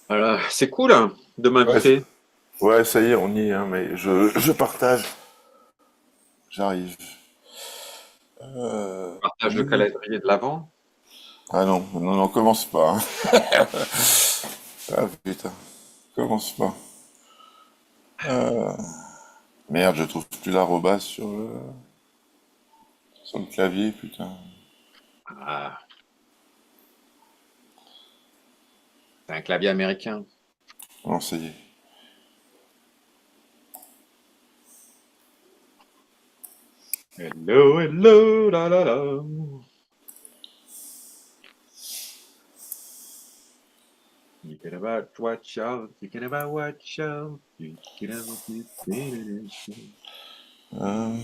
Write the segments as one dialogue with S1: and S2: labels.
S1: Voilà, c'est cool hein, de
S2: Ouais,
S1: m'inviter.
S2: ouais, ça y est, on y est, hein, mais je partage. J'arrive.
S1: Partage le
S2: Oui.
S1: calendrier de l'Avent.
S2: Ah non, non, non, commence pas, hein. Ah putain, commence pas. Merde, je trouve plus l'arrobas sur le clavier, putain.
S1: Ah, c'est un clavier américain.
S2: Non, ça y est.
S1: Hello, hello, la la la. You can about watch out, you can about watch out, you can about
S2: Euh,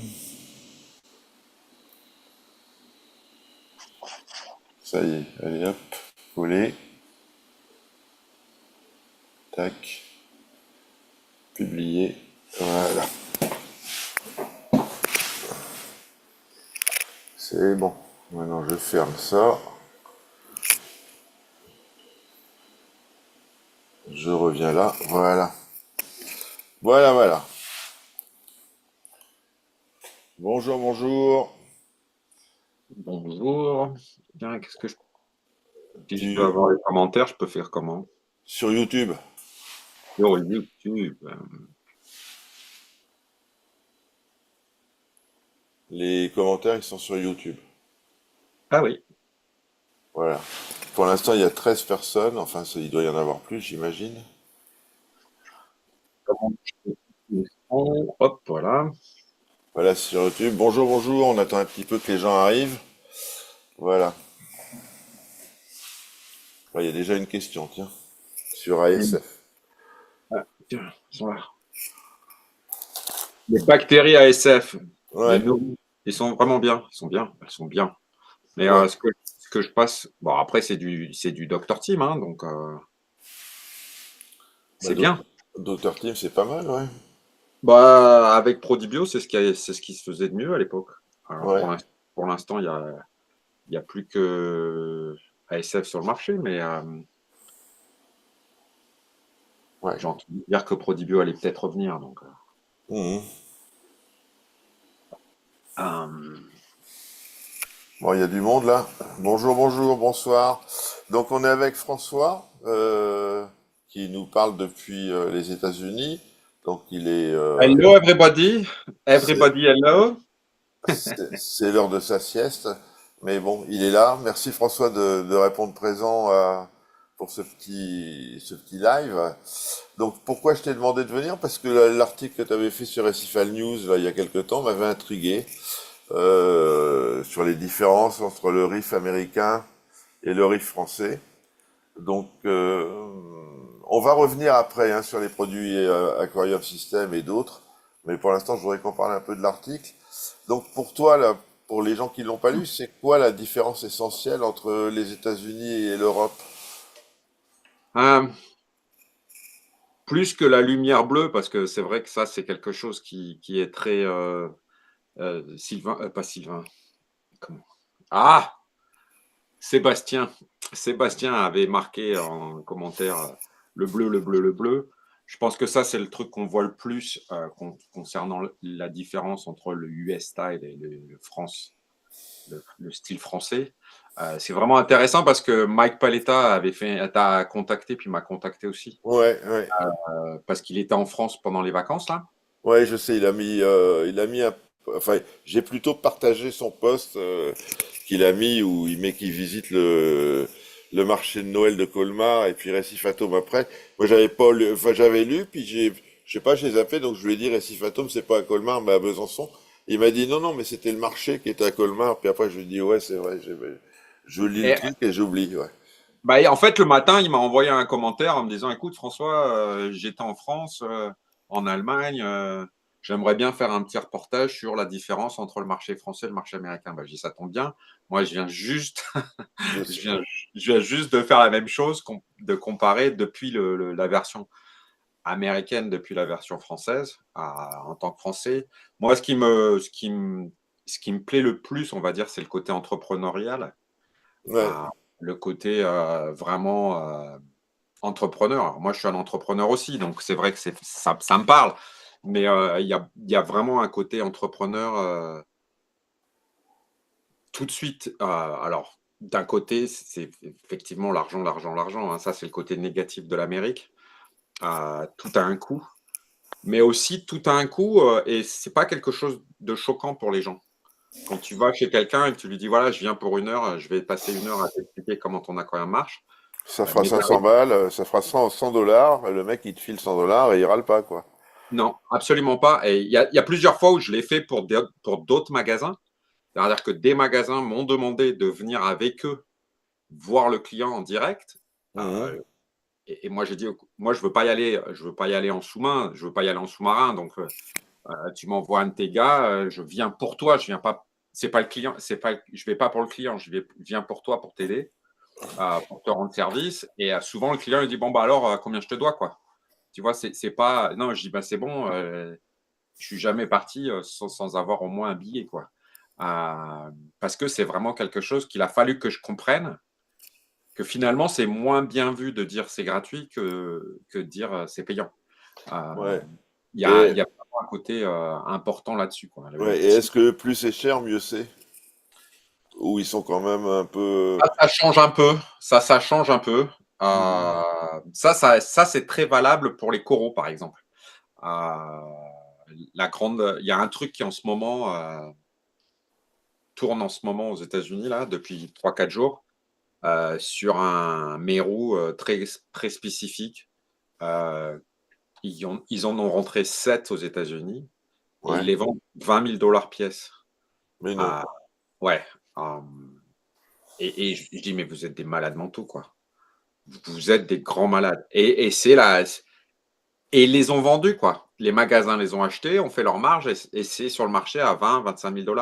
S2: Ça y est, allez hop, coller, tac, publier. Voilà, c'est bon. Maintenant, je ferme ça. Je reviens là. Voilà. Voilà, voilà. Bonjour, bonjour.
S1: Bonjour. Bien, si je peux
S2: Tu
S1: avoir les commentaires, je peux faire comment?
S2: sur YouTube.
S1: Sur YouTube.
S2: Les commentaires, ils sont sur YouTube.
S1: Ah oui.
S2: Voilà. Pour l'instant, il y a 13 personnes. Enfin, il doit y en avoir plus, j'imagine.
S1: Comment je fais le son? Hop, voilà.
S2: Voilà, c'est sur YouTube. Bonjour, bonjour. On attend un petit peu que les gens arrivent. Voilà. Là, il y a déjà une question, tiens, sur
S1: Hmm.
S2: ASF.
S1: Ah, tiens, ils sont là. Les bactéries ASF, les
S2: Ouais,
S1: nouveaux, ils sont vraiment bien. Ils sont bien. Elles sont bien. Mais
S2: ouais.
S1: ce que je passe, bon après c'est du Dr Team, hein, donc
S2: Bah,
S1: c'est bien.
S2: Dr. Team, c'est pas mal, ouais.
S1: Bah avec Prodibio, c'est ce qui se faisait de mieux à l'époque. Alors
S2: Ouais,
S1: pour l'instant, il y a plus que ASF sur le marché, mais
S2: ouais.
S1: j'ai entendu dire que Prodibio allait peut-être revenir. Donc,
S2: Mhm.
S1: euh,
S2: Bon, il y a du monde là. Bonjour, bonjour, bonsoir. Donc, on est avec François, qui nous parle depuis les États-Unis. Donc,
S1: hello everybody,
S2: c'est
S1: everybody hello.
S2: c'est l'heure de sa sieste. Mais bon, il est là. Merci François de répondre présent pour ce petit live. Donc, pourquoi je t'ai demandé de venir? Parce que l'article que tu avais fait sur SFL News là, il y a quelque temps m'avait intrigué sur les différences entre le RIF américain et le RIF français. Donc, on va revenir après hein, sur les produits Aquarium System et d'autres. Mais pour l'instant, je voudrais qu'on parle un peu de l'article. Donc, pour toi, là, pour les gens qui l'ont pas lu, c'est quoi la différence essentielle entre les États-Unis et l'Europe?
S1: Euh, Plus que la lumière bleue, parce que c'est vrai que ça c'est quelque chose qui est très Sylvain, pas Sylvain. Comment? Ah, Sébastien. Sébastien avait marqué en commentaire le bleu, le bleu, le bleu. Je pense que ça, c'est le truc qu'on voit le plus concernant la différence entre le US style et le France, le style français. C'est vraiment intéressant parce que Mike Paletta t'a contacté, puis m'a contacté aussi,
S2: Ouais, ouais.
S1: parce qu'il était en France pendant les vacances, là.
S2: Ouais, je sais, il a mis enfin, j'ai plutôt partagé son post qu'il a mis où il met qu'il visite le marché de Noël de Colmar et puis Récif Atome après. Moi, j'avais pas lu, enfin, j'avais lu, puis je sais pas, j'ai zappé, donc je lui ai dit Récif Atome, c'est pas à Colmar, mais à Besançon. Il m'a dit non, non, mais c'était le marché qui était à Colmar. Puis après, je lui ai dit ouais, c'est vrai, je lis le
S1: Et,
S2: truc et j'oublie. Ouais.
S1: bah, en fait, le matin, il m'a envoyé un commentaire en me disant, écoute, François, j'étais en France, en Allemagne, j'aimerais bien faire un petit reportage sur la différence entre le marché français et le marché américain. Bah, je dis, ça tombe bien. Moi, je viens juste, je viens, je viens juste de faire la même chose, de comparer depuis la version américaine, depuis la version française, en tant que Français. Moi, ce qui me plaît le plus, on va dire, c'est le côté entrepreneurial.
S2: Ouais,
S1: À le côté vraiment entrepreneur. Alors, moi, je suis un entrepreneur aussi, donc c'est vrai que ça me parle. Mais il y a vraiment un côté entrepreneur tout de suite. Alors, d'un côté, c'est effectivement l'argent, l'argent, l'argent, hein. Ça, c'est le côté négatif de l'Amérique. Tout a un coût. Mais aussi, tout a un coût et c'est pas quelque chose de choquant pour les gens. Quand tu vas chez quelqu'un et que tu lui dis, voilà, je viens pour une heure, je vais passer une heure à t'expliquer comment ton aquarium marche.
S2: ça fera
S1: Mais
S2: 500 balles, ça fera 100 dollars. Le mec, il te file 100 dollars et il râle pas, quoi.
S1: non, absolument pas. Et il y a plusieurs fois où je l'ai fait pour d'autres magasins. C'est-à-dire que des magasins m'ont demandé de venir avec eux voir le client en direct.
S2: Mhm.
S1: Euh, et moi, j'ai dit, moi, je veux pas y aller. Je veux pas y aller en sous-main. Je veux pas y aller en sous-marin. Donc, tu m'envoies un de tes gars. Je viens pour toi. Je viens pas. C'est pas le client. C'est pas. Je vais pas pour le client. Je viens pour toi pour t'aider, pour te rendre service. Et souvent, le client il dit, bon bah alors, combien je te dois quoi. Tu vois, c'est pas. Non, je dis, bah c'est bon. Je suis jamais parti sans avoir au moins un billet, quoi. Parce que c'est vraiment quelque chose qu'il a fallu que je comprenne, que finalement, c'est moins bien vu de dire c'est gratuit que de dire c'est payant. Euh,
S2: Ouais.
S1: il
S2: Et,
S1: y a vraiment un côté important là-dessus, quoi.
S2: ouais. Et est-ce que plus c'est cher, mieux c'est? Ou ils sont quand même un peu.
S1: Ça change un peu. Ça change un peu.
S2: Mhm.
S1: Ça c'est très valable pour les coraux, par exemple. Euh, il y a un truc qui en ce moment tourne en ce moment aux États-Unis là depuis 3 4 jours sur un mérou très spécifique. Euh, ils en ont rentré 7 aux États-Unis et ils
S2: Ouais.
S1: les vendent 20 000 $ pièce.
S2: Mais non.
S1: Euh, ouais. Euh, et je dis, mais vous êtes des malades mentaux, quoi. Vous êtes des grands malades. Et c'est là. Et ils les ont vendus, quoi. Les magasins les ont achetés, ont fait leur marge et c'est sur le marché à 20 000 $ 25 000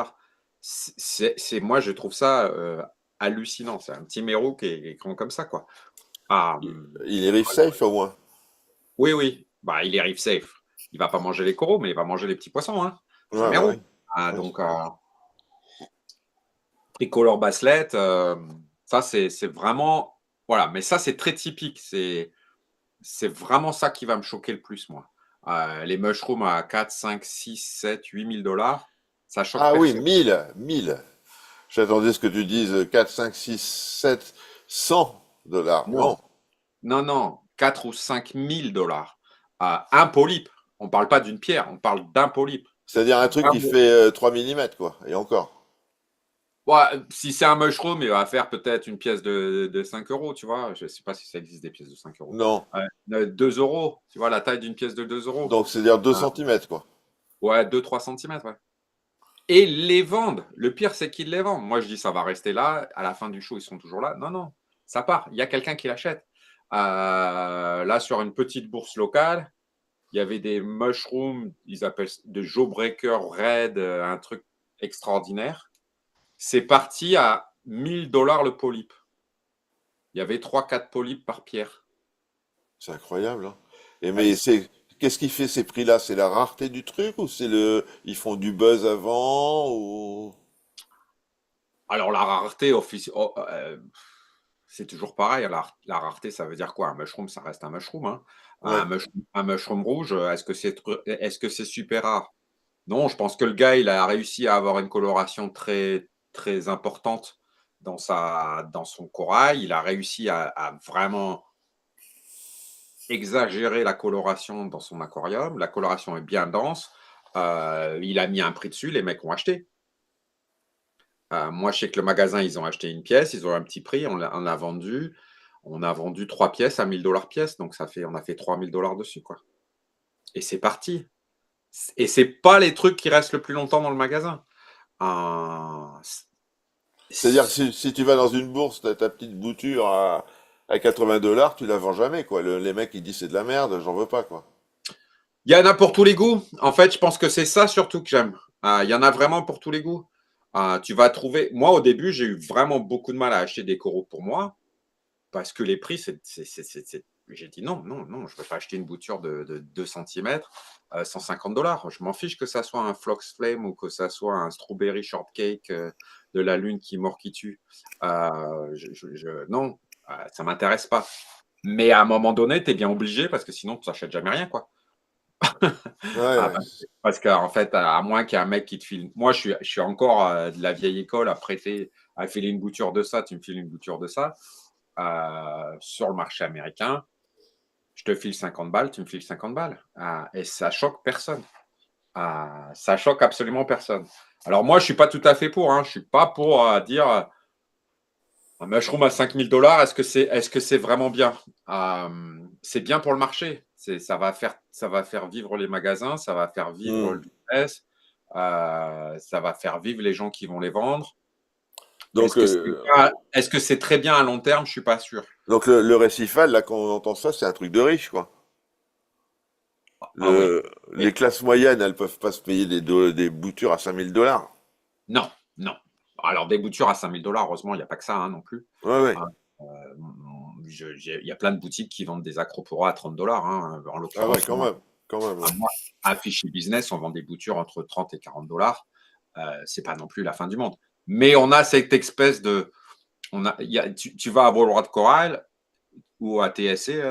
S1: $. Moi, je trouve ça hallucinant. C'est un petit mérou qui est grand comme ça, quoi. Ah,
S2: Il est reef safe au moins.
S1: oui, oui. Bah, il est reef safe. Il va pas manger les coraux, mais il va manger les petits poissons, hein.
S2: Ouais,
S1: C'est un
S2: ouais, ouais.
S1: mérou.
S2: Ouais.
S1: Donc, tricolore basselette, ça, c'est vraiment. Voilà, mais ça, c'est très typique. C'est vraiment ça qui va me choquer le plus, moi. Les mushrooms à 4, 5, 6, 7, 8 000 $, ça choque
S2: Ah oui,
S1: personne.
S2: 1000. J'attendais ce que tu dises 4, 5, 6, 7, 100 dollars.
S1: Non,
S2: Non.
S1: non, non, 4 ou 5 000 $. Un polype. On ne parle pas d'une pierre, on parle d'un polype.
S2: C'est-à-dire un truc
S1: Un
S2: qui
S1: mo-
S2: fait 3 millimètres, quoi. Et encore.
S1: Ouais, si c'est un mushroom, il va faire peut-être une pièce de 5 euros, tu vois. Je ne sais pas si ça existe des pièces de 5 euros.
S2: Non.
S1: 2 euros, tu vois, la taille d'une pièce de 2 euros.
S2: Donc c'est-à-dire 2
S1: Ah,
S2: centimètres, quoi.
S1: ouais, 2 3 centimètres, ouais. Et les vendent. Le pire, c'est qu'ils les vendent. Moi, je dis, ça va rester là. À la fin du show, ils sont toujours là. Non, non, ça part. Il y a quelqu'un qui l'achète. Là, sur une petite bourse locale, il y avait des mushrooms, ils appellent de Jawbreaker Red, un truc extraordinaire. C'est parti à 1 000 $ le polype. Il y avait 3 4 polypes par pierre.
S2: C'est incroyable, hein. Et
S1: Ouais,
S2: mais c'est qu'est-ce qui fait ces prix-là? C'est la rareté du truc ou c'est le ils font du buzz avant ou
S1: alors, la rareté, c'est toujours pareil. La rareté, ça veut dire quoi? Un mushroom, ça reste un mushroom, hein.
S2: ouais.
S1: Un mushroom rouge, est-ce que c'est super rare? Non, je pense que le gars, il a réussi à avoir une coloration très, très importante dans son corail. Il a réussi à vraiment exagérer la coloration dans son aquarium. La coloration est bien dense. Il a mis un prix dessus, les mecs ont acheté. Moi, je sais que le magasin, ils ont acheté une pièce, ils ont un petit prix, on l'a vendu. On a vendu 3 pièces à 1 000 $ pièce, donc on a fait 3 000 $ dessus, quoi. Et c'est parti. Et c'est pas les trucs qui restent le plus longtemps dans le magasin. Euh,
S2: C'est-à-dire que si tu vas dans une bourse, t'as ta petite bouture à 80 $, tu la vends jamais, quoi. Les mecs, ils disent c'est de la merde, j'en veux pas, quoi.
S1: Il y en a pour tous les goûts. En fait, je pense que c'est ça surtout que j'aime. Il y en a vraiment pour tous les goûts. Tu vas trouver. Moi, au début, j'ai eu vraiment beaucoup de mal à acheter des coraux pour moi parce que les prix, j'ai dit non, non, non, je ne vais pas acheter une bouture de 2 cm, 150 $. Je m'en fiche que ça soit un Flox Flame ou que ça soit un Strawberry Shortcake de la lune qui mord qui tue. Non, ça ne m'intéresse pas. Mais à un moment donné, tu es bien obligé parce que sinon, tu n'achètes jamais rien, quoi.
S2: Ouais,
S1: Ah,
S2: ouais.
S1: parce qu'en fait, à moins qu'il y ait un mec qui te file. Moi, je suis encore de la vieille école à prêter, à filer une bouture de ça, tu me files une bouture de ça. Sur le marché américain, je te file 50 balles, tu me files 50 balles. Et ça choque personne. Ça choque absolument personne. Alors, moi, je ne suis pas tout à fait pour. Je ne suis pas pour dire un mushroom à 5 000 $, est-ce que c'est vraiment bien? C'est bien pour le marché. Ça va faire vivre les magasins, ça va faire vivre
S2: Hmm.
S1: le business, ça va faire vivre les gens qui vont les vendre. Est-ce
S2: Donc,
S1: que c'est est-ce que c'est très bien à long terme? Je suis pas sûr.
S2: le récifal, là, quand on entend ça, c'est un truc de riche, quoi.
S1: Ah oui.
S2: Les
S1: Et
S2: classes moyennes, elles peuvent pas se payer des boutures à 5 000 $.
S1: non, non. Alors des boutures à 5 000 $, heureusement, il n'y a pas que ça non plus.
S2: Ouais, ouais.
S1: Hein, il y a plein de boutiques qui vendent des acroporas à 30 $. En
S2: Ah ouais,
S1: l'occurrence,
S2: quand
S1: moi,
S2: même. Quand même, ouais.
S1: moi, à Fishy Business, on vend des boutures entre 30 et 40 $. C'est pas non plus la fin du monde. Mais on a cette espèce de. Tu vas à World Coral ou à TSC,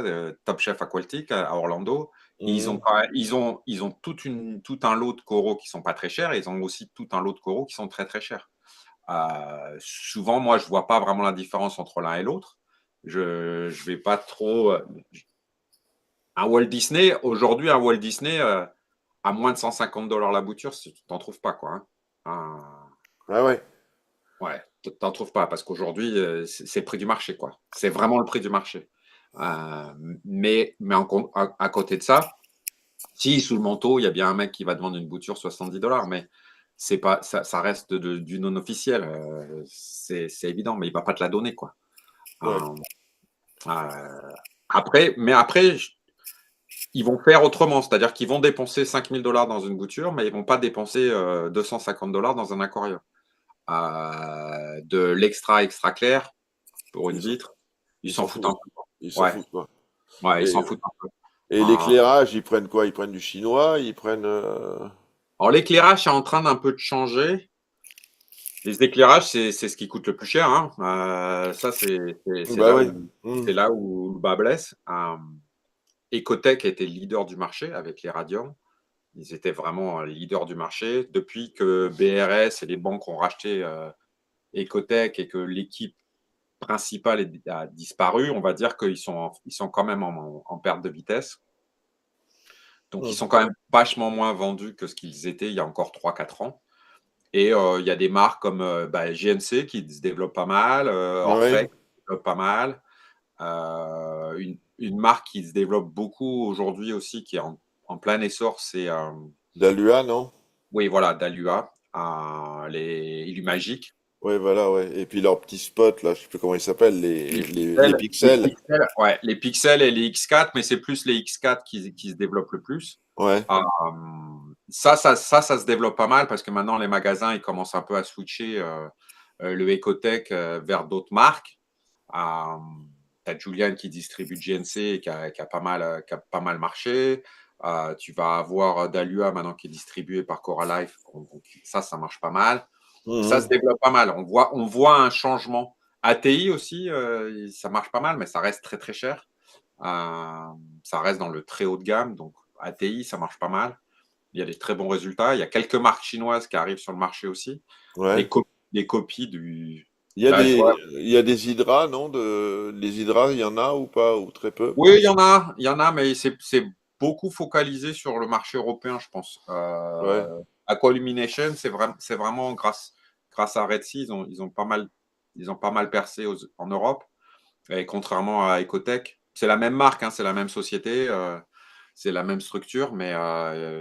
S1: Top Chef Aquatic, à Orlando.
S2: Mhm.
S1: Ils ont tout un lot de coraux qui sont pas très chers et ils ont aussi tout un lot de coraux qui sont très très chers. Souvent, moi, je vois pas vraiment la différence entre l'un et l'autre. Je vais pas trop. Un Walt Disney, aujourd'hui, un Walt Disney à moins de 150 $ la bouture, tu t'en trouves pas, quoi.
S2: Ah ouais.
S1: Ouais, t'en trouves pas parce qu'aujourd'hui, c'est le prix du marché, quoi. C'est vraiment le prix du marché. Mais à côté de ça, si sous le manteau, il y a bien un mec qui va te vendre une bouture 70 $, mais c'est pas, ça reste du non officiel. C'est évident, mais il va pas te la donner, quoi.
S2: Ouais.
S1: Euh, euh, après, ils vont faire autrement, c'est-à-dire qu'ils vont dépenser 5 000 $ dans une bouture, mais ils vont pas dépenser 250 $ dans un aquarium. De l'extra extra clair pour une
S2: Ils s'en
S1: vitre, ils
S2: ils
S1: s'en
S2: s'en
S1: foutent un
S2: foutent.
S1: peu.
S2: Ils s'en
S1: Ouais,
S2: foutent, quoi.
S1: ouais, ils
S2: Et,
S1: s'en foutent un peu.
S2: et l'éclairage, ils prennent quoi? Ils prennent du chinois? Ils prennent.
S1: Alors l'éclairage est en train d'un peu de changer. Les éclairages, c'est ce qui coûte le plus cher. Ça, c'est
S2: Bah
S1: là
S2: ouais.
S1: où
S2: Hmm.
S1: c'est là où le bas blesse. Ecotech était le leader du marché avec les radiums. Ils étaient vraiment leader du marché. Depuis que BRS et les banques ont racheté Ecotech et que l'équipe principale a disparu, on va dire qu'ils sont quand même en perte de vitesse. Donc, ils
S2: Hmm.
S1: sont quand même vachement moins vendus que ce qu'ils étaient il y a encore 3 4 ans. Et il y a des marques comme GNC qui se développent pas mal,
S2: Ouais.
S1: Orphec qui se développe pas mal. Une marque qui se développe beaucoup aujourd'hui aussi, qui est en plein essor, c'est
S2: Dalua, non?
S1: oui, voilà, Dalua, les Illumagic.
S2: Ouais, voilà, ouais. Et puis leurs petits spots, là, je sais plus comment ils s'appellent,
S1: Les
S2: les
S1: pixels, les
S2: pixels.
S1: pixels, ouais, les pixels et les X4, mais c'est plus les X4 qui se développent le plus.
S2: Ouais.
S1: Euh, ça se développe pas mal parce que maintenant les magasins ils commencent un peu à switcher le Ecotech vers d'autres marques. Euh, tu as Julian qui distribue GNC et qui a pas mal marché. Tu vas avoir Dalua maintenant qui est distribué par Coralife. Donc, ça marche pas mal. Ça se
S2: Mhm.
S1: développe pas mal. On voit un changement. ATI aussi, ça marche pas mal, mais ça reste très très cher. Ça reste dans le très haut de gamme. Donc ATI, ça marche pas mal. Il y a des très bons résultats. Il y a quelques marques chinoises qui arrivent sur le marché aussi.
S2: Ouais.
S1: Des copies du.
S2: Il y a
S1: Là, je vois.
S2: il y a des hydras, non? Les hydras, il y en a ou pas? Ou très peu?
S1: Oui, il y en a, mais c'est beaucoup focalisé sur le marché européen, je pense.
S2: Ouais.
S1: Aqualumination, c'est vraiment grâce à Red Sea, ils ont pas mal percé en Europe. Et contrairement à Ecotech, c'est la même marque, c'est la même société. c'est la même structure, mais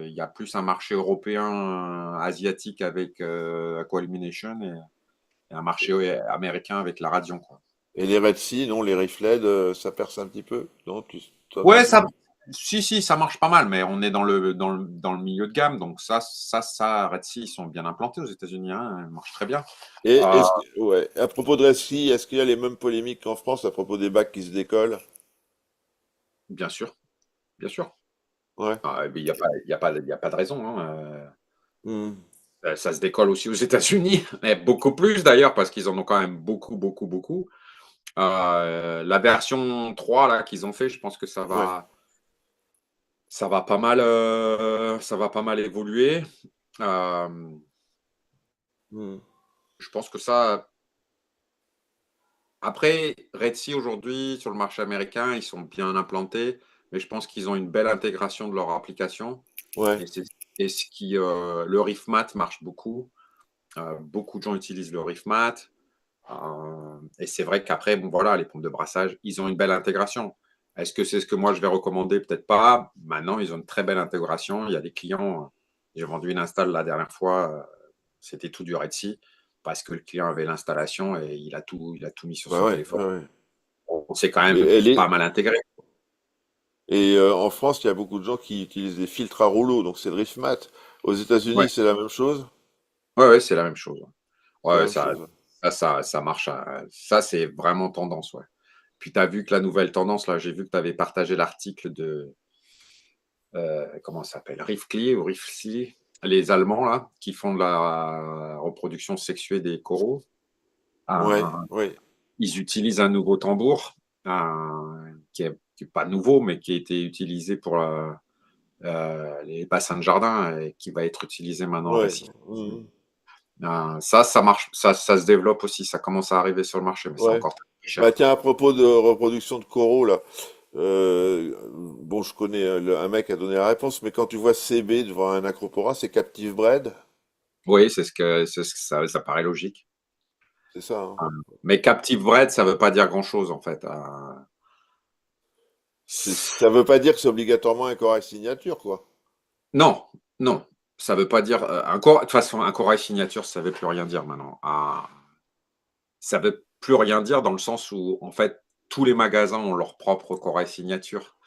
S1: il y a plus un marché européen, asiatique avec Aqua-Illumination et un marché américain avec la Radion, quoi.
S2: Et les Red Sea, non, les Rifled, ça perce un petit peu? Non, t'en as
S1: Ouais,
S2: vu?
S1: si, ça marche pas mal, mais on est dans le milieu de gamme, donc Red Sea, ils sont bien implantés aux États-Unis, hein, ils marchent très bien.
S2: Et
S1: Euh,
S2: ouais, à propos de Red Sea, est-ce qu'il y a les mêmes polémiques qu'en France à propos des bacs qui se décollent?
S1: Bien sûr, bien sûr.
S2: Ouais.
S1: Mais il y a pas de raison, hein.
S2: Hmm.
S1: Ça se décolle aussi aux États-Unis, mais beaucoup plus d'ailleurs, parce qu'ils en ont quand même beaucoup, beaucoup, beaucoup. La version 3 là, qu'ils ont fait, je pense que ça
S2: Ouais.
S1: va, ça va pas mal, ça va pas mal évoluer. Euh,
S2: Hmm.
S1: je pense que ça. Après, Red Sea aujourd'hui, sur le marché américain, ils sont bien implantés, mais je pense qu'ils ont une belle intégration de leur application.
S2: Ouais.
S1: Et, c'est, et ce qui, le RIFMAT marche beaucoup. Beaucoup de gens utilisent le RIFMAT. Et c'est vrai qu'après, bon, voilà, les pompes de brassage, ils ont une belle intégration. Est-ce que c'est ce que moi je vais recommander? Peut-être pas. Maintenant, ils ont une très belle intégration. Il y a des clients. J'ai vendu une install la dernière fois. C'était tout du Red Sea parce que le client avait l'installation et il a tout mis sur
S2: Bah
S1: son
S2: ouais,
S1: téléphone.
S2: ouais, ouais.
S1: On s'est quand
S2: Et,
S1: même
S2: elle est,
S1: pas mal intégré.
S2: en France, il y a beaucoup de gens qui utilisent des filtres à rouleau, donc c'est le RIFMAT. Aux
S1: Ouais,
S2: États-Unis, c'est la même chose?
S1: ouais, ouais, c'est la même chose.
S2: C'est la
S1: Ouais,
S2: même chose.
S1: ça marche. Ça, c'est vraiment tendance. Ouais. Puis tu as vu que la nouvelle tendance, là, j'ai vu que tu avais partagé l'article de comment ça s'appelle, Rifkli ou Rifsli, les Allemands là, qui font de la reproduction sexuée des coraux.
S2: Ouais,
S1: Euh,
S2: ouais.
S1: Ils utilisent un nouveau tambour qui est pas nouveau, mais qui a été utilisé pour les bassins de jardin et qui va être utilisé maintenant en
S2: Ouais.
S1: récif.
S2: Mhm.
S1: Ça marche, ça se développe aussi, ça commence à arriver sur le marché, mais c'est
S2: Ouais.
S1: encore très
S2: Bah
S1: cher.
S2: tiens, à propos de reproduction de coraux, là, bon, je connais un mec qui a donné la réponse, mais quand tu vois CB devant un acropora, c'est captive bred,
S1: Oui, c'est ce que ça paraît logique.
S2: c'est ça, hein.
S1: Euh, Mais captive bred, ça veut pas dire grand-chose en fait.
S2: Ça veut pas dire que c'est obligatoirement un corail signature, quoi.
S1: Non, non, ça veut pas dire de toute façon, un corail signature, ça veut plus rien dire maintenant. Ça veut plus rien dire dans le sens où, en fait, tous les magasins ont leur propre corail signature.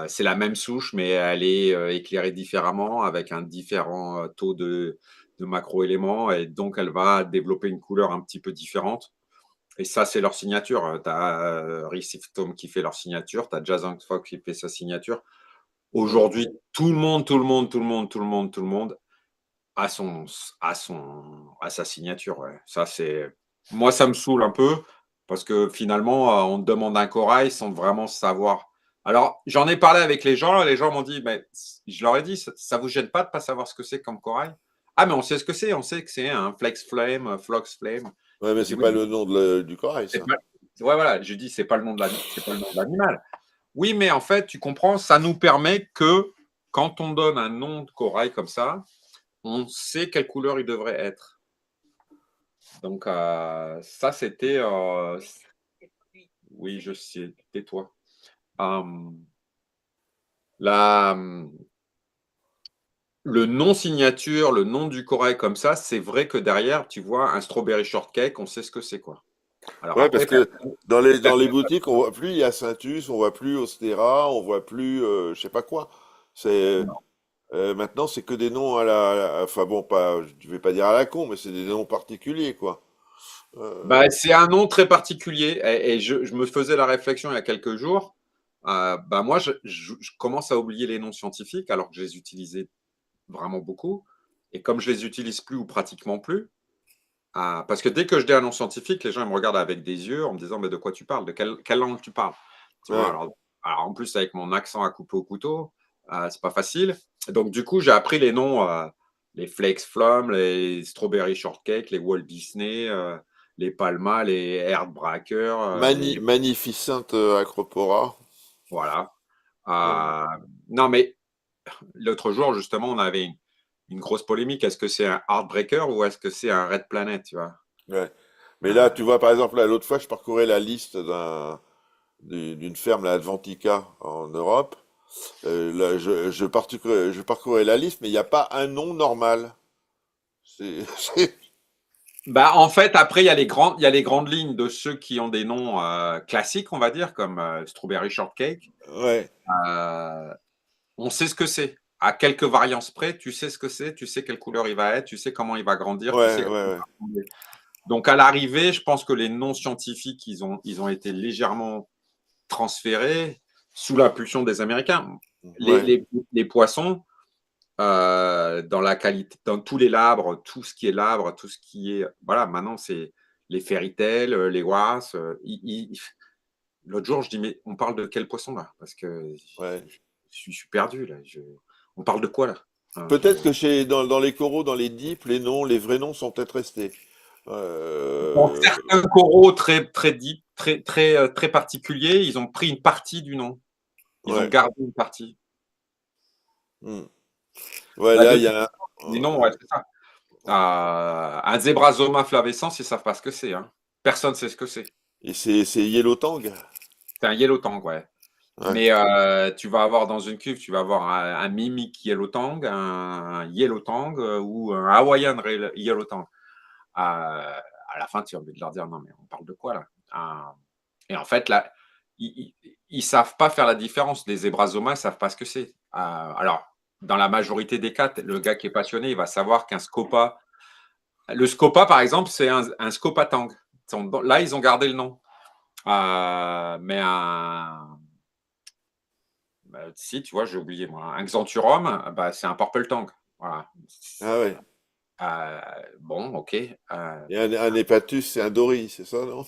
S1: C'est la même souche, mais elle est éclairée différemment, avec un différent taux de macro-éléments, et donc elle va développer une couleur un petit peu différente. Et ça, c'est leur signature. Tu as Tom qui fait leur signature, tu as Jazz Fox qui fait sa signature.
S2: Ouais.
S1: Aujourd'hui, tout le monde, tout le monde, tout le monde, tout le monde, tout le monde à sa signature. Ouais. Moi, ça me saoule un peu parce que finalement, on te demande un corail sans vraiment savoir. Alors, j'en ai parlé avec les gens m'ont dit, mais je leur ai dit, ça vous gêne pas de pas savoir ce que c'est comme corail? Ah, mais on sait ce que c'est, on sait que c'est un flex flame, flox flame.
S2: Ouais, mais
S1: Je dis
S2: c'est
S1: oui,
S2: pas le nom du corail,
S1: c'est
S2: ça.
S1: pas... Ouais, voilà, je dis, c'est pas le nom de l'animal. Oui, mais en fait, tu comprends, ça nous permet que quand on donne un nom de corail comme ça, on sait quelle couleur il devrait être. Donc, ça, c'était. Oui, je sais, tais-toi. Euh, la, le nom signature, le nom du corail comme ça, c'est vrai que derrière, tu vois, un strawberry shortcake, on sait ce que c'est, quoi. Alors
S2: Ouais, parce
S1: après,
S2: que dans les
S1: personne-
S2: boutiques, on voit plus Hyacinttus, on voit plus Ostera, on voit plus je sais pas quoi. C'est
S1: non.
S2: maintenant c'est que des noms enfin bon, pas, je vais pas dire à la con, mais c'est des noms particuliers, quoi. Euh,
S1: Bah, c'est un nom très particulier et je me faisais la réflexion il y a quelques jours. Bah, moi, je commence à oublier les noms scientifiques alors que je les utilisais vraiment beaucoup. Et comme je les utilise plus ou pratiquement plus, parce que dès que je dis un nom scientifique, les gens ils me regardent avec des yeux en me disant mais de quoi tu parles, de quelle langue tu parles. Tu vois,
S2: ouais.
S1: alors, en plus avec mon accent à couper au couteau, c'est pas facile. Donc du coup j'ai appris les noms, les Flex Flum, les Strawberry Shortcake, les Walt Disney, les Palma, les Heartbreaker,
S2: Magnificente Acropora.
S1: voilà.
S2: Ouais.
S1: Euh, non mais l'autre jour justement on avait une grosse polémique. Est-ce que c'est un Heartbreaker ou est-ce que c'est un Red Planet, tu vois?
S2: Ouais. Mais là, tu
S1: Euh,
S2: vois, par exemple, là, l'autre fois, je parcourais la liste d'une ferme, la Adventica, en Europe. Là, je parcourais la liste, mais il n'y a pas un nom normal. C'est,
S1: Bah, en fait, après, il y a les grandes lignes de ceux qui ont des noms classiques, on va dire, comme Strawberry Shortcake.
S2: ouais,
S1: Euh, on sait ce que c'est. À quelques variances près, tu sais ce que c'est, tu sais quelle couleur il va être, tu sais comment il va grandir, tu
S2: ouais,
S1: sais.
S2: ouais, ouais,
S1: Donc, à l'arrivée, je pense que les noms scientifiques, ils ont été légèrement transférés sous l'impulsion des Américains. Les,
S2: ouais,
S1: les, les poissons, dans la qualité, dans tous les labres, tout ce qui est labre, tout ce qui est, voilà, maintenant c'est les fairy tales, les wasps. L'autre jour, je dis mais on parle de quel poisson là? Parce que
S2: ouais.
S1: je suis perdu là. On parle de quoi là? Hein,
S2: Peut-être que dans les coraux, dans les dips, les noms, les vrais noms sont peut-être restés.
S1: Dans
S2: Euh,
S1: certains coraux très deep, très particuliers, ils ont pris une partie du nom. Ils ont
S2: ouais.
S1: gardé une partie.
S2: Hmm. Ouais,
S1: Bah,
S2: là,
S1: de
S2: il y
S1: toute
S2: a
S1: façon, les noms, ouais, c'est ça. Un zébrazoma flavescens, ils savent pas ce que c'est. Hein. Personne ne sait ce que c'est.
S2: et c'est Yellow Tang.
S1: C'est un yellow tang, ouais.
S2: Ouais,
S1: Mais tu vas avoir dans une cuve, tu vas avoir un mimic yellow tang, un yellow tang ou un Hawaiian yellow tang. À la fin, tu as envie de leur dire non, mais on parle de quoi là? Et en fait, là, ils savent pas faire la différence. Les zébrazomas, ils savent pas ce que c'est. Alors, dans la majorité des cas, le gars qui est passionné, il va savoir qu'un scopa. Le scopa, par exemple, c'est un scopa tang. Là, ils ont gardé le nom. Mais si, tu vois, j'ai oublié moi. Un Xanthurum, bah, c'est un Purple Tang. Voilà.
S2: ah ouais.
S1: Euh, bon, ok.
S2: Et un hépatus, c'est un Dory, c'est ça, non?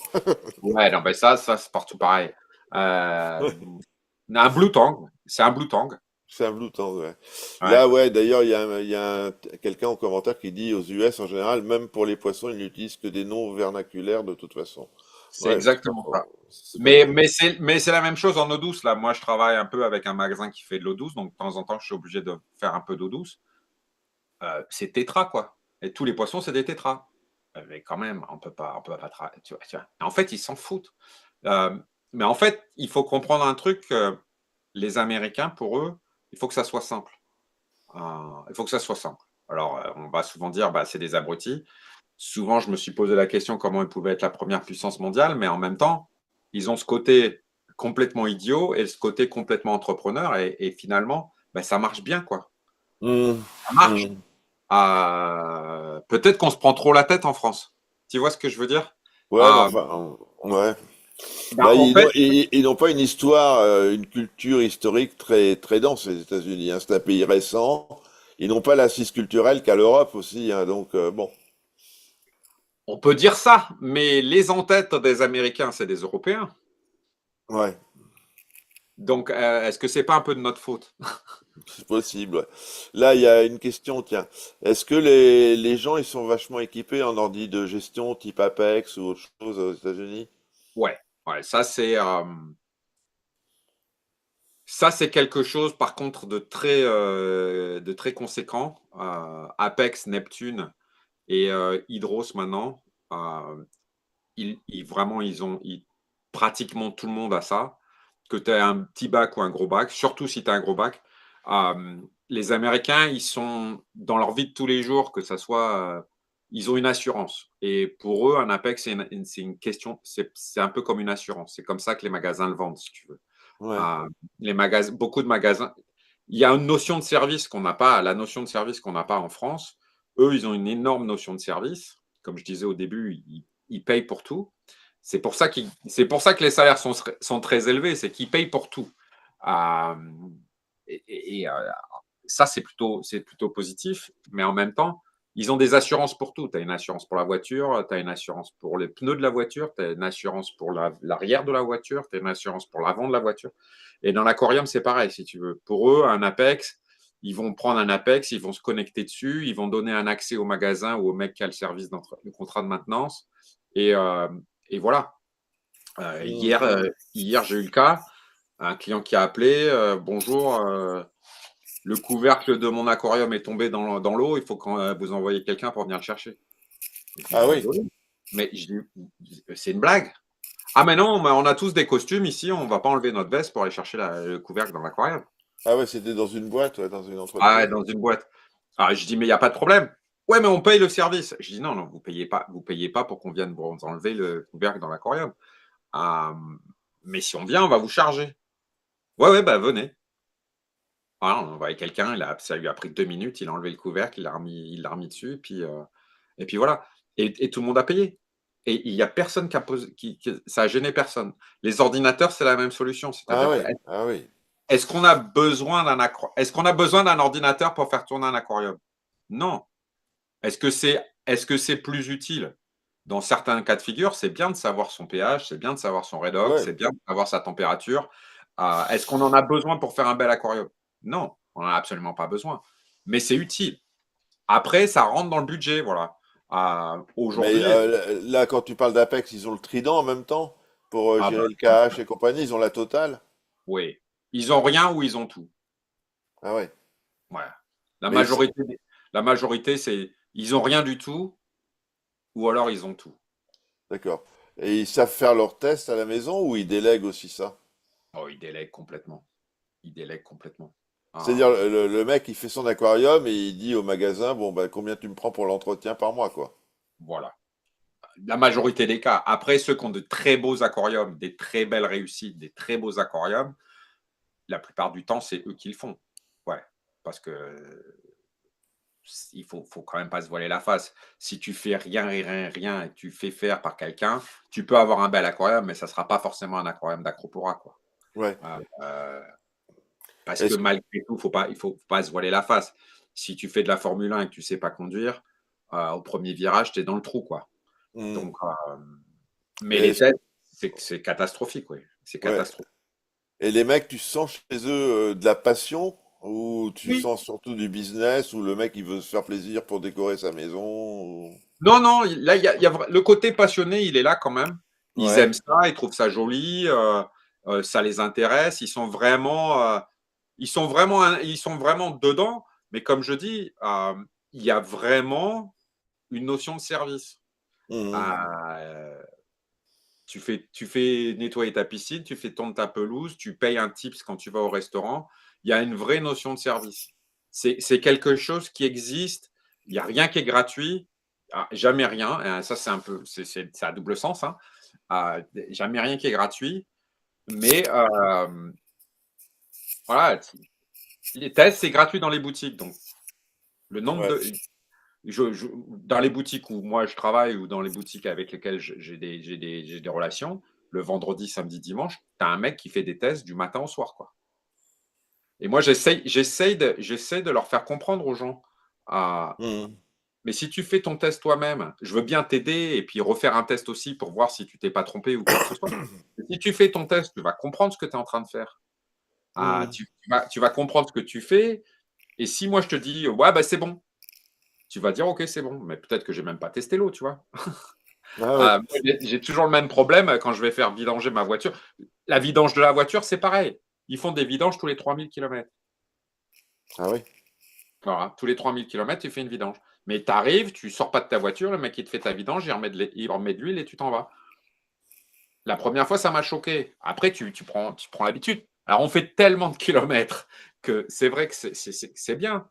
S1: Ouais, non, ben ça c'est partout pareil. Un Blue Tang, c'est un Blue Tang.
S2: C'est un Blue Tang, ouais.
S1: Ouais.
S2: Là, ouais, d'ailleurs, il y a quelqu'un en commentaire qui dit aux US, en général, même pour les poissons, ils n'utilisent que des noms vernaculaires de toute façon.
S1: C'est
S2: Ouais, c'est pas
S1: exactement ça.
S2: faux. C'est pas faux.
S1: Mais c'est la même chose en eau douce. Là, moi, je travaille un peu avec un magasin qui fait de l'eau douce, donc de temps en temps, je suis obligé de faire un peu d'eau douce. C'est tétra, quoi. Et tous les poissons, c'est des tétras. Mais quand même, on peut pas tu vois. En fait, ils s'en foutent. Euh, mais en fait, il faut comprendre un truc. Les Américains, pour eux, il faut que ça soit simple. Il faut que ça soit simple. Alors, on va souvent dire, bah, c'est des abrutis. Souvent, je me suis posé la question comment ils pouvaient être la première puissance mondiale, mais en même temps, ils ont ce côté complètement idiot et ce côté complètement entrepreneur, et finalement, bah, ça marche bien, quoi.
S2: Hum,
S1: Ça marche.
S2: hum.
S1: Peut-être qu'on se prend trop la tête en France. Tu vois ce que je veux dire?
S2: Ouais, mais
S1: euh,
S2: enfin, ouais.
S1: bah,
S2: Bah,
S1: en fait,
S2: ils n'ont pas une histoire, une culture historique très dense, les États-Unis, hein. C'est un pays récent. Ils n'ont pas l'assise culturelle qu'a l'Europe aussi, hein. Donc, bon.
S1: on peut dire ça, mais les entêtes des Américains, c'est des Européens.
S2: Ouais,
S1: Donc, est-ce que c'est pas un peu de notre faute?
S2: c'est possible. Ouais. Là, il y a une question, tiens. Est-ce que les gens, ils sont vachement équipés en ordi de gestion type Apex ou autre chose aux États-Unis?
S1: Ouais, ouais, ça c'est quelque chose par contre de très conséquent. Apex, Neptune et Hydros maintenant, euh, vraiment pratiquement tout le monde a ça. Que tu aies un petit bac ou un gros bac, surtout si tu as un gros bac. Les Américains, ils sont dans leur vie de tous les jours, que ça soit, ils ont une assurance. Et pour eux, un Apex, c'est une question, c'est un peu comme une assurance. C'est comme ça que les magasins le vendent, si tu veux.
S2: Ouais.
S1: Euh, beaucoup de magasins, il y a une notion de service qu'on n'a pas, la notion de service qu'on n'a pas en France. Eux, ils ont une énorme notion de service. Comme je disais au début, ils payent pour tout. C'est pour ça que les salaires sont très élevés, c'est qu'ils payent pour tout. Euh, Ça, c'est plutôt positif, mais en même temps, ils ont des assurances pour tout. Tu as une assurance pour la voiture, tu as une assurance pour les pneus de la voiture, tu as une assurance pour l'arrière de la voiture, tu as une assurance pour l'avant de la voiture. Et dans l'aquarium, c'est pareil, si tu veux. Pour eux, un Apex, ils vont prendre un Apex, ils vont se connecter dessus, ils vont donner un accès au magasin ou au mec qui a le contrat de maintenance. Et, euh, et voilà. Hier, j'ai eu le cas, un client qui a appelé, bonjour, le couvercle de mon aquarium est tombé dans l'eau, il faut que vous envoyiez quelqu'un pour venir le chercher. Je dis,
S2: Ah
S1: vous
S2: oui.
S1: rigolez? Mais je dis, c'est une blague. Ah mais non, mais on a tous des costumes ici, on ne va pas enlever notre veste pour aller chercher le couvercle dans l'aquarium.
S2: Ah ouais, c'était dans une boîte, ouais, dans une
S1: Ah,
S2: entreprise.
S1: dans une boîte. Ah, je dis, mais il n'y a pas de problème. Ouais, mais on paye le service. Je dis, non, non, vous payez pas pour qu'on vienne vous enlever le couvercle dans l'aquarium. Ah, mais si on vient, on va vous charger. Ouais, ouais, bah venez. Voilà, on envoyait quelqu'un, ça lui a pris 2 minutes, il a enlevé le couvercle, il l'a remis dessus, et puis voilà. Et tout le monde a payé. Et il n'y a personne qui a posé, ça a gêné personne. Les ordinateurs, c'est la même solution.
S2: Ah
S1: C'est-à-dire que,
S2: oui, ah oui.
S1: est-ce qu'on a besoin est-ce qu'on a besoin d'un ordinateur pour faire tourner un aquarium? Non. Est-ce que c'est plus utile? Dans certains cas de figure, c'est bien de savoir son pH, c'est bien de savoir son redox,
S2: Ouais.
S1: c'est bien de savoir sa température. Est-ce qu'on en a besoin pour faire un bel aquarium? Non, on n'en a absolument pas besoin. Mais c'est utile. Après, ça rentre dans le budget, voilà.
S2: Mais
S1: Aujourd'hui,
S2: là, quand tu parles d'Apex, ils ont le trident en même temps pour
S1: ah bah,
S2: gérer le KH et compagnie, ils ont la totale.
S1: oui. Ils ont rien ou ils ont tout.
S2: Ah ouais.
S1: Voilà. La
S2: Mais
S1: majorité, la majorité, c'est ils ont rien du tout ou alors ils ont tout.
S2: d'accord. Et ils savent faire leurs tests à la maison ou ils délèguent aussi ça?
S1: Oh, ils délèguent complètement. Ils délèguent complètement.
S2: C'est-à-dire,
S1: Ah,
S2: le mec, il fait son aquarium et il dit au magasin, bon, bah, combien tu me prends pour l'entretien par mois, quoi.
S1: voilà. La majorité des cas. Après, ceux qui ont de très beaux aquariums, des très belles réussites, des très beaux aquariums, la plupart du temps, c'est eux qui le font. Ouais. Parce que il faut quand même pas se voiler la face. Si tu fais rien, rien, rien et que tu fais faire par quelqu'un, tu peux avoir un bel aquarium, mais ça sera pas forcément un aquarium d'acropora, quoi.
S2: Ouais.
S1: Euh, parce que
S2: Est-ce que...
S1: malgré tout, faut pas se voiler la face. Si tu fais de la Formule 1 et que tu sais pas conduire, au premier virage, tu es dans le trou, quoi.
S2: Hmm.
S1: Donc, mais
S2: Et
S1: les
S2: est-ce que...
S1: tests, c'est catastrophique, oui. C'est
S2: Ouais.
S1: catastrophique.
S2: Et les mecs, tu sens chez eux de la passion ou tu
S1: Oui.
S2: sens surtout du business ou le mec, il veut se faire plaisir pour décorer sa maison
S1: Non, non, là, le côté passionné, il est là quand même. Ils
S2: Ouais.
S1: aiment ça, ils trouvent ça joli, ça les intéresse. Ils sont vraiment dedans. Mais comme je dis, il y a vraiment une notion de service.
S2: Mhm.
S1: Euh, tu fais nettoyer ta piscine, tu fais tondre ta pelouse, tu payes un tips quand tu vas au restaurant. Il y a une vraie notion de service. C'est quelque chose qui existe. Il n'y a rien qui est gratuit. Jamais rien. Ça, c'est un peu, c'est à double sens, hein. Jamais rien qui est gratuit. Mais voilà, les tests, c'est gratuit dans les boutiques. Donc, le nombre
S2: Ouais.
S1: de. Dans les boutiques où moi je travaille ou dans les boutiques avec lesquelles j'ai des relations, le vendredi, samedi, dimanche, tu as un mec qui fait des tests du matin au soir, quoi. Et moi, j'essaie de leur faire comprendre aux gens. Ah,
S2: Mhm.
S1: mais si tu fais ton test toi-même, je veux bien t'aider et puis refaire un test aussi pour voir si tu t'es pas trompé ou quoi que ce soit. Si tu fais ton test, tu vas comprendre ce que tu es en train de faire.
S2: Mhm.
S1: Tu vas comprendre ce que tu fais. Et si moi je te dis, ouais, bah, c'est bon, tu vas dire, ok, c'est bon. Mais peut-être que j'ai même pas testé l'eau, tu vois.
S2: Ah ouais.
S1: Moi, j'ai toujours le même problème quand je vais faire vidanger ma voiture. La vidange de la voiture, c'est pareil. Ils font des vidanges tous les 3000 km.
S2: Ah oui.
S1: Voilà, tous les 3000 km, tu fais une vidange. Mais tu arrives, tu sors pas de ta voiture, le mec il te fait ta vidange, il remet de l'huile et tu t'en vas. La première fois, ça m'a choqué. Après, tu prends l'habitude. Alors, on fait tellement de kilomètres que c'est vrai que c'est bien.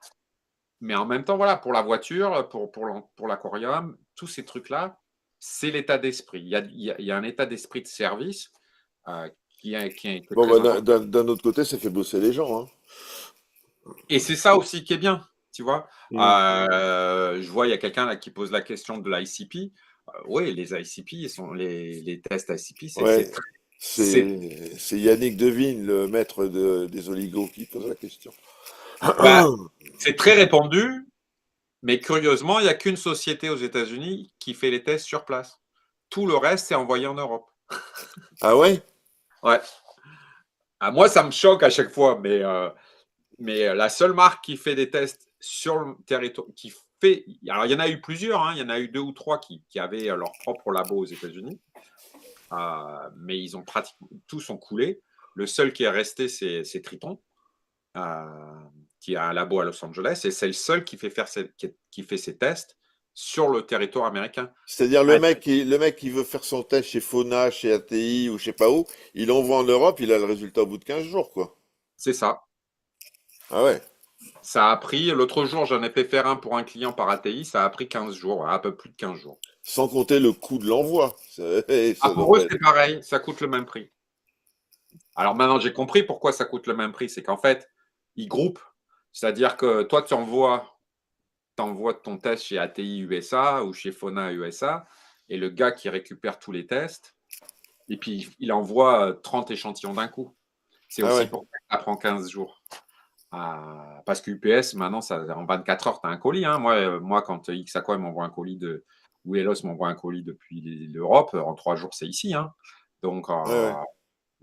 S1: Mais en même temps, voilà, pour la voiture, pour l'aquarium, tous ces trucs-là, c'est l'état d'esprit. Il y a un état d'esprit de service qui est
S2: Bon,
S1: très
S2: bah,
S1: important.
S2: d'un autre côté, ça fait bosser les gens, hein.
S1: Et c'est ça aussi qui est bien, tu vois.
S2: Mhm.
S1: Je vois, il y a quelqu'un là qui pose la question de l'ICP. Oui, les ICP, les tests ICP,
S2: Ouais.
S1: c'est,
S2: C'est Yannick Devine, le maître des oligos, qui pose la question.
S1: bah, c'est très répandu, mais curieusement, il n'y a qu'une société aux États-Unis qui fait les tests sur place. Tout le reste, c'est envoyé en Europe.
S2: Ah ouais?
S1: Ouais. Moi, ça me choque à chaque fois, mais la seule marque qui fait des tests sur le territoire, alors il y en a eu plusieurs, hein, il y en a eu deux ou trois qui avaient leur propre labo aux États-Unis, mais ils ont pratiquement tous ont coulé. Le seul qui est resté, c'est Triton, euh, qui a un labo à Los Angeles, et c'est le seul qui fait ses tests sur le territoire américain.
S2: C'est-à-dire
S1: Ah,
S2: le mec qui veut faire son test chez Fauna, chez ATI ou je sais pas où, il envoie en Europe, il a le résultat au bout de 15 jours, quoi.
S1: c'est ça.
S2: Ah ouais.
S1: Ça a pris, l'autre jour, j'en ai fait faire un pour un client par ATI, ça a pris 15 jours, un peu plus de 15 jours.
S2: Sans compter le coût de l'envoi.
S1: Ah,
S2: Ça doit
S1: pour eux,
S2: pas être.
S1: c'est pareil, ça coûte le même prix. Alors maintenant, j'ai compris pourquoi ça coûte le même prix, c'est qu'en fait, ils groupent. C'est-à-dire que toi, t'envoies ton test chez ATI USA ou chez Fauna USA, et le gars qui récupère tous les tests, et puis il envoie 30 échantillons d'un coup. C'est
S2: Ah
S1: aussi
S2: ouais.
S1: pour ça que ça prend 15 jours. Parce que UPS, maintenant, ça, en 24 heures, tu as un colis. Hein. Moi, quand Xaqua m'envoie un colis ou Elos m'envoie un colis depuis l'Europe, en 3 jours, c'est ici. Hein. Donc,
S2: Ouais, ouais.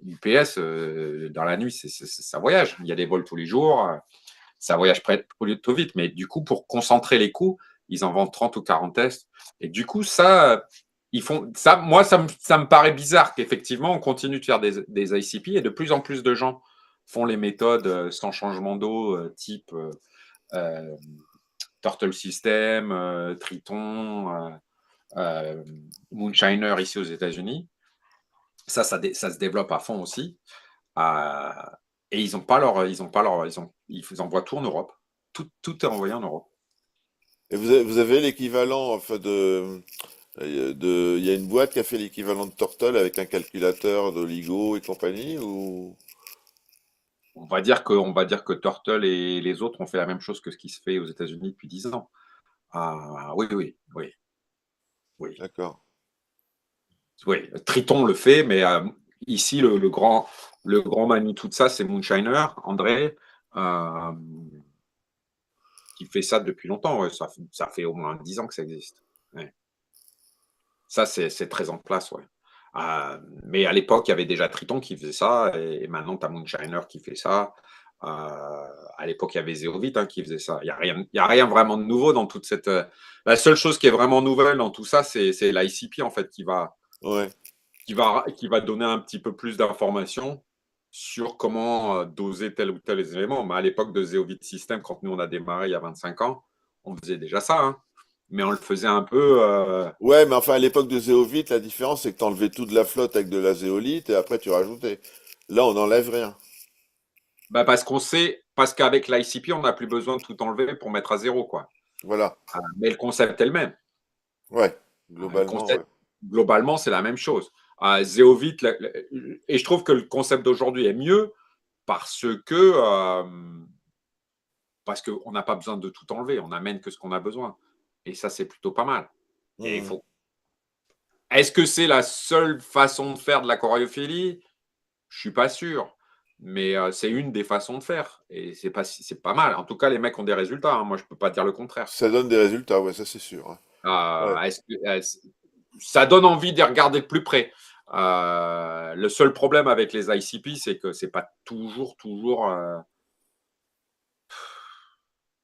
S1: UPS, dans la nuit, ça voyage. Il y a des vols tous les jours. Ça voyage plutôt vite. Mais du coup, pour concentrer les coûts, ils en vendent 30 ou 40 tests. Et du coup, ça, ils font ça. Moi, ça me paraît bizarre qu'effectivement, on continue de faire des ICP et de plus en plus de gens font les méthodes sans changement d'eau, type euh, Turtle System, Triton, Moonshiner ici aux États-Unis. Ça se développe à fond aussi. Euh, et ils ont pas leur, ils ont pas leur, ils envoient tout en Europe. Tout est envoyé en Europe.
S2: Et vous avez l'équivalent, enfin il y a une boîte qui a fait l'équivalent de Turtle avec un calculateur d'Oligo et compagnie ou?
S1: On va dire que Turtle et les autres ont fait la même chose que ce qui se fait aux États-Unis depuis 10 ans. Oui, oui, oui, oui,
S2: D'accord.
S1: oui. Triton le fait, mais ici, le grand Manitou de ça, c'est Moonshiner, André, euh, qui fait ça depuis longtemps. Ouais. Ça fait au moins 10 ans que ça existe. Ouais. Ça, c'est très en place, ouais. Mais à l'époque, il y avait déjà Triton qui faisait ça, et maintenant, tu as Moonshiner qui fait ça. À l'époque, il y avait Zeovit qui faisait ça. Il y a rien vraiment de nouveau dans toute cette. La seule chose qui est vraiment nouvelle dans tout ça, c'est l'ICP, en fait,
S2: Ouais.
S1: qui va donner un petit peu plus d'informations sur comment doser tel ou tel élément. Mais à l'époque de Zeovit System, quand nous, on a démarré il y a 25 ans, on faisait déjà ça. Hein. Mais on le faisait un peu.
S2: Ouais, mais enfin à l'époque de Zéovite, la différence c'est que t'enlevais toute la flotte avec de la zéolite et après tu rajoutais. Là, on n'enlève rien.
S1: Bah parce qu'avec l'ICP, on n'a plus besoin de tout enlever pour mettre à zéro, quoi.
S2: Voilà.
S1: Mais le concept est le même.
S2: Ouais.
S1: Le
S2: Globalement, ouais.
S1: concept, globalement, c'est la même chose. Zeovit, et je trouve que le concept d'aujourd'hui est mieux parce que parce qu'on n'a pas besoin de tout enlever, on n'amène que ce qu'on a besoin. Et ça, c'est plutôt pas mal. Et il
S2: Mhm.
S1: faut. Est-ce que c'est la seule façon de faire de la choréophilie? Je suis pas sûr. Mais c'est une des façons de faire. Et c'est pas mal. En tout cas, les mecs ont des résultats. Hein. Moi, je peux pas dire le contraire.
S2: Ça donne des résultats, ouais, ça c'est sûr. Hein. Ouais.
S1: Ça donne envie de regarder de plus près. Le seul problème avec les ICP, c'est que c'est pas toujours.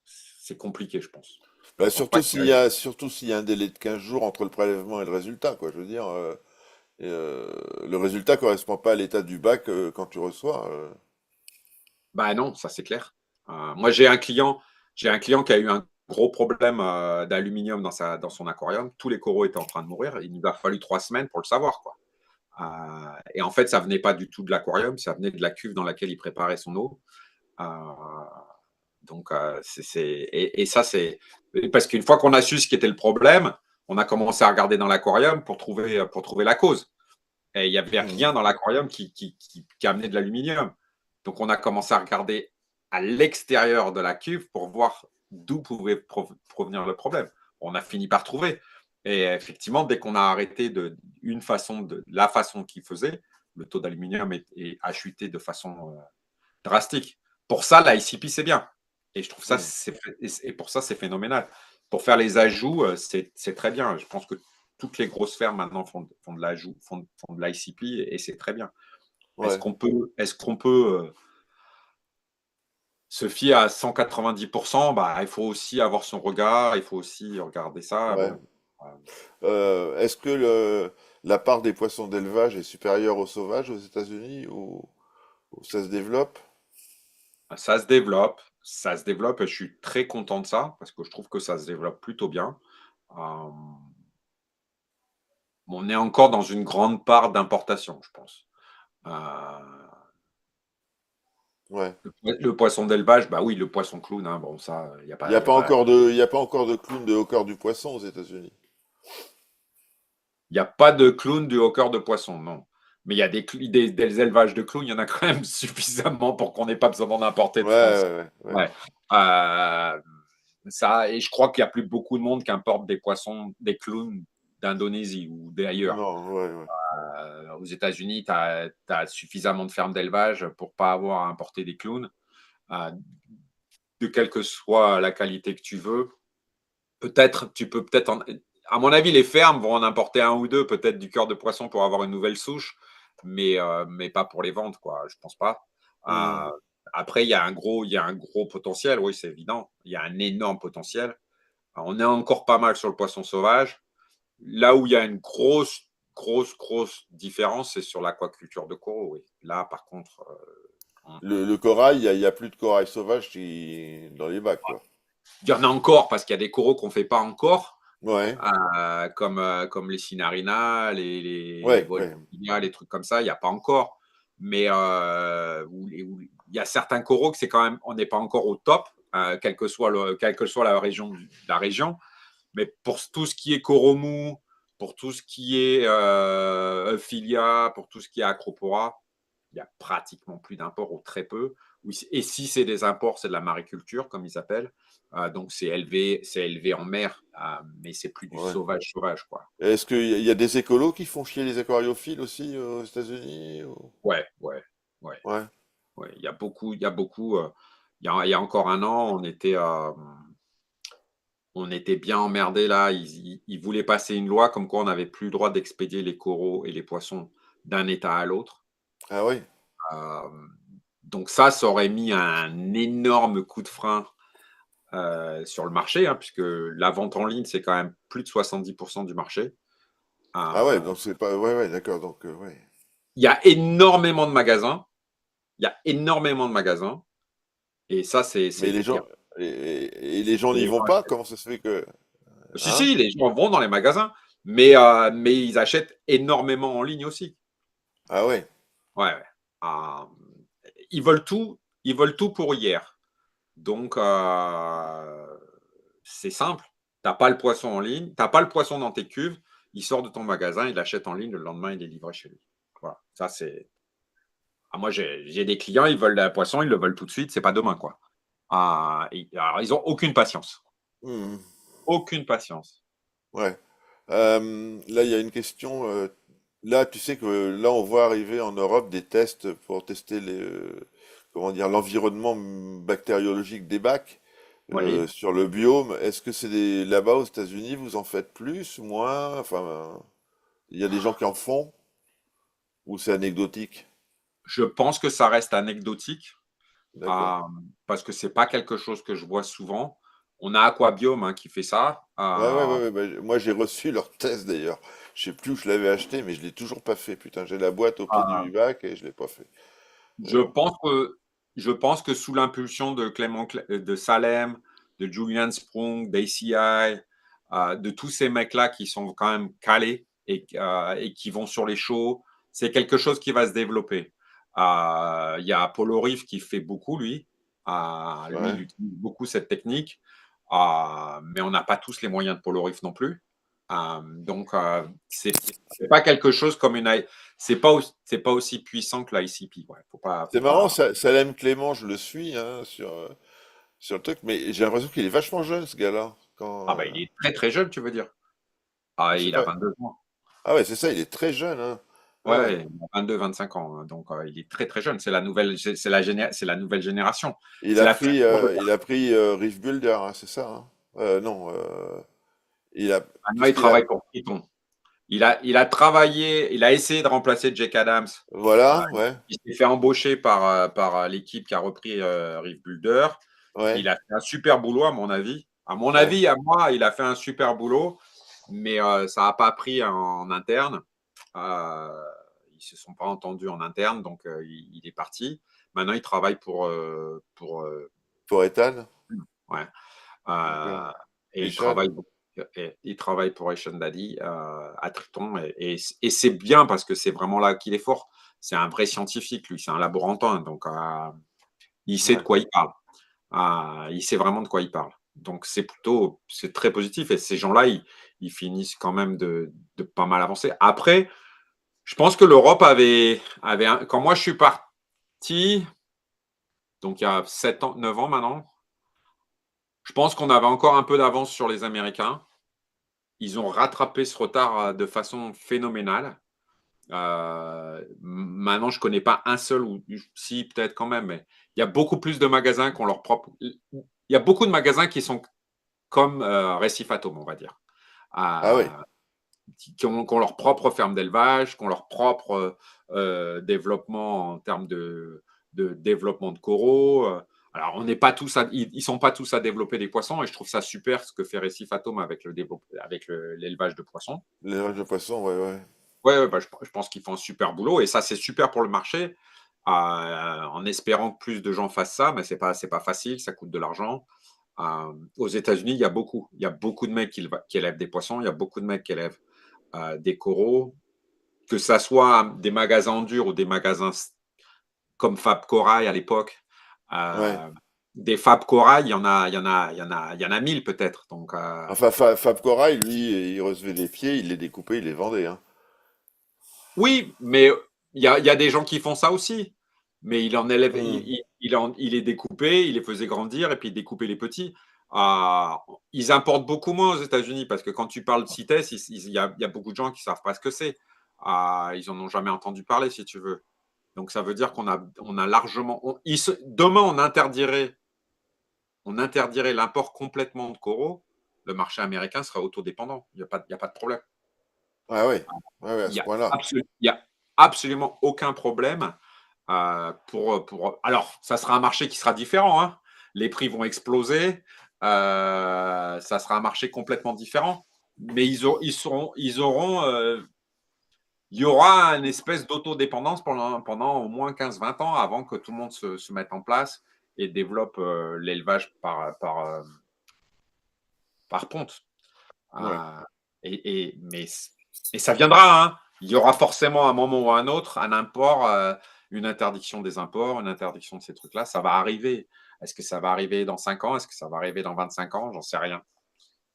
S1: C'est compliqué, je pense.
S2: Bah,
S1: Je pense pas qu'il y ait.
S2: surtout s'il y a un délai de 15 jours entre le prélèvement et le résultat, quoi. Je veux dire, le résultat correspond pas à l'état du bac quand tu reçois.
S1: Bah non, ça c'est clair. Moi, j'ai un client qui a eu un gros problème d'aluminium dans son aquarium. Tous les coraux étaient en train de mourir. Il nous a fallu 3 semaines pour le savoir, quoi. Et en fait, ça venait pas du tout de l'aquarium, ça venait de la cuve dans laquelle il préparait son eau. Euh, donc, et ça, c'est parce qu'une fois qu'on a su ce qui était le problème, on a commencé à regarder dans l'aquarium pour trouver la cause. Et il n'y avait
S2: Mhm.
S1: rien dans l'aquarium qui amenait de l'aluminium. Donc, on a commencé à regarder à l'extérieur de la cuve pour voir d'où pouvait provenir le problème. On a fini par trouver. Et effectivement, dès qu'on a arrêté la façon qu'il faisait, le taux d'aluminium a chuté de façon drastique. Pour ça, la ICP, c'est bien. Et je trouve ça,
S2: Mhm.
S1: et pour ça, c'est phénoménal. Pour faire les ajouts, c'est très bien. Je pense que toutes les grosses fermes maintenant font de l'ajout, font de l'ICP et c'est très bien. Est-ce
S2: Ouais.
S1: qu'on peut se fier à 190%? Bah, il faut aussi avoir son regard, il faut aussi regarder ça.
S2: Ouais.
S1: Bon, euh,
S2: Est-ce que la part des poissons d'élevage est supérieure aux sauvages aux États-Unis ou ça se développe?
S1: ça se développe, ça se développe et je suis très content de ça parce que je trouve que ça se développe plutôt bien. Euh, on est encore dans une grande part d'importation, je pense. Euh,
S2: Ouais.
S1: Le poisson d'élevage, bah oui, le poisson clown, hein, bon, ça, il n'y a pas, y a pas,
S2: Il y a pas encore de clown de hawker du poisson aux États-Unis.
S1: y a pas de clown du hawker de poisson, non. Mais il y a des élevages de clowns, il y en a quand même suffisamment pour qu'on n'ait pas besoin d'en importer
S2: Ouais,
S1: de France.
S2: ouais.
S1: Ouais. Euh, Ça, et je crois qu'il n'y a plus beaucoup de monde qui importe des poissons, des clowns d'Indonésie ou d'ailleurs.
S2: Non, ouais.
S1: Aux États-Unis, tu as suffisamment de fermes d'élevage pour pas avoir à importer des clowns, euh, de quelle que soit la qualité que tu veux. Peut-être, tu peux peut-être, à mon avis, les fermes vont en importer un ou deux, peut-être du cœur de poisson pour avoir une nouvelle souche, mais pas pour les ventes, quoi. Je pense pas.
S2: Hmm.
S1: Euh, Après, il y a un gros potentiel, oui, c'est évident. Il y a un énorme potentiel. On est encore pas mal sur le poisson sauvage. Là où il y a une grosse différence, c'est sur l'aquaculture de coraux. Oui. Là, par contre,
S2: Le corail, il y a plus de corail sauvage dans les bacs, quoi.
S1: il y en a encore parce qu'il y a des coraux qu'on ne fait pas encore,
S2: Ouais,
S1: comme les Sinarina, les
S2: ouais.
S1: Volpinia, les trucs comme ça. Il n'y a pas encore. Mais il y a certains coraux que c'est quand même, on n'est pas encore au top, quelle que soit la région. Mais pour tout ce qui est Coromou, pour tout ce qui est Euphilia, pour tout ce qui est Acropora, il y a pratiquement plus d'imports ou très peu. Et si c'est des imports, c'est de la mariculture, comme ils appellent. Donc c'est élevé en mer, mais c'est plus du
S2: Ouais.
S1: sauvage, quoi.
S2: Est-ce qu'il y a des écolos qui font chier les aquariophiles aussi aux États-Unis
S1: Ouais, ouais, ouais,
S2: Ouais.
S1: ouais. Il y a beaucoup. Il y a encore un an, on était bien emmerdés là. Ils voulaient passer une loi comme quoi on n'avait plus le droit d'expédier les coraux et les poissons d'un État à l'autre.
S2: Ah oui.
S1: Euh, donc ça aurait mis un énorme coup de frein sur le marché, hein, puisque la vente en ligne, c'est quand même plus de 70% du marché.
S2: Ah ouais,
S1: Euh,
S2: donc c'est pas. Ouais, d'accord. Donc, ouais.
S1: Il y a énormément de magasins. Il y a énormément de magasins. Et ça, c'est
S2: Mais les gens.
S1: pire.
S2: Et les gens
S1: Et
S2: n'y
S1: les
S2: vont
S1: gens
S2: pas?
S1: achètent.
S2: Comment ça se fait que. Hein?
S1: Si, les gens vont dans les magasins, mais ils achètent énormément en ligne aussi.
S2: Ah ouais.
S1: Ouais, ouais. Euh, ils veulent tout pour hier. Donc, c'est simple. T'as pas le poisson en ligne, t'as pas le poisson dans tes cuves, il sort de ton magasin, il l'achète en ligne, le lendemain, il est livré chez lui. Voilà. Ça, c'est. Ah, moi, j'ai des clients, ils veulent le poisson, ils le veulent tout de suite, c'est pas demain, quoi. Alors, ils ont aucune patience.
S2: Hmm.
S1: Aucune patience.
S2: Ouais. Là, il y a une question. Là, tu sais que là, on voit arriver en Europe des tests pour tester comment dire, l'environnement bactériologique des bacs
S1: Oui.
S2: sur le biome. Est-ce que là-bas aux États-Unis, vous en faites plus, moins? Enfin, il y a des gens qui en font ou c'est anecdotique?
S1: Je pense que ça reste anecdotique,
S2: D'accord.
S1: euh, parce que c'est pas quelque chose que je vois souvent. On a Aquabiome, hein, qui fait ça.
S2: Moi, j'ai reçu leur test d'ailleurs. Je sais plus où je l'avais acheté, mais je l'ai toujours pas fait. Putain, j'ai la boîte au pied
S1: Euh,
S2: du bac et je l'ai pas fait. Mais
S1: Je
S2: bon.
S1: pense que, je pense que sous l'impulsion de de Salem, de Julian Sprung, d'ACI, de tous ces mecs-là qui sont quand même calés et qui vont sur les shows, c'est quelque chose qui va se développer. Il y a Apollo Reef qui fait beaucoup, lui. Lui, il
S2: Ouais.
S1: utilise beaucoup cette technique, mais on n'a pas tous les moyens de Polo Reef non plus. Donc, c'est pas quelque chose comme une, c'est pas aussi puissant que l'ICP. Ouais.
S2: C'est
S1: Faut
S2: marrant,
S1: pas.
S2: Salem Clément, je le suis hein, sur le truc, mais j'ai l'impression qu'il est vachement jeune, ce gars-là.
S1: Ah bah, il est très très jeune, tu veux dire. Ah,
S2: C'est
S1: il a
S2: pas...
S1: 22 ans.
S2: Ah ouais, c'est ça, il est très jeune. Hein. Ouais.
S1: Ouais, il a 25 ans, hein. Donc il est très très jeune. C'est la nouvelle génération. C'est la future de.
S2: Il a pris Reef Builder, hein, c'est ça. Hein. Non,
S1: Maintenant,
S2: qu'est-ce
S1: il
S2: qu'il a?
S1: travaille pour Python. Il a travaillé, il a essayé de remplacer Jake Adams. Euh,
S2: Voilà, ouais,
S1: il s'est fait embaucher par l'équipe qui a repris Reef Builder.
S2: ouais,
S1: Il a fait un super boulot, à mon avis. À mon
S2: ouais.
S1: avis, à moi, il a fait un super boulot, mais ça n'a pas pris en interne. Ils ne se sont pas entendus en interne, donc il est parti. Maintenant, il travaille
S2: Pour Ethan,
S1: ouais.
S2: d'accord.
S1: Euh, et
S2: Et Sean?
S1: il travaille pour Asian Daddy à Triton. Et c'est bien parce que c'est vraiment là qu'il est fort. C'est un vrai scientifique, lui. C'est un laborantin. Donc, Il sait de
S2: Ouais.
S1: quoi il parle. Il sait vraiment de quoi il parle. Donc c'est très positif et ces gens-là, ils finissent quand même de pas mal avancer. Après, je pense que l'Europe quand moi je suis parti, donc il y a 7 ans, 9 ans maintenant, je pense qu'on avait encore un peu d'avance sur les Américains. Ils ont rattrapé ce retard de façon phénoménale. Maintenant, je connais pas un seul, ou si peut-être quand même, mais il y a beaucoup plus de magasins qui ont leur propre. Il y a beaucoup de magasins qui sont comme Récif Atome, on va dire.
S2: Ah oui.
S1: Euh, qui ont leur propre ferme d'élevage, qui ont leur propre développement en termes de développement de coraux. Alors, on n'est pas tous ils sont pas tous à développer des poissons et je trouve ça super ce que fait Récif Atome avec l'élevage de poissons.
S2: L'élevage de poissons, ouais, ouais.
S1: Ouais, ouais, bah, je pense qu'ils font un super boulot et ça, c'est super pour le marché. En espérant que plus de gens fassent ça, mais c'est pas facile, ça coûte de l'argent. Aux États-Unis, il y a beaucoup de mecs qui élèvent des poissons, il y a beaucoup de mecs qui élèvent des coraux, que ça soit des magasins en dur ou des magasins comme Fab Corail à l'époque.
S2: Ouais.
S1: Euh, des Fab Corail, il y en a 1000 peut-être. Donc,
S2: Enfin, Fab Corail, lui, il recevait des pieds, il les découpait, il les vendait, hein.
S1: oui, mais il y a des gens qui font ça aussi. Mais il en élève,
S2: Hmm.
S1: il les découpait, il les faisait grandir et puis il découpait les petits. Ils importent beaucoup moins aux États-Unis parce que quand tu parles de CITES, il y a beaucoup de gens qui ne savent pas ce que c'est. Ils en ont jamais entendu parler, si tu veux. Donc ça veut dire on a largement. Demain, on interdirait l'import complètement de coraux. Le marché américain sera autodépendant. Il y a pas de problème.
S2: Ah oui, ouais, ouais, à
S1: Il y
S2: ce
S1: a,
S2: point-là.
S1: il y a absolument aucun problème. Alors, ça sera un marché qui sera différent, hein. Les prix vont exploser. Ça sera un marché complètement différent. Mais ils auront il y aura une espèce d'autodépendance pendant au moins 15-20 ans avant que tout le monde se mette en place et développe l'élevage par ponte.
S2: Ouais.
S1: Euh, mais ça viendra, hein. Il y aura forcément un moment ou un autre un import, une interdiction des imports, une interdiction de ces trucs-là. Ça va arriver. Est-ce que ça va arriver dans 5 ans? Est-ce que ça va arriver dans 25 ans? J'en sais rien.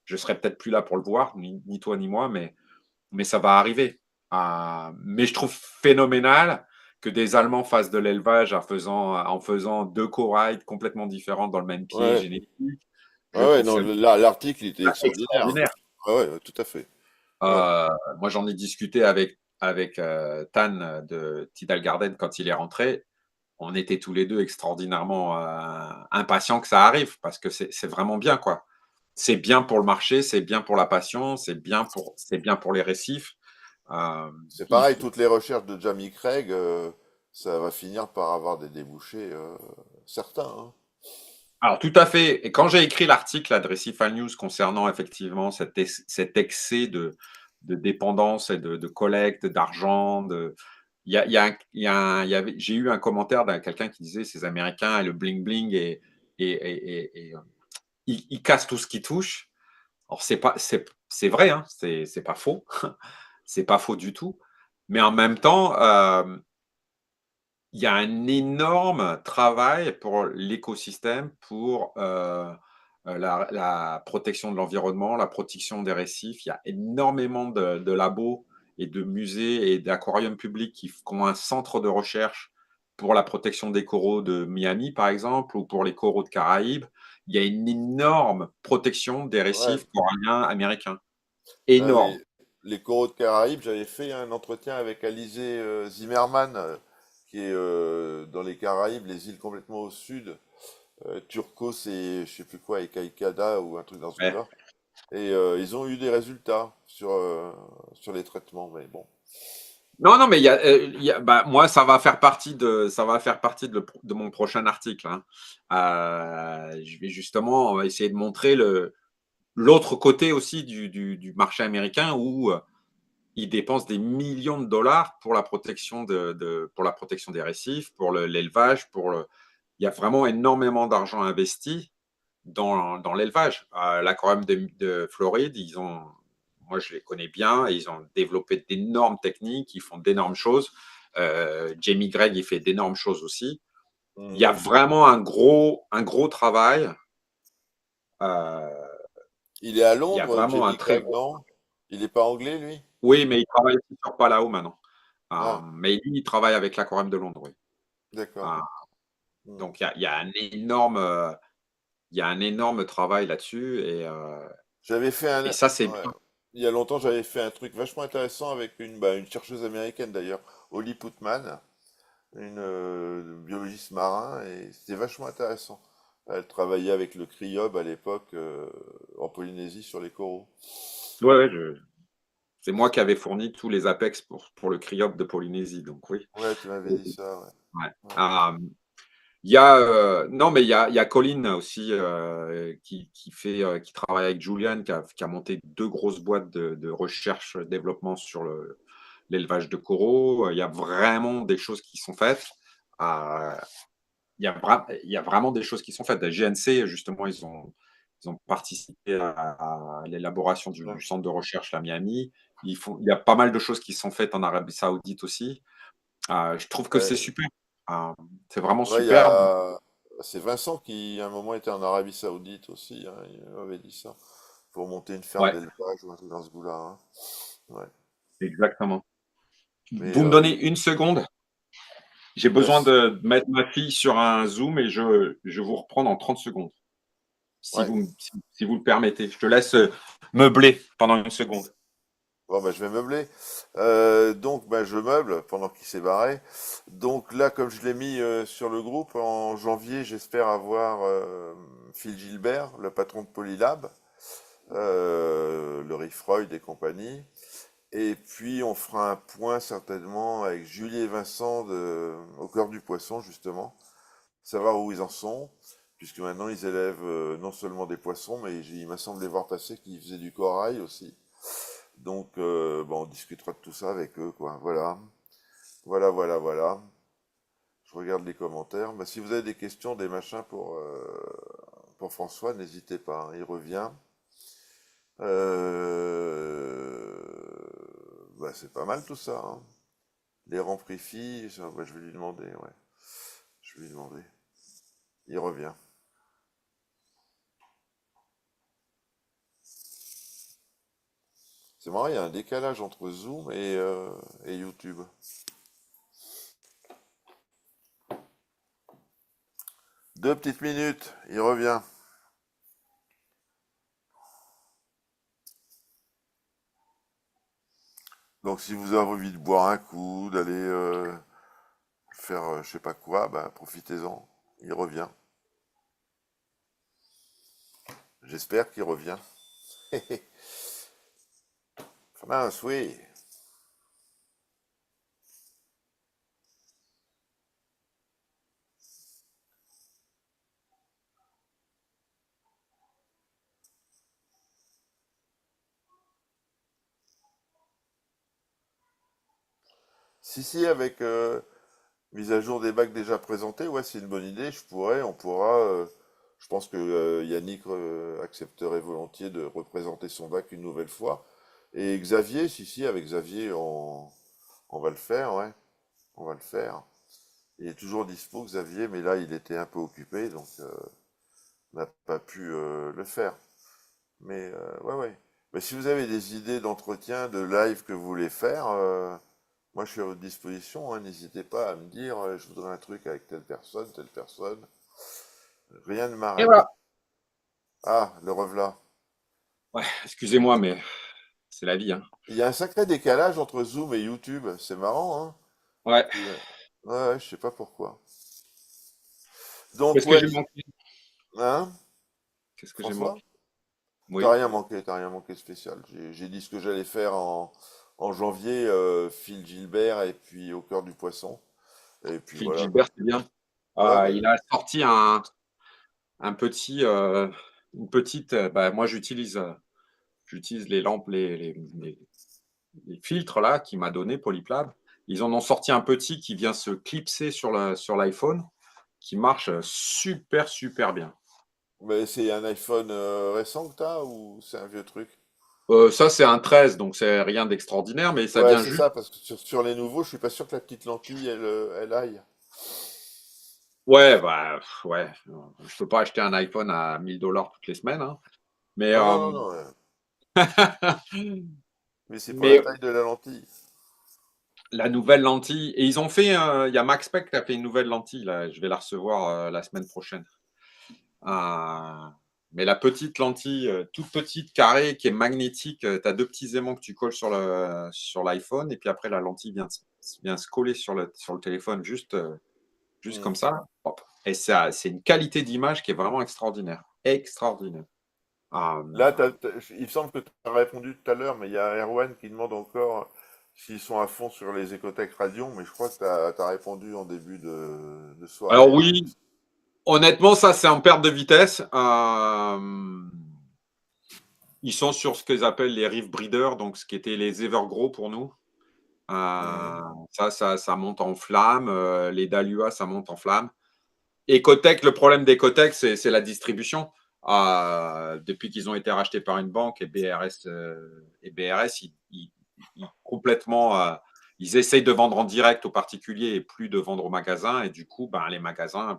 S1: Je serai peut-être plus là pour le voir, ni toi ni moi, mais ça va arriver. Mais je trouve phénoménal que des Allemands fassent de l'élevage en faisant deux corails complètement différents dans le même pied
S2: Ouais,
S1: génétique. Je
S2: ouais, ouais,
S1: trouve
S2: non,
S1: ça
S2: l'article, il était extraordinaire, hein.
S1: extraordinaire.
S2: Ouais, ouais, ouais, tout à fait. Ouais,
S1: Euh, Moi, j'en ai discuté avec Tan de Tidal Garden quand il est rentré. On était tous les deux extraordinairement impatients que ça arrive parce que c'est vraiment bien, quoi. C'est bien pour le marché, c'est bien pour la passion, c'est bien pour les récifs. Euh,
S2: c'est
S1: il
S2: pareil,
S1: faut...
S2: toutes les recherches de Jamie Craig, ça va finir par avoir des débouchés certains, hein.
S1: Alors, tout à fait. Et quand j'ai écrit l'article à Dressify News concernant effectivement cet excès de dépendance et de collecte d'argent, il y a, j'ai eu un commentaire d'un quelqu'un qui disait ces Américains et le bling bling et ils cassent tout ce qui touche. Alors c'est vrai, hein, c'est pas faux, c'est pas faux du tout. Mais en même temps, il y a un énorme travail pour l'écosystème, pour la protection de l'environnement, la protection des récifs. Il y a énormément de labos et de musées et d'aquariums publics qui ont un centre de recherche pour la protection des coraux de Miami, par exemple, ou pour les coraux de Caraïbes. Il y a une énorme protection des
S2: Ouais.
S1: récifs coralliens américains.
S2: Là,
S1: Énorme.
S2: les coraux de Caraïbes, j'avais fait un entretien avec Alizé Zimmerman, qui est dans les Caraïbes, les îles complètement au sud, Turcos et je sais plus quoi, et Caïcada ou un truc dans ce
S1: Ouais.
S2: goût-là. Et ils ont eu des résultats sur les traitements, mais bon.
S1: Non, non, mais bah, moi, ça va faire partie de mon prochain article, hein. Je vais justement essayer de montrer l'autre côté aussi du marché américain où ils dépensent des millions de dollars pour la protection pour la protection des récifs, pour l'élevage, il y a vraiment énormément d'argent investi dans l'élevage. L'aquarium de Floride, moi je les connais bien, et ils ont développé d'énormes techniques, ils font d'énormes choses. Jamie Gregg, il fait d'énormes choses aussi. Il y a vraiment un gros travail.
S2: Il est à
S1: Il y a
S2: Londres,
S1: vraiment un
S2: Jenny
S1: très
S2: Craig,
S1: gros.
S2: non? Il n'est pas anglais, lui?
S1: Oui, mais il travaille aussi sur Palau maintenant.
S2: Ah,
S1: Mais lui, il travaille avec l'Aquarium de Londres, oui.
S2: d'accord.
S1: Euh,
S2: Hmm.
S1: donc il y a un énorme travail là-dessus
S2: J'avais fait un,
S1: et ça, c'est
S2: ouais.
S1: bien.
S2: Il y a longtemps, j'avais fait un truc vachement intéressant avec une chercheuse américaine d'ailleurs, Holly Putman, une biologiste marin, et c'était vachement intéressant. Elle travaillait avec le criobe à l'époque en Polynésie sur les coraux.
S1: Ouais, ouais, c'est moi qui avais fourni tous les apex pour le CRIOP de Polynésie, donc oui.
S2: Ouais, tu m'avais dit ça, ouais.
S1: Ouais.
S2: Ouais.
S1: Il y a, non, mais il y a Colin aussi qui travaille avec Julian, qui a monté deux grosses boîtes de recherche développement sur l'élevage de coraux. Il y a vraiment des choses qui sont faites. Euh, il y a vraiment des choses qui sont faites. La GNC, justement, ils ont participé à l'élaboration
S2: Ouais.
S1: du centre de recherche à Miami. Il y a pas mal de choses qui sont faites en Arabie Saoudite aussi. Je trouve que c'est
S2: Ouais,
S1: super. Euh, c'est vraiment
S2: ouais,
S1: superbe.
S2: c'est Vincent qui, à un moment, était en Arabie Saoudite aussi, hein, il m'avait dit ça, pour monter une ferme
S1: Ouais,
S2: d'élevage ou un truc dans ce goût-là, hein. Ouais.
S1: exactement.
S2: Mais
S1: Vous me donnez une seconde. J'ai
S2: bien
S1: besoin
S2: sûr,
S1: de mettre ma fille sur un Zoom et je vous reprends dans 30 secondes,
S2: ouais.
S1: si vous le permettez. Je te laisse meubler pendant une seconde.
S2: Bon, bah, je vais meubler. Donc, bah, je meuble pendant qu'il s'est barré. Donc là, comme je l'ai mis sur le groupe, en janvier, j'espère avoir Phil Gilbert, le patron de Polylab, Laurie Freud et compagnie. Et puis, on fera un point certainement avec Julie et Vincent au cœur du poisson, justement, savoir où ils en sont, puisque maintenant, ils élèvent non seulement des poissons, mais il m'a semblé voir passer qu'ils faisaient du corail aussi. Donc, bon, on discutera de tout ça avec eux, quoi. Voilà. Voilà, voilà, voilà. Je regarde les commentaires. Bah, si vous avez des questions, des machins pour François, n'hésitez pas, hein, il revient. Bah, c'est pas mal tout ça, hein. Les remplifie, bah, je vais lui demander, ouais. Je vais lui demander. Il revient. C'est marrant, il y a un décalage entre Zoom et YouTube. 2 petites minutes, il revient. Donc si vous avez envie de boire un coup, d'aller faire je sais pas quoi, bah profitez-en. Il revient. J'espère qu'il revient. France, oui. Si, si, avec mise à jour des bacs déjà présentés, ouais, c'est une bonne idée. On pourra. Je pense que Yannick accepterait volontiers de représenter son bac une nouvelle fois. Et Xavier, si, si, avec Xavier, on va le faire, ouais. On va le faire. Il est toujours dispo, Xavier, mais là, il était un peu occupé, donc on n'a pas pu le faire. Mais ouais, ouais. Mais si vous avez des idées d'entretien, de live que vous voulez faire, moi je suis à votre disposition, hein. N'hésitez pas à me dire, je voudrais un truc avec telle personne, telle personne. Rien ne
S1: Et
S2: m'arrête.
S1: voilà.
S2: Ah, le revoilà.
S1: Ouais, excusez-moi, mais c'est la vie, hein.
S2: Il y a un sacré décalage entre Zoom et YouTube. C'est marrant, hein?
S1: Ouais.
S2: Ouais, ouais, je sais pas pourquoi. Donc,
S1: Qu'est-ce que
S2: ouais,
S1: j'ai manqué?
S2: hein,
S1: Qu'est-ce que j'ai
S2: François?
S1: manqué? Oui.
S2: T'as rien manqué de spécial. J'ai dit ce que j'allais faire en janvier, Phil Gilbert et puis au cœur du poisson. Et puis
S1: Phil
S2: voilà,
S1: Gilbert,
S2: quoi.
S1: c'est bien.
S2: Ouais, ouais.
S1: Il a sorti un petit, une petite. Bah, moi, j'utilise les lampes, les filtres là qu'il m'a donné Polyplab. Ils en ont sorti un petit qui vient se clipser sur l'iPhone, qui marche super super bien.
S2: Mais c'est un iPhone récent que t'as ou c'est un vieux truc?
S1: Ça, c'est un 13, donc c'est rien d'extraordinaire, mais ça
S2: Ouais,
S1: vient
S2: c'est
S1: juste.
S2: ça, parce que sur les nouveaux, je suis pas sûr que la petite lentille, elle aille.
S1: Ouais, bah, ouais. Je peux pas acheter un iPhone à 1000 $ toutes les semaines, hein. Mais,
S2: Non, non, non, non. Mais c'est pour la
S1: mais
S2: taille de la lentille.
S1: la nouvelle lentille. Et ils ont fait, il y a Max Peck qui a fait une nouvelle lentille, là. Je vais la recevoir la semaine prochaine. Euh, mais la petite lentille, toute petite, carrée, qui est magnétique, tu as deux petits aimants que tu colles sur l'iPhone, et puis après, la lentille vient se coller sur le téléphone, juste
S2: Hmm.
S1: comme ça. Hop. Et ça, c'est une qualité d'image qui est vraiment extraordinaire. Extraordinaire. Ah,
S2: Là, il me semble que tu as répondu tout à l'heure, mais il y a Erwan qui demande encore s'ils sont à fond sur les écothèques radio, mais je crois que tu as répondu en début de
S1: alors
S2: soirée, là.
S1: oui, honnêtement, ça, c'est en perte de vitesse. Ils sont sur ce qu'ils appellent les Reef Breeders, donc ce qui était les Evergrow pour nous.
S2: Mhm.
S1: Ça monte en flamme. Les Dalua, ça monte en flamme. Ecotech, le problème d'Ecotech, c'est la distribution. Depuis qu'ils ont été rachetés par une banque, et BRS complètement, ils essayent de vendre en direct aux particuliers et plus de vendre aux magasins. Et du coup, ben, les magasins,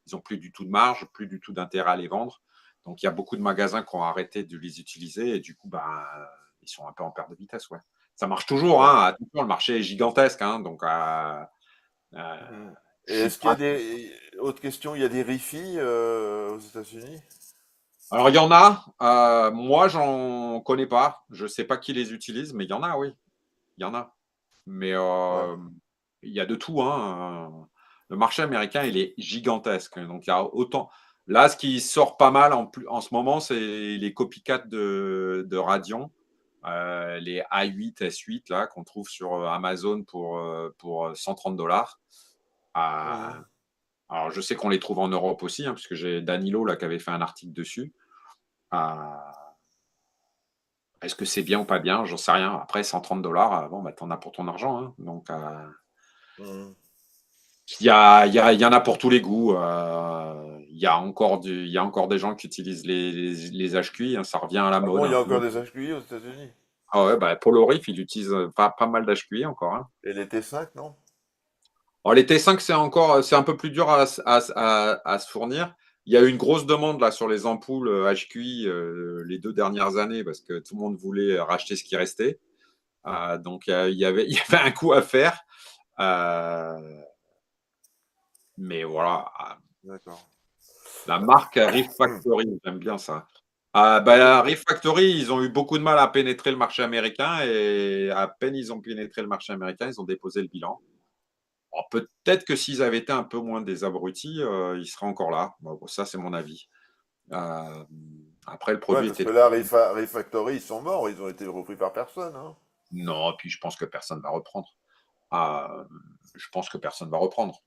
S1: ils n'ont plus du tout de marge, plus du tout d'intérêt à les vendre. Donc, il y a beaucoup de magasins qui ont arrêté de les utiliser et du coup, ben, ils sont un peu en perte de vitesse. Ouais. Ça marche toujours.
S2: Ouais.
S1: Hein. Attention, le marché est gigantesque. Hein, donc,
S2: Mhm. Et
S1: je suis
S2: est-ce qu'il y a
S1: pas.
S2: autre question, il y a des Rifi aux États-Unis?
S1: Alors, il y en a. Moi, j'en connais pas. Je sais pas qui les utilise, mais il y en a, oui. Il y en a. Mais
S2: Ouais.
S1: il y a de tout. Hein. Le marché américain, il est gigantesque. Donc, il y a autant. Là, ce qui sort pas mal en ce moment, c'est les copycats de Radeon, les A8, S8, là, qu'on trouve sur Amazon pour 130 $.
S2: Mhm.
S1: Alors, je sais qu'on les trouve en Europe aussi, hein, parce que j'ai Danilo là, qui avait fait un article dessus. Euh, Est-ce que c'est bien ou pas bien? J'en sais rien. Après, 130 $, bon, bah, t'en as pour ton argent. Hein. Donc,
S2: Mhm.
S1: il y en a pour tous les goûts. Il y a encore des gens qui utilisent les HQI. Hein. Ça revient à la
S2: Ah
S1: mode.
S2: bon, il y
S1: Hein.
S2: a
S1: Tout le
S2: encore
S1: monde.
S2: des HQI aux États-Unis?
S1: Ah ouais, bah, Paul Orif, il utilise pas mal d'HQI encore. Hein.
S2: Et les T5, non?
S1: Alors, les T5, c'est un peu plus dur à se fournir. Il y a eu une grosse demande là sur les ampoules HQI les 2 dernières années parce que tout le monde voulait racheter ce qui restait. Donc, il y avait un coup à faire. Euh, mais voilà,
S2: D'accord.
S1: la marque Reef Factory, j'aime bien ça.
S2: Ok.
S1: Reef Factory, ils ont eu beaucoup de mal à pénétrer le marché américain et à peine ils ont pénétré le marché américain, ils ont déposé le bilan. Alors, peut-être que s'ils avaient été un peu moins des abrutis, ils seraient encore là. Bon, ça, c'est mon avis. Euh, Après, le
S2: Ouais,
S1: produit
S2: parce
S1: était
S2: que là,
S1: très bon.
S2: Refactory, ils sont morts, ils ont été repris par personne, hein.
S1: Non, puis je pense que personne ne va reprendre. Euh, je pense que personne ne va reprendre.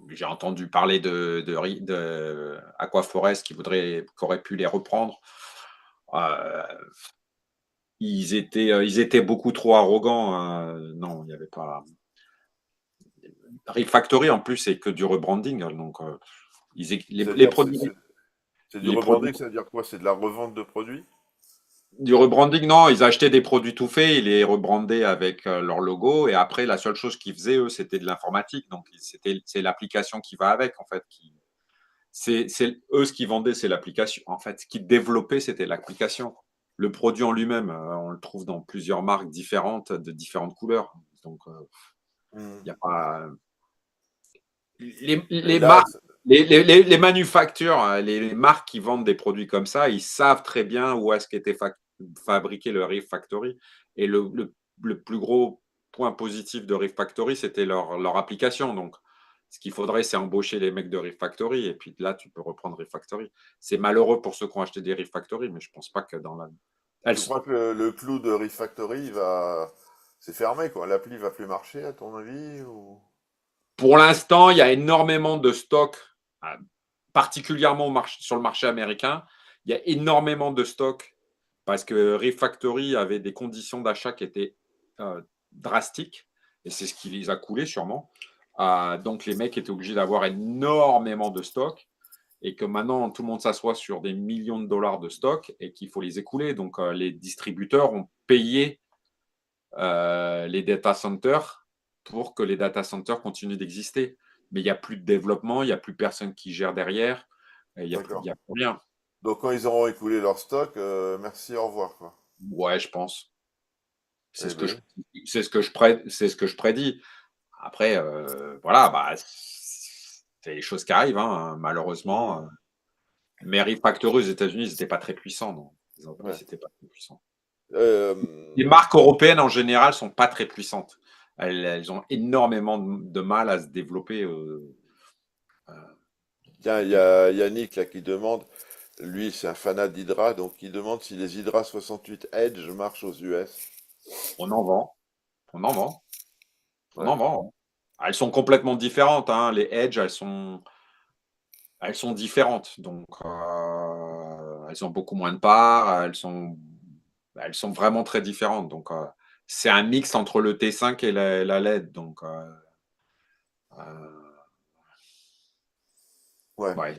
S1: J'ai entendu parler de Aquaforest qui aurait pu les reprendre. Euh, ils étaient beaucoup trop arrogants. Hein. Non, il n'y avait pas. Refactory, en plus, c'est que du rebranding. Donc, les
S2: C'est-à-dire,
S1: produits,
S2: c'est du
S1: les produits
S2: rebranding, ça veut dire quoi? C'est de la revente de produits?
S1: du rebranding, non, ils achetaient des produits tout faits, ils les rebrandaient avec leur logo. Et après, la seule chose qu'ils faisaient, eux, c'était de l'informatique. Donc, c'est l'application qui va avec, en fait. Eux, ce qu'ils vendaient, c'est l'application. En fait, ce qu'ils développaient, c'était l'application. Le produit en lui-même, on le trouve dans plusieurs marques différentes, de différentes couleurs. Donc,
S2: Hmm.
S1: il n'y a pas. Les
S2: Et là,
S1: marques, les manufactures, hein, les marques qui vendent des produits comme ça, ils savent très bien où est-ce qu'était fabriqué le Reef Factory. Et le plus gros point positif de Reef Factory, c'était leur application. Donc, ce qu'il faudrait, c'est embaucher les mecs de Reef Factory. Et puis là, tu peux reprendre Reef Factory. C'est malheureux pour ceux qui ont acheté des Reef Factory, mais je ne pense pas que dans la. Elles,
S2: tu crois que le clou de Refactory c'est fermé, quoi. L'appli va plus marcher, à ton avis, ou...
S1: Pour l'instant, il y a énormément de stocks, euh, particulièrement sur le marché américain. Il y a énormément de stocks parce que Refactory avait des conditions d'achat qui étaient drastiques et c'est ce qui les a coulés sûrement. Donc les mecs étaient obligés d'avoir énormément de stocks et que maintenant tout le monde s'assoit sur des millions de dollars de stocks et qu'il faut les écouler. Donc les distributeurs ont payé les data centers pour que les data centers continuent d'exister. mais il n'y a plus de développement, il n'y a plus personne qui gère derrière, il n'y a plus, il
S2: D'accord.
S1: y a plus rien.
S2: Donc quand ils auront écoulé leur stock, merci, au revoir, quoi.
S1: Ouais, je pense. C'est
S2: Eh
S1: ce que je,
S2: ben,
S1: c'est ce que je prédis. Après, voilà, bah, c'est les choses qui arrivent, hein, malheureusement.
S2: hmm,
S1: Mary Factory aux États-Unis, ils n'étaient pas très puissants, non. Ils
S2: ouais.
S1: n'étaient pas très puissants.
S2: Euh,
S1: Les marques européennes, en général, sont pas très puissantes. Elles ont énormément de mal à se développer. Euh,
S2: tiens, il y a Yannick là qui demande, lui c'est un fanat d'Hydra, donc il demande si les Hydra 68 Edge marchent aux US.
S1: on en vend, on en vend, on en
S2: D'accord.
S1: vend. Elles sont complètement différentes, hein. Les Edge, elles sont différentes. Donc, elles ont beaucoup moins de parts. Elles sont vraiment très différentes. Donc, c'est un mix entre le T5 et la LED. Donc, euh,
S2: Ouais.
S1: ouais.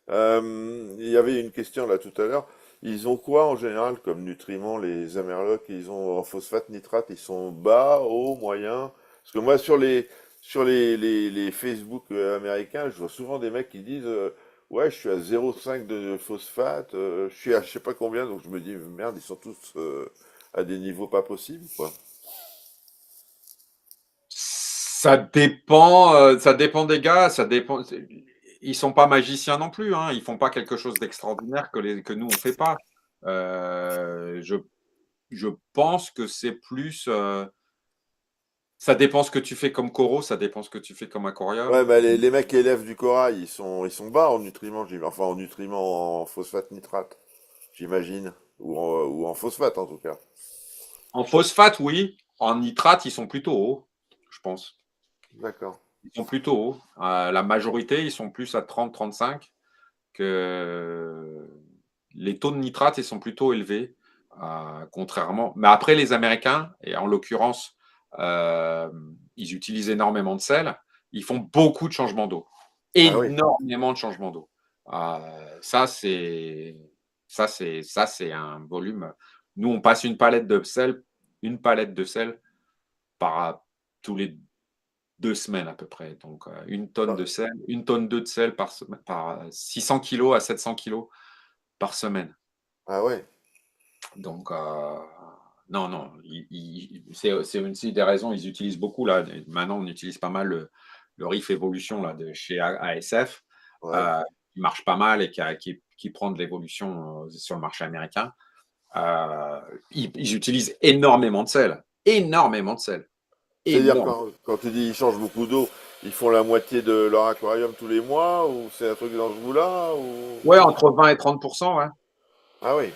S2: Il y avait une question là tout à l'heure. Ils ont quoi en général comme nutriments, les Amerlocs? Ils ont en phosphate, nitrate, ils sont bas, haut, moyen. Parce que moi sur les Facebook américains, je vois souvent des mecs qui disent ouais, je suis à 0,5 de phosphate, je suis à je sais pas combien, donc je me dis merde, ils sont tous à des niveaux pas possibles, quoi.
S1: Ça dépend des gars, ça dépend. Ils sont pas magiciens non plus, hein. Ils font pas quelque chose d'extraordinaire que nous on fait pas. Je pense que c'est plus. Ça dépend ce que tu fais comme coraux, ça dépend ce que tu fais comme
S2: Ouais,
S1: aquarium.
S2: bah les mecs qui élèvent du corail, ils sont bas en nutriments, enfin en nutriments en phosphate, nitrate, j'imagine. Ou en phosphate en tout cas.
S1: En phosphate, oui. En nitrate, ils sont plutôt hauts, je pense.
S2: D'accord.
S1: Ils sont plutôt hauts. La majorité, ils sont plus à 30-35 que les taux de nitrate, ils sont plutôt élevés, contrairement. Mais après, les Américains, et en l'occurrence, euh, ils utilisent énormément de sel. Ils font beaucoup de changements d'eau.
S2: Ah oui.
S1: Énormément de changements d'eau. Ça, c'est un volume. Nous, on passe une palette de sel par tous les 2 semaines à peu près. Donc, une tonne
S2: Ah,
S1: de sel, une tonne de sel par semaine, par 600 kilos à 700 kilos par semaine.
S2: ah ouais.
S1: Donc, non, non, c'est aussi des raisons. Ils utilisent beaucoup là. Maintenant, on utilise pas mal le Reef Evolution là de chez ASF,
S2: Ouais.
S1: euh, qui marche pas mal et qui prend de l'évolution sur le marché américain. Euh, ils utilisent énormément de sel, énormément de sel,
S2: C'est-à-dire
S1: énorme.
S2: quand tu dis ils changent beaucoup d'eau, ils font la moitié de leur aquarium tous les mois ou c'est un truc dans ce goût-là ou...
S1: Ouais, entre 20 et 30%, ouais.
S2: Ah oui,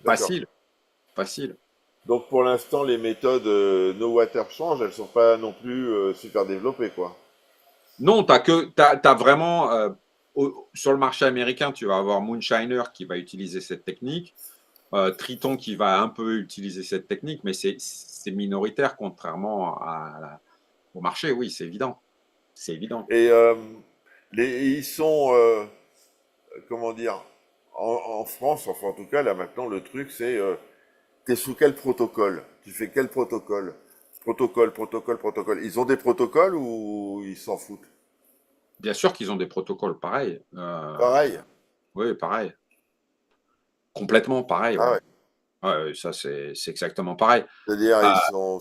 S2: d'accord.
S1: Facile, facile.
S2: Donc pour l'instant, les méthodes no water change, elles sont pas non plus super développées, quoi.
S1: Non, t'as vraiment sur le marché américain, tu vas avoir Moonshiner qui va utiliser cette technique, Triton qui va un peu utiliser cette technique, mais c'est minoritaire contrairement au marché. Oui, c'est évident, c'est évident.
S2: Et ils sont, comment dire, en France, enfin en tout cas là maintenant le truc c'est, t'es sous quel protocole? Tu fais quel protocole? Protocole, protocole, protocole. Ils ont des protocoles ou ils s'en foutent?
S1: Bien sûr qu'ils ont des protocoles pareils.
S2: Pareil.
S1: Oui, pareil, complètement pareil.
S2: Ah
S1: Ouais,
S2: ouais.
S1: ouais, ouais, ça c'est exactement pareil.
S2: C'est-à-dire
S1: Euh,
S2: ils sont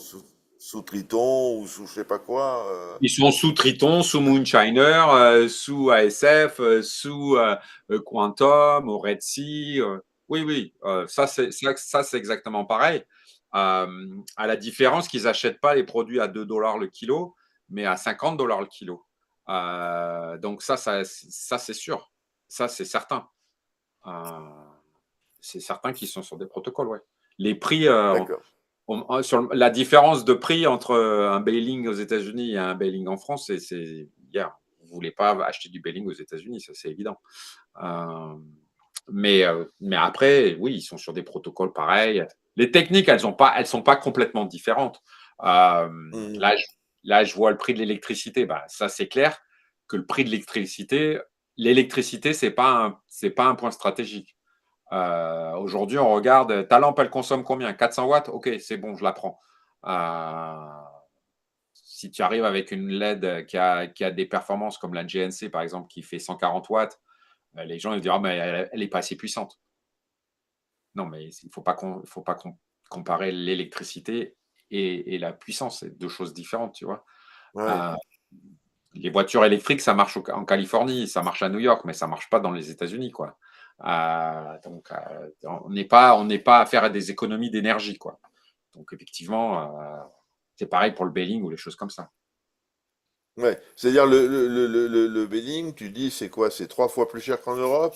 S2: sous Triton ou sous je sais pas quoi.
S1: Ils sont sous Triton, sous Moonshiner, sous ASF, sous Quantum, au Red Sea. Oui, oui, ça, c'est exactement pareil. À la différence qu'ils n'achètent pas les produits à 2 dollars le kilo, mais à 50 dollars le kilo. Donc ça c'est sûr. Ça, c'est certain. Euh, c'est certain qu'ils sont sur des protocoles, ouais. Les prix,
S2: D'accord.
S1: sur la différence de prix entre un bailing aux États-Unis et un bailing en France, hier. Vous ne voulez pas acheter du bailing aux États-Unis, ça c'est évident. Euh, mais après, oui, ils sont sur des protocoles pareils. Les techniques, elles sont pas complètement différentes. Euh,
S2: Mhm.
S1: là, je, là, je vois le prix de l'électricité. Bah, ça, c'est clair que le prix de l'électricité, c'est pas un point stratégique. Aujourd'hui, on regarde, ta lampe, elle consomme combien? 400 watts? Ok, c'est bon, je la prends. Euh, si tu arrives avec une LED qui a des performances comme la GNC, par exemple, qui fait 140 watts, les gens ils diront, mais elle n'est pas assez puissante. Non, mais il ne faut pas comparer l'électricité et la puissance. C'est deux choses différentes, tu vois.
S2: Ouais.
S1: Euh, les voitures électriques, ça marche en Californie, ça marche à New York, mais ça ne marche pas dans les États-Unis, quoi. Donc, on n'est pas à faire des économies d'énergie, quoi. Donc, effectivement, c'est pareil pour le Belling ou les choses comme ça.
S2: Ouais. C'est-à-dire le bedding, tu dis, c'est quoi? C'est 3 fois plus cher qu'en Europe?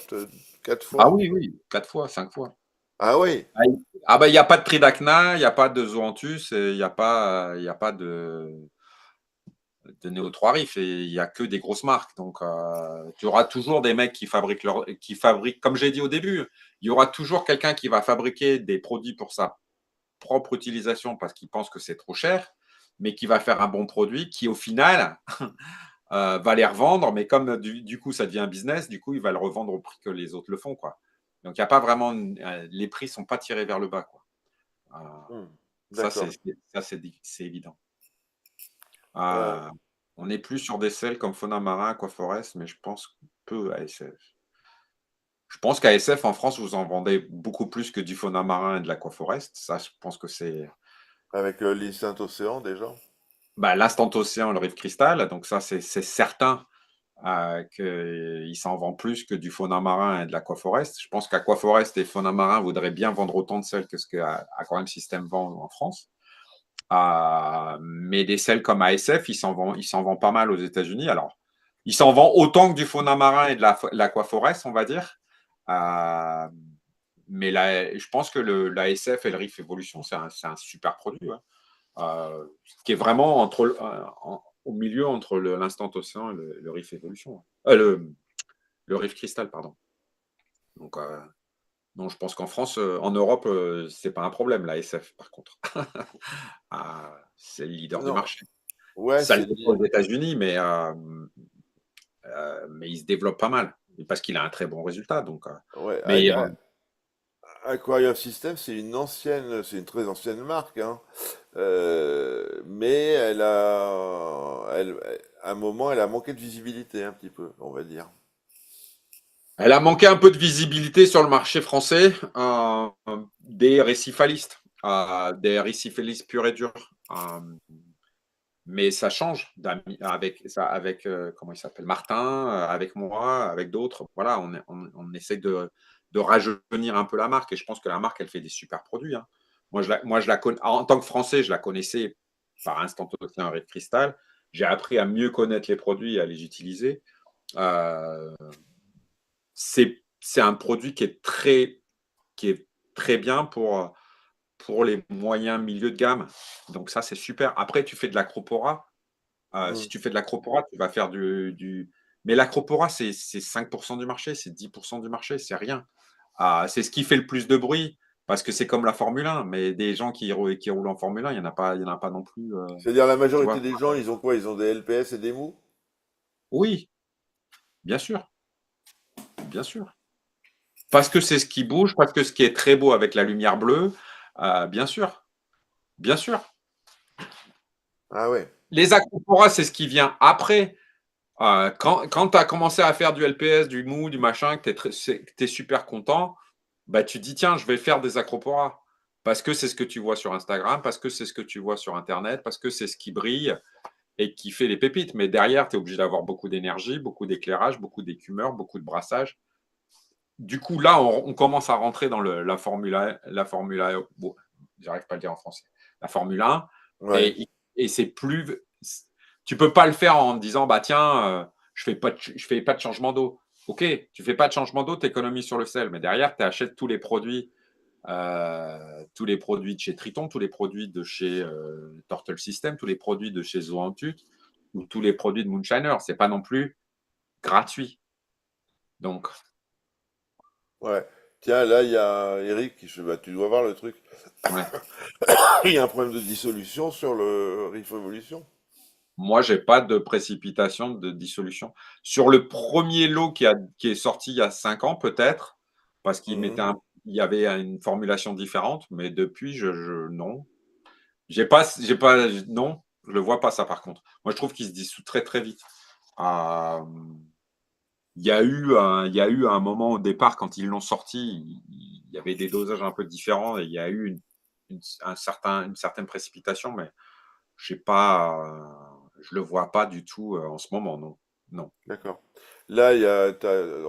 S2: 4 fois?
S1: Ah oui, oui, 4 fois, 5 fois.
S2: Ah oui.
S1: Ah, bah, il n'y a pas de Tridacna, il n'y a pas de Zoanthus, il y a pas de Neo 3 Riff et il n'y a que des grosses marques. Donc, tu auras toujours des mecs qui fabriquent, comme j'ai dit au début, il y aura toujours quelqu'un qui va fabriquer des produits pour sa propre utilisation parce qu'il pense que c'est trop cher, mais qui va faire un bon produit qui, au final, va les revendre. Mais comme du coup, ça devient un business, du coup, il va le revendre au prix que les autres le font, quoi. Donc, il n'y a pas vraiment. Les prix ne sont pas tirés vers le bas, quoi. Euh,
S2: Hmm.
S1: ça,
S2: D'accord.
S1: c'est évident.
S2: Euh,
S1: Euh, on n'est plus sur des sels comme Fauna Marin, Aquaforest, mais je pense peu ASF. Je pense qu'ASF en France, vous en vendez beaucoup plus que du Fauna Marin et de l'Aquaforest. Ça, je pense que c'est
S2: avec l'île Saint-Océan déjà.
S1: bah, l'Instant Océan, le Rive Cristal. Donc ça, c'est certain qu'il s'en vend plus que du Fauna Marin et de l'Aquaforest. Je pense qu'Aquaforest et Fauna Marin voudraient bien vendre autant de sels que ce que Aquarium System vend en France. Mais des sels comme ASF, il s'en vend pas mal aux États-Unis. Alors, il s'en vend autant que du fauna marin et de l'aquaforest, on va dire. Euh, mais là, je pense que l'ASF et le Reef Evolution, c'est un super produit. Ouais. Qui est vraiment au milieu entre l'instant océan et le Reef Evolution. Le Reef Crystal, pardon. Donc, non, je pense qu'en France, en Europe, c'est pas un problème, la SF, par contre. C'est le leader du
S2: Non.
S1: marché.
S2: Ouais,
S1: Ça le
S2: c'est
S1: fait aux États-Unis, mais il se développe pas mal parce qu'il a un très bon résultat. Donc,
S2: ouais.
S1: mais
S2: Aquarium System, c'est une très ancienne marque, hein. Mais à un moment, elle a manqué de visibilité un petit peu, on va dire.
S1: elle a manqué un peu de visibilité sur le marché français des récifalistes, des récifalistes purs et durs. Mais ça change avec comment il s'appelle Martin, avec moi, avec d'autres. Voilà, on essaie de rajeunir un peu la marque et je pense que la marque, elle fait des super produits. Hein. Moi, je la connais, en tant que Français, je la connaissais par Instant Océan Red Crystal. J'ai appris à mieux connaître les produits et à les utiliser. Euh, c'est un produit qui est très bien pour les moyens milieux de gamme. Donc ça, c'est super. Après, tu fais de l'acropora. Si
S2: Hmm.
S1: tu fais de l'acropora, tu vas faire Mais l'acropora, c'est 5% du marché, c'est 10% du marché, c'est rien. C'est ce qui fait le plus de bruit, parce que c'est comme la Formule 1, mais des gens qui roulent en Formule 1, il y en a pas non plus.
S2: C'est-à-dire la
S1: Tu
S2: majorité
S1: vois.
S2: des gens, ils ont quoi? Ils ont des LPS et des mous?
S1: Oui, bien sûr, bien sûr. Parce que c'est ce qui bouge, parce que ce qui est très beau avec la lumière bleue, bien sûr, bien sûr.
S2: Ah ouais.
S1: Les acropora, c'est ce qui vient après. Quand tu as commencé à faire du LPS, du mou, du machin, que tu es super content, bah, tu dis, tiens, je vais faire des acroporas. Parce que c'est ce que tu vois sur Instagram, parce que c'est ce que tu vois sur Internet, parce que c'est ce qui brille et qui fait les pépites. Mais derrière, tu es obligé d'avoir beaucoup d'énergie, beaucoup d'éclairage, beaucoup d'écumeur, beaucoup de brassage. Du coup, là, on commence à rentrer dans la Formule 1, bon, j'arrive pas à le dire en français, la Formule 1,
S2: Ouais.
S1: et c'est plus, tu peux pas le faire en disant, bah tiens, je fais pas de changement d'eau. Ok, tu fais pas de changement d'eau, tu économises sur le sel, mais derrière, tu achètes tous les produits de chez Triton, tous les produits de chez Turtle System, tous les produits de chez Zoantuc, ou tous les produits de Moonshiner. C'est pas non plus gratuit. Donc,
S2: Ouais. Tiens, là, il y a Eric bah, tu dois voir le truc.
S1: ouais.
S2: Il y a un problème de dissolution sur le Riff Evolution.
S1: Moi, j'ai pas de précipitation de dissolution. Sur le premier lot qui est sorti il y a 5 ans, peut-être, parce
S2: Mhm.
S1: il y avait une formulation différente, mais depuis, non. Non. Je le vois pas ça par contre. Moi, je trouve qu'il se dissout très très vite. Euh, il y a eu un moment au départ quand ils l'ont sorti, il y avait des dosages un peu différents et il y a eu une certaine précipitation, mais j'ai pas, je le vois pas du tout en ce moment, non, non.
S2: D'accord. Là,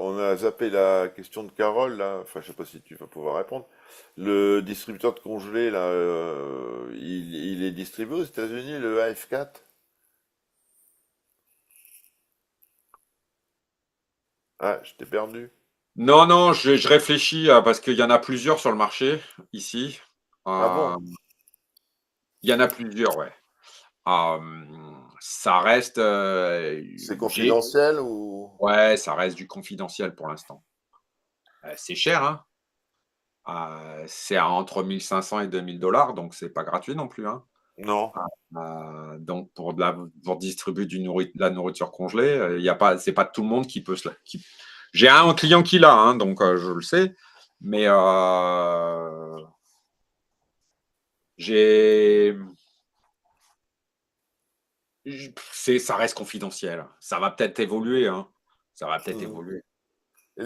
S2: on a zappé la question de Carole, là. Enfin, je sais pas si tu vas pouvoir répondre. Le distributeur de congelés, là, il est distribué aux États-Unis, le AF4? Ah, je t'ai perdu.
S1: Non, non, je réfléchis parce qu'il y en a plusieurs sur le marché ici.
S2: Ah
S1: Euh,
S2: bon?
S1: il y en a plusieurs, ouais. Ça reste,
S2: C'est confidentiel ou?
S1: ouais, ça reste du confidentiel pour l'instant. C'est cher, hein. C'est entre 1500 et 2000 $, donc c'est pas gratuit non plus, hein.
S2: Non.
S1: Donc pour distribuer de la nourriture congelée, il y a pas, c'est pas tout le monde qui peut se la. J'ai un client qui l'a, hein, donc je le sais, mais j'ai, ça reste confidentiel. Ça va peut-être évoluer, hein. Ça va peut-être
S2: Mhm.
S1: évoluer.
S2: Et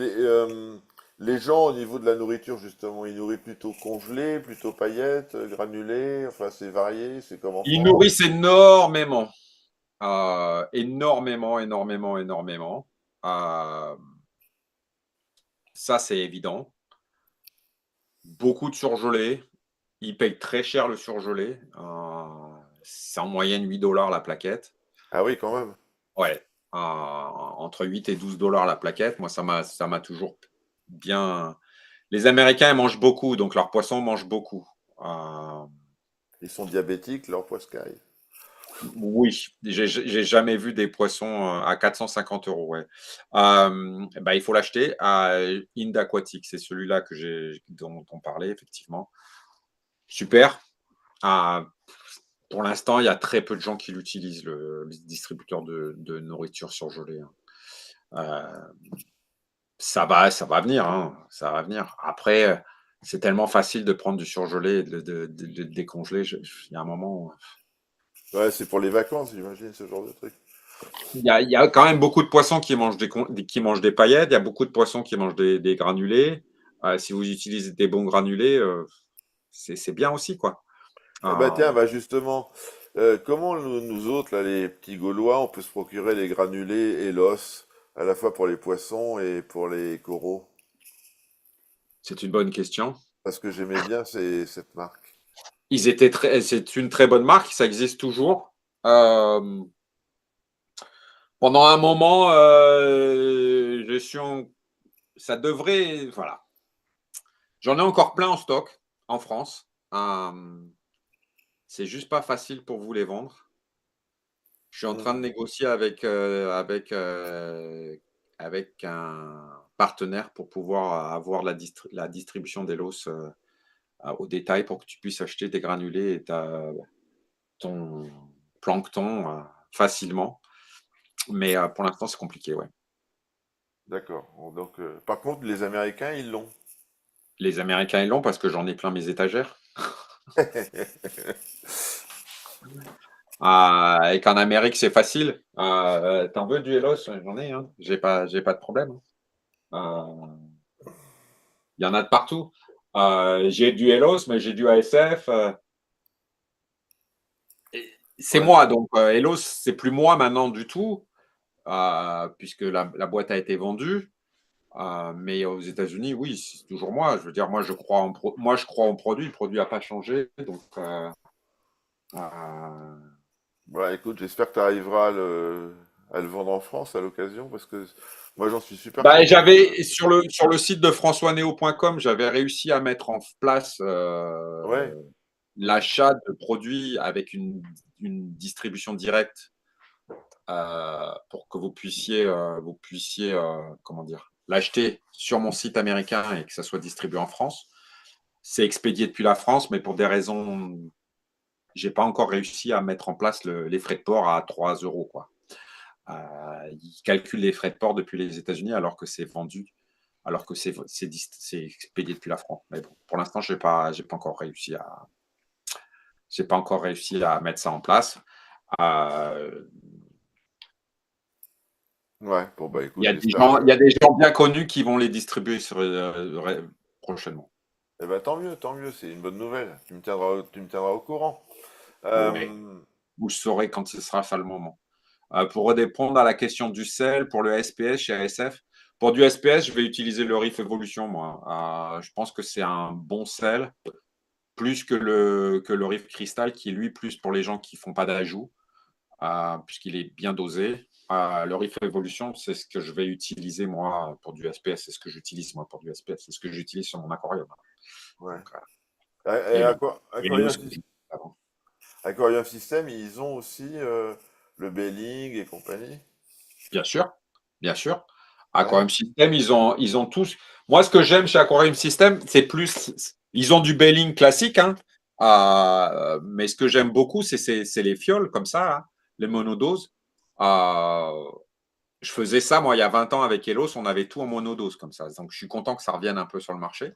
S2: les gens, au niveau de la nourriture, justement, ils nourrissent plutôt congelé, plutôt paillettes, granulé, enfin, c'est varié, c'est comme en
S1: Ils
S2: France.
S1: nourrissent énormément. Énormément, énormément, énormément. Euh, Ça, c'est évident. Beaucoup de surgelés. Ils payent très cher le surgelé. C'est en moyenne 8 $ la plaquette.
S2: Ah oui, quand même.
S1: Ouais. Entre 8 et 12 $ la plaquette. Moi, ça m'a toujours bien. Les Américains, ils mangent beaucoup, donc leurs poissons mangent beaucoup. Euh,
S2: Ils sont diabétiques, leur poiscaille.
S1: Oui, j'ai jamais vu des poissons à 450 €. Ouais. Bah, il faut l'acheter à Ind Aquatic, c'est celui-là dont on parlait effectivement. Super. Ah, pour l'instant, il y a très peu de gens qui l'utilisent, le distributeur de nourriture surgelée, hein. Ça va venir, hein, ça va venir. Après, c'est tellement facile de prendre du surgelé et de le décongeler. Il y a un moment.
S2: Ouais, c'est pour les vacances, j'imagine, ce genre de truc.
S1: Il y a quand même beaucoup de poissons qui mangent des paillettes. Il y a beaucoup de poissons qui mangent des granulés. Si vous utilisez des bons granulés, c'est bien aussi, quoi.
S2: Eh ben
S1: Euh,
S2: tiens, bah justement, comment nous autres, là, les petits Gaulois, on peut se procurer les granulés et l'os, à la fois pour les poissons et pour les coraux?
S1: c'est une bonne question.
S2: Parce que j'aimais bien cette marque.
S1: C'est une très bonne marque. Ça existe toujours. Euh, Pendant un moment, ça devrait, voilà. J'en ai encore plein en stock en France. C'est juste pas facile pour vous les vendre. Je suis en train de
S2: Mhm.
S1: négocier avec un partenaire pour pouvoir avoir la distribution des lots au détail pour que tu puisses acheter des granulés et ton plancton facilement. Mais pour l'instant, c'est compliqué, ouais.
S2: D'accord. Bon, donc, par contre, les Américains, ils l'ont.
S1: Les Américains, ils l'ont parce que j'en ai plein mes étagères. Et qu'en Amérique, c'est facile. T'en veux du Hellos? J'en ai, hein. J'ai pas de problème. Il y en a de partout. J'ai du Hellos, mais j'ai du ASF. C'est
S2: Ouais.
S1: moi, donc Hellos, c'est plus moi maintenant du tout, puisque la boîte a été vendue. Mais aux États-Unis, oui, c'est toujours moi. Je veux dire, moi, je crois en produit. Le produit n'a pas changé. Donc, euh,
S2: Bah, écoute, j'espère que tu arriveras à le vendre en France à l'occasion, parce que moi, j'en suis super
S1: bah,
S2: content.
S1: j'avais sur le site de françoisneo.com, j'avais réussi à mettre en place
S2: Ouais.
S1: l'achat de produits avec une distribution directe pour que vous puissiez comment dire, l'acheter sur mon site américain et que ça soit distribué en France. C'est expédié depuis la France, mais pour des raisons, j'ai pas encore réussi à mettre en place les frais de port à 3 €, quoi. Ils calculent les frais de port depuis les États-Unis alors que c'est vendu, alors que c'est expédié depuis la France. Mais bon, pour l'instant, j'ai pas encore réussi à mettre ça en place. Euh,
S2: Ouais, bon, bah
S1: Il y
S2: écoute,
S1: a des
S2: j'espère
S1: gens,
S2: que.
S1: il y a des gens bien connus qui vont les distribuer prochainement.
S2: Eh ben, tant mieux, c'est une bonne nouvelle. Tu me tiendras au courant.
S1: Ouais.
S2: Euh,
S1: Vous saurez quand ce sera ça le moment. Pour répondre à la question du sel, pour le SPS chez ASF, pour du SPS, je vais utiliser le Riff Evolution, moi. Je pense que c'est un bon sel, plus que le Riff Crystal, qui est lui plus pour les gens qui font pas d'ajout, puisqu'il est bien dosé. Le Riff Evolution, c'est ce que je vais utiliser moi pour du SPS. C'est ce que j'utilise moi pour du SPS. C'est ce que j'utilise sur mon aquarium.
S2: ouais.
S1: Donc,
S2: Et
S1: et le et l'eau,
S2: Aquarium,
S1: avant.
S2: Aquarium System, ils ont aussi le Belling et compagnie.
S1: Bien sûr, bien sûr.
S2: Ouais.
S1: Aquarium System, ils ont tous. Moi, ce que j'aime chez Aquarium System, c'est plus. Ils ont du bailing classique, hein, mais ce que j'aime beaucoup, c'est les fioles comme ça, hein, les monodoses. Euh, je faisais ça, moi, il y a 20 ans avec Elos, on avait tout en monodose comme ça. Donc, je suis content que ça revienne un peu sur le marché.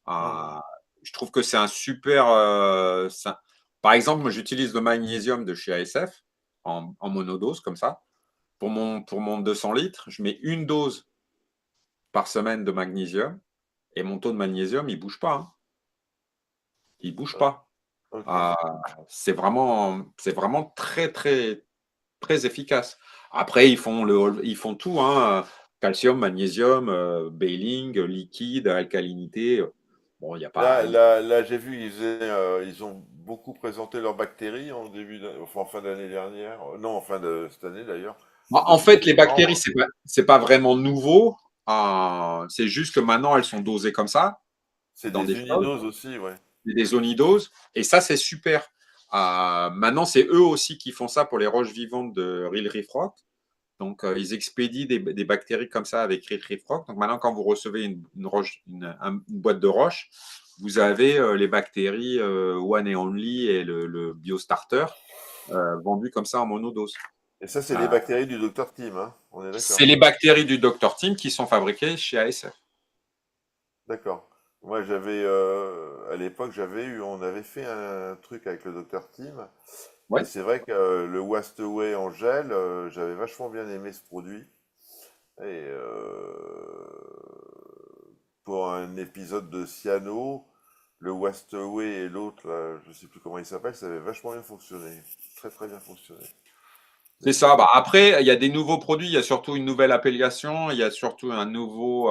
S2: Mhm.
S1: Euh, je trouve que c'est un super. Par exemple, moi, j'utilise le magnésium de chez ASF en monodose comme ça. Pour mon 200 litres, je mets une dose par semaine de magnésium et mon taux de magnésium, il ne bouge pas, hein. Il ne bouge pas.
S2: Ok.
S1: Euh, c'est vraiment très, très, très efficace. Après, ils font tout, hein. Calcium, magnésium, bailing, liquide, alcalinité. Bon, il n'y a pas.
S2: Là, j'ai vu, ils ont beaucoup présenté leurs bactéries enfin, en fin d'année dernière. Non, en fin de cette année d'ailleurs,
S1: En
S2: depuis
S1: fait, les bactéries,
S2: septembre.
S1: c'est pas vraiment nouveau. C'est juste que maintenant, elles sont dosées comme ça,
S2: C'est
S1: dans
S2: des
S1: des fioles.
S2: uninoses aussi, ouais.
S1: Des zonidoses. Et ça, c'est super. Maintenant, c'est eux aussi qui font ça pour les roches vivantes de Real Reef Rock. Donc, ils expédient des bactéries comme ça avec Real Reef Rock. Donc, maintenant, quand vous recevez une boîte de roches, vous avez les bactéries One and Only et le BioStarter vendus comme ça en monodose.
S2: Et ça, c'est les
S1: Euh,
S2: bactéries du docteur Tim, hein. On est
S1: c'est
S2: d'accord.
S1: les bactéries du Dr Team qui sont fabriquées chez ASF.
S2: D'accord. Moi, à l'époque, on avait fait un truc avec le docteur Tim. Et
S1: Ouais,
S2: c'est vrai que le Wastaway en gel, j'avais vachement bien aimé ce produit. Et pour un épisode de Cyano, le Wastaway et l'autre, là, je sais plus comment il s'appelle, ça avait vachement bien fonctionné. Très très bien fonctionné.
S1: c'est ça. Bah, après, il y a des nouveaux produits, il y a surtout une nouvelle appellation, il y a surtout un nouveau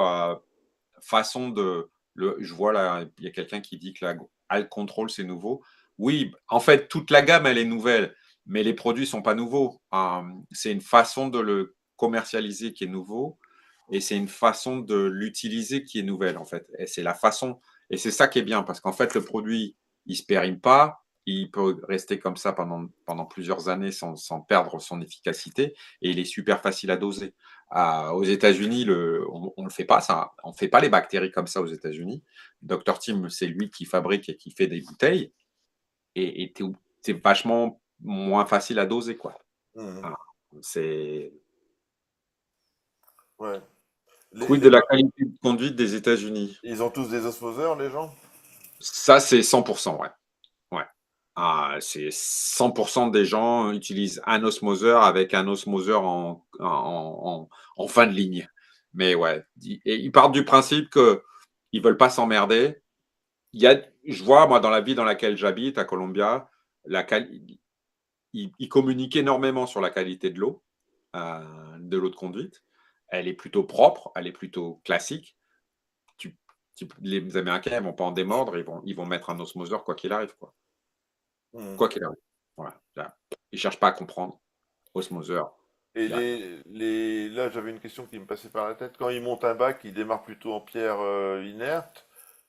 S1: façon de. Je vois là, il y a quelqu'un qui dit que la Alt Control, c'est nouveau. Oui, en fait, toute la gamme, elle est nouvelle, mais les produits ne sont pas nouveaux. C'est une façon de le commercialiser qui est nouveau et c'est une façon de l'utiliser qui est nouvelle, en fait. Et c'est la façon, et c'est ça qui est bien, parce qu'en fait, le produit, il ne se périme pas, il peut rester comme ça pendant plusieurs années sans perdre son efficacité, et il est super facile à doser. Aux États-Unis, on le fait pas, ça. On fait pas les bactéries comme ça aux États-Unis. Dr Tim, c'est lui qui fabrique et qui fait des bouteilles, et c'est vachement moins facile à doser, quoi.
S2: Mhm.
S1: Ah, c'est
S2: Ouais.
S1: quid de la qualité de conduite des États-Unis.
S2: Ils ont tous des osmoseurs, les gens?
S1: Ça, c'est 100%, ouais. Ouais. C'est 100% des gens utilisent un osmoseur avec un osmoseur en fin de ligne. Mais ouais, et ils partent du principe que ils veulent pas s'emmerder. Je vois, moi, dans la ville dans laquelle j'habite, à Columbia, ils communiquent énormément sur la qualité de l'eau de conduite. Elle est plutôt propre, elle est plutôt classique. Tu, les Américains ne vont pas en démordre, ils vont mettre un osmoseur quoi qu'il arrive, quoi.
S2: Mhm.
S1: Quoi qu'il arrive. Voilà. Ils ne cherchent pas à comprendre. Osmoseur.
S2: Et
S1: Direct.
S2: là, j'avais une question qui me passait par la tête. Quand ils montent un bac, ils démarrent plutôt en pierre inerte,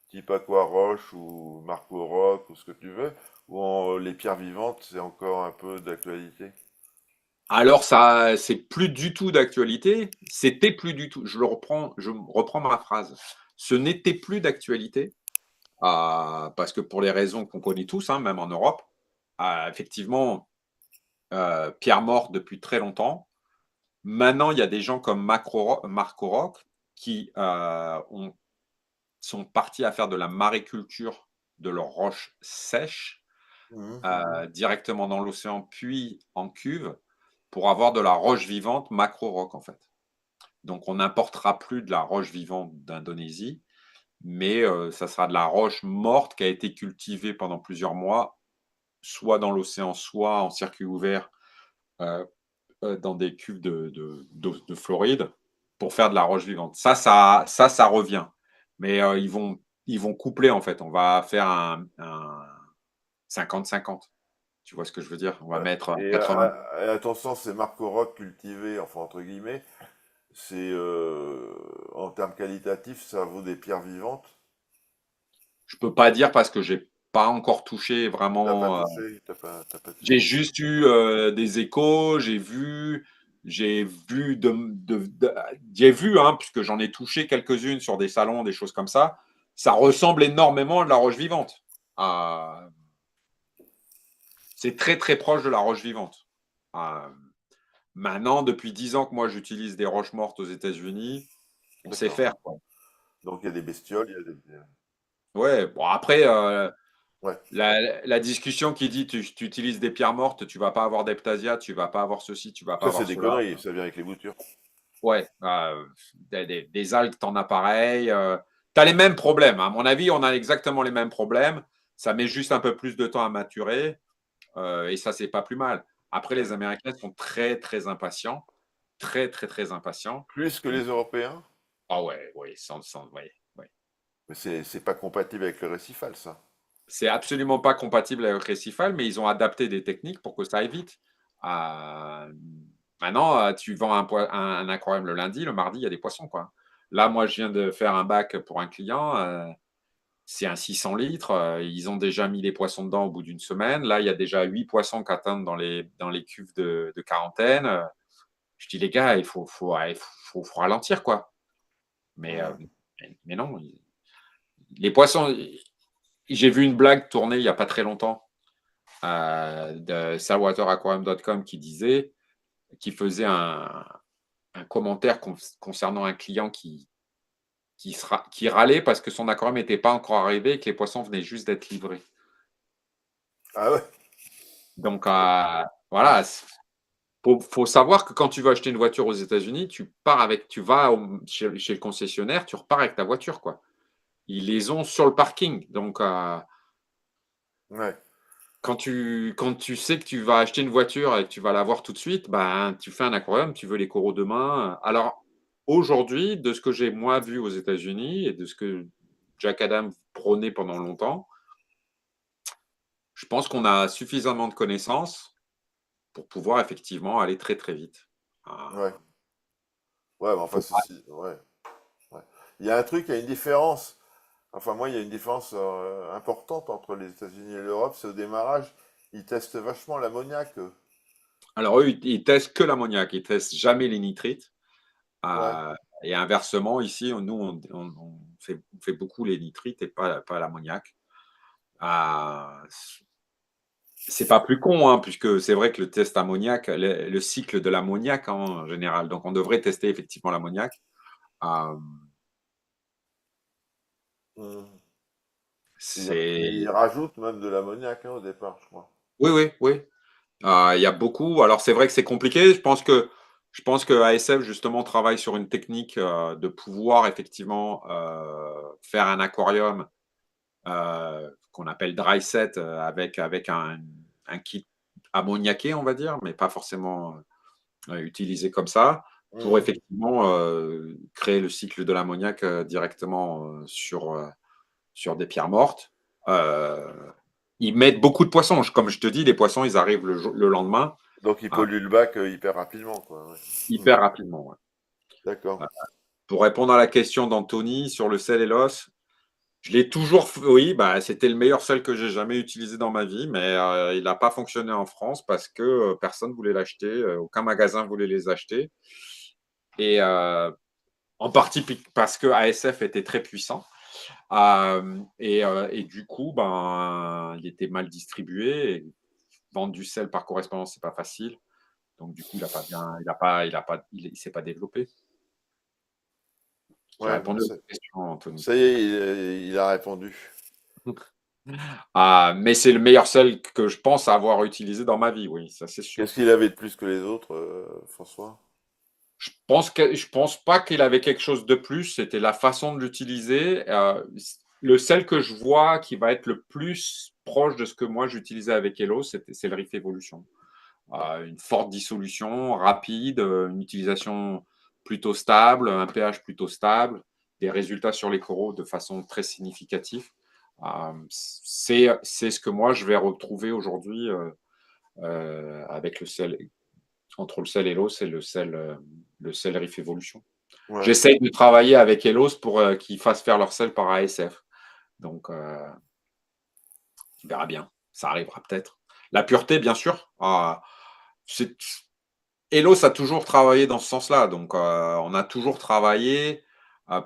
S2: type Aquaroche ou Marco Rock ou ce que tu veux, ou les pierres vivantes, c'est encore un peu d'actualité.
S1: Alors, ça, c'est plus du tout d'actualité. C'était plus du tout. Je reprends ma phrase. Ce n'était plus d'actualité parce que pour les raisons qu'on connaît tous, hein, même en Europe, effectivement, Pierre mort depuis très longtemps. Maintenant, il y a des gens comme Marco Rock qui sont partis à faire de la maréculture de leurs roches sèches.
S2: Mhm.
S1: directement dans l'océan, puis en cuve, pour avoir de la roche vivante macro-rock, en fait. Donc, on n'importera plus de la roche vivante d'Indonésie, mais ça sera de la roche morte qui a été cultivée pendant plusieurs mois, soit dans l'océan, soit en circuit ouvert, euh, dans des cuves de Floride, pour faire de la roche vivante. Ça revient. Mais ils vont coupler, en fait. On va faire un 50-50. Tu vois ce que je veux dire? On va
S2: Ouais.
S1: mettre
S2: Et
S1: 80.
S2: à ton sens, ces Marco Rock cultivés, enfin entre guillemets, c'est en termes qualitatifs, ça vaut des pierres vivantes.
S1: Je peux pas dire parce que j'ai pas encore touché
S2: T'as pas
S1: vraiment.
S2: touché, t'as pas
S1: J'ai
S2: touché.
S1: juste eu des échos, j'ai vu j'ai vu, hein, puisque j'en ai touché quelques-unes sur des salons, des choses comme ça. Ça ressemble énormément à de la roche vivante. Euh, c'est très très proche de la roche vivante. Euh, Maintenant, depuis 10 ans que moi j'utilise des roches mortes aux États-Unis, on sait
S2: D'accord.
S1: faire, quoi.
S2: Donc il y a des bestioles, il y a des.
S1: Ouais, bon après,
S2: Ouais.
S1: la discussion qui dit tu utilises des pierres mortes, tu vas pas avoir d'heptasia, tu vas pas avoir ceci, tu vas pas
S2: Ça, c'est
S1: avoir
S2: des
S1: cela.
S2: conneries, ça vient avec les boutures.
S1: Ouais, des algues, t'en as pareil. Tu as les mêmes problèmes. À mon avis, on a exactement les mêmes problèmes. Ça met juste un peu plus de temps à maturer. Et ça, c'est pas plus mal. Après, les
S2: Ouais.
S1: Américains sont très, très impatients. Très, très, très impatients.
S2: Plus que les Européens,
S1: Ah ouais, ouais, ouais, ouais.
S2: mais c'est pas compatible avec le récifal, ça.
S1: C'est absolument pas compatible avec Récifal, mais ils ont adapté des techniques pour que ça aille vite. Euh, Maintenant, tu vends un aquarium le lundi, le mardi, il y a des poissons, quoi. Là, moi, je viens de faire un bac pour un client. C'est un 600 litres. Ils ont déjà mis les poissons dedans au bout d'une semaine. Là, il y a déjà 8 poissons qui attendent dans les cuves de quarantaine. Je dis, les gars, ouais, faut ralentir, quoi. Mais,
S2: Mhm.
S1: mais non. Les poissons, j'ai vu une blague tourner il n'y a pas très longtemps de salwateraquarium.com qui faisait un commentaire concernant un client qui râlait parce que son aquarium n'était pas encore arrivé et que les poissons venaient juste d'être livrés.
S2: Ah ouais.
S1: Donc, voilà, faut savoir que quand tu veux acheter une voiture aux États-Unis, tu vas chez le concessionnaire, tu repars avec ta voiture, quoi. Ils les ont sur le parking. Donc,
S2: Ouais.
S1: quand tu sais que tu vas acheter une voiture et que tu vas l'avoir tout de suite, ben, tu fais un aquarium, tu veux les coraux demain. Alors, aujourd'hui, de ce que j'ai moi vu aux États-Unis et de ce que Jack Adam prônait pendant longtemps, je pense qu'on a suffisamment de connaissances pour pouvoir effectivement aller très très vite.
S2: Ouais.
S1: Ah,
S2: Ouais, mais enfin,
S1: faut pas-
S2: ceci. Ouais. Ouais. Il y a un truc, il y a une différence. Enfin, moi, il y a une différence importante entre les États-Unis et l'Europe, c'est au démarrage, ils testent vachement l'ammoniac, eux.
S1: Alors, eux, ils testent que l'ammoniac, ils testent jamais les nitrites.
S2: Ouais.
S1: Euh, et inversement, ici, nous, on fait beaucoup les nitrites et pas l'ammoniac. Euh, c'est pas plus con, hein, puisque c'est vrai que le test ammoniac, le cycle de l'ammoniac, hein, en général. Donc, on devrait tester effectivement l'ammoniac. Euh,
S2: Mhm. Ils
S1: c'est
S2: rajoutent même de l'ammoniac hein, au départ, je crois.
S1: Oui, oui, oui. Il y a beaucoup. Alors, c'est vrai que c'est compliqué. Je pense que ASF justement travaille sur une technique de pouvoir effectivement faire un aquarium qu'on appelle dry set avec un kit ammoniaqué, on va dire, mais pas forcément utilisé comme ça, pour
S2: Mhm.
S1: effectivement créer le cycle de l'ammoniac directement sur des pierres mortes. Euh, Ils mettent beaucoup de poissons. Comme je te dis, les poissons, ils arrivent le lendemain,
S2: Donc ils
S1: euh,
S2: polluent le bac hyper rapidement, quoi. Ouais. Mhm.
S1: hyper rapidement. Ouais.
S2: D'accord.
S1: Pour répondre à la question d'Anthony sur le sel et l'os, je l'ai toujours fait. Oui, bah, c'était le meilleur sel que j'ai jamais utilisé dans ma vie, mais il n'a pas fonctionné en France parce que personne ne voulait l'acheter, aucun magasin voulait les acheter. Et en partie parce que ASF était très puissant. Et du coup, ben, il était mal distribué. Et vendre du sel par correspondance, c'est pas facile. Donc du coup, il s'est pas développé. J'ai
S2: Ouais,
S1: répondu à ta question, Anthony.
S2: ça y est, il a répondu.
S1: Mais c'est le meilleur sel que je pense avoir utilisé dans ma vie, oui, ça c'est sûr.
S2: Qu'est-ce qu'il avait de plus que les autres, François?
S1: Je pense pas qu'il avait quelque chose de plus, c'était la façon de l'utiliser. Le sel que je vois qui va être le plus proche de ce que moi j'utilisais avec Hello, c'est le Riff Evolution. Une forte dissolution, rapide, une utilisation plutôt stable, un pH plutôt stable, des résultats sur les coraux de façon très significative. C'est ce que moi je vais retrouver aujourd'hui avec le sel. Entre le sel et l'eau, c'est le sel Riff Evolution.
S2: Ouais.
S1: J'essaye de travailler avec Elos pour qu'ils fassent faire leur sel par ASF. Donc, on verra bien. Ça arrivera peut-être. La pureté, bien sûr. Elos a toujours travaillé dans ce sens-là. Donc, on a toujours travaillé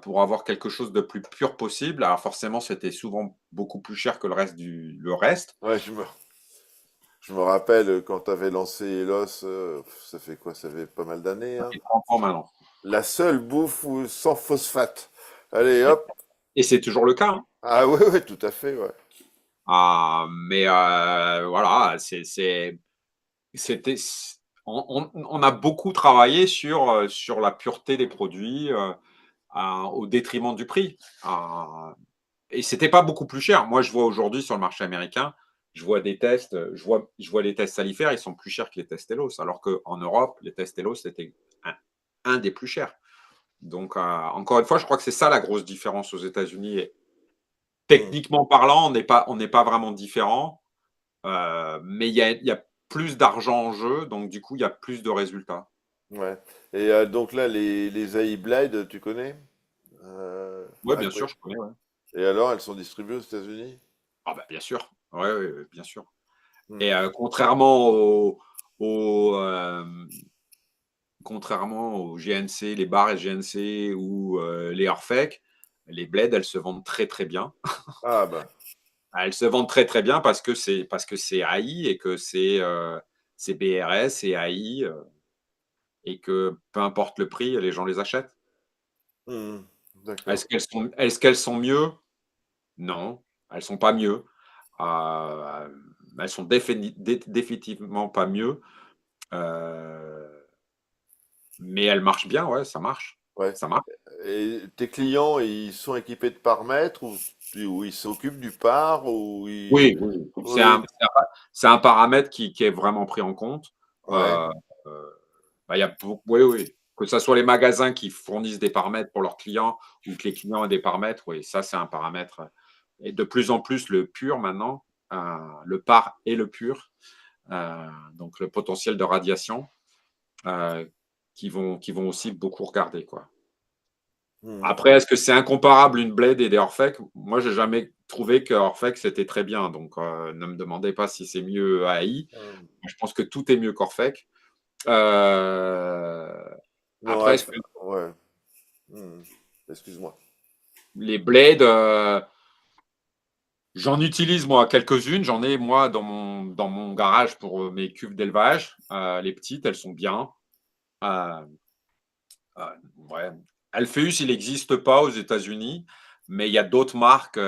S1: pour avoir quelque chose de plus pur possible. Alors, forcément, c'était souvent beaucoup plus cher que le reste.
S2: Ouais, je me rappelle quand tu avais lancé Elos, ça fait quoi? Ça fait pas mal d'années,
S1: Ça
S2: hein.
S1: fait 30 ans maintenant.
S2: La seule bouffe sans phosphate. Allez, hop.
S1: Et c'est toujours le cas, hein.
S2: Ah ouais, ouais, tout à fait, ouais.
S1: Mais voilà, c'était, on a beaucoup travaillé sur la pureté des produits au détriment du prix. Et c'était pas beaucoup plus cher. Moi, je vois aujourd'hui sur le marché américain, je vois des tests, je vois les tests salifères, ils sont plus chers que les tests Telos, alors qu'en Europe, les tests Telos, c'était un des plus chers. Donc, encore une fois, je crois que c'est ça la grosse différence aux États-Unis. Et
S2: Hmm.
S1: techniquement parlant, on n'est pas vraiment différent, mais il y a plus d'argent en jeu, donc du coup, il y a plus de résultats.
S2: Ouais. Et donc là, les AI Blade, tu connais?
S1: Oui,
S2: À
S1: bien
S2: quoi-
S1: sûr, je connais. Ouais.
S2: Et alors, elles sont distribuées aux États-Unis?
S1: Ah bah, bien sûr. Ouais, ouais, ouais, bien sûr.
S2: Hmm.
S1: Et au, contrairement aux GNC, les bars GNC ou les Orfec, les bleds, elles se vendent très très bien.
S2: Ah bah,
S1: Elles se vendent très très bien parce que c'est AI et que c'est BRS et AI et que peu importe le prix, les gens les achètent.
S2: hmm, d'accord.
S1: Est-ce qu'elles sont mieux? Non, elles sont pas mieux. Euh, Elles sont définitivement pas mieux. Euh, mais elles marchent bien, ouais, ça marche.
S2: Ouais.
S1: Ça marche.
S2: Et tes clients, ils sont équipés de paramètres ou ils s'occupent du par ou ils...
S1: Oui, oui.
S2: Oui, oui.
S1: C'est un paramètre qui est vraiment pris en compte.
S2: Ouais.
S1: Euh, euh, il y a oui, oui. Que ce soit les magasins qui fournissent des paramètres pour leurs clients ou que les clients aient des paramètres, oui, ça c'est un paramètre. Et de plus en plus le pur maintenant, le par et le pur, donc le potentiel de radiation, euh, qui vont aussi beaucoup regarder, quoi.
S2: Hmm.
S1: Après, est-ce que c'est incomparable une Blade et des Orphec? Moi, j'ai jamais trouvé que Orphec c'était très bien, donc ne me demandez pas si c'est mieux AI.
S2: Hmm.
S1: Je pense que tout est mieux qu'Orphec. Euh,
S2: Non,
S1: Après, est-ce
S2: Alpha.
S1: que
S2: Ouais. Hmm. Excuse-moi.
S1: les Blades, j'en utilise moi quelques-unes. J'en ai moi dans mon garage pour mes cuves d'élevage. Les petites, elles sont bien. Euh, ouais. Alpheus, il n'existe pas aux États-Unis, mais il y a d'autres marques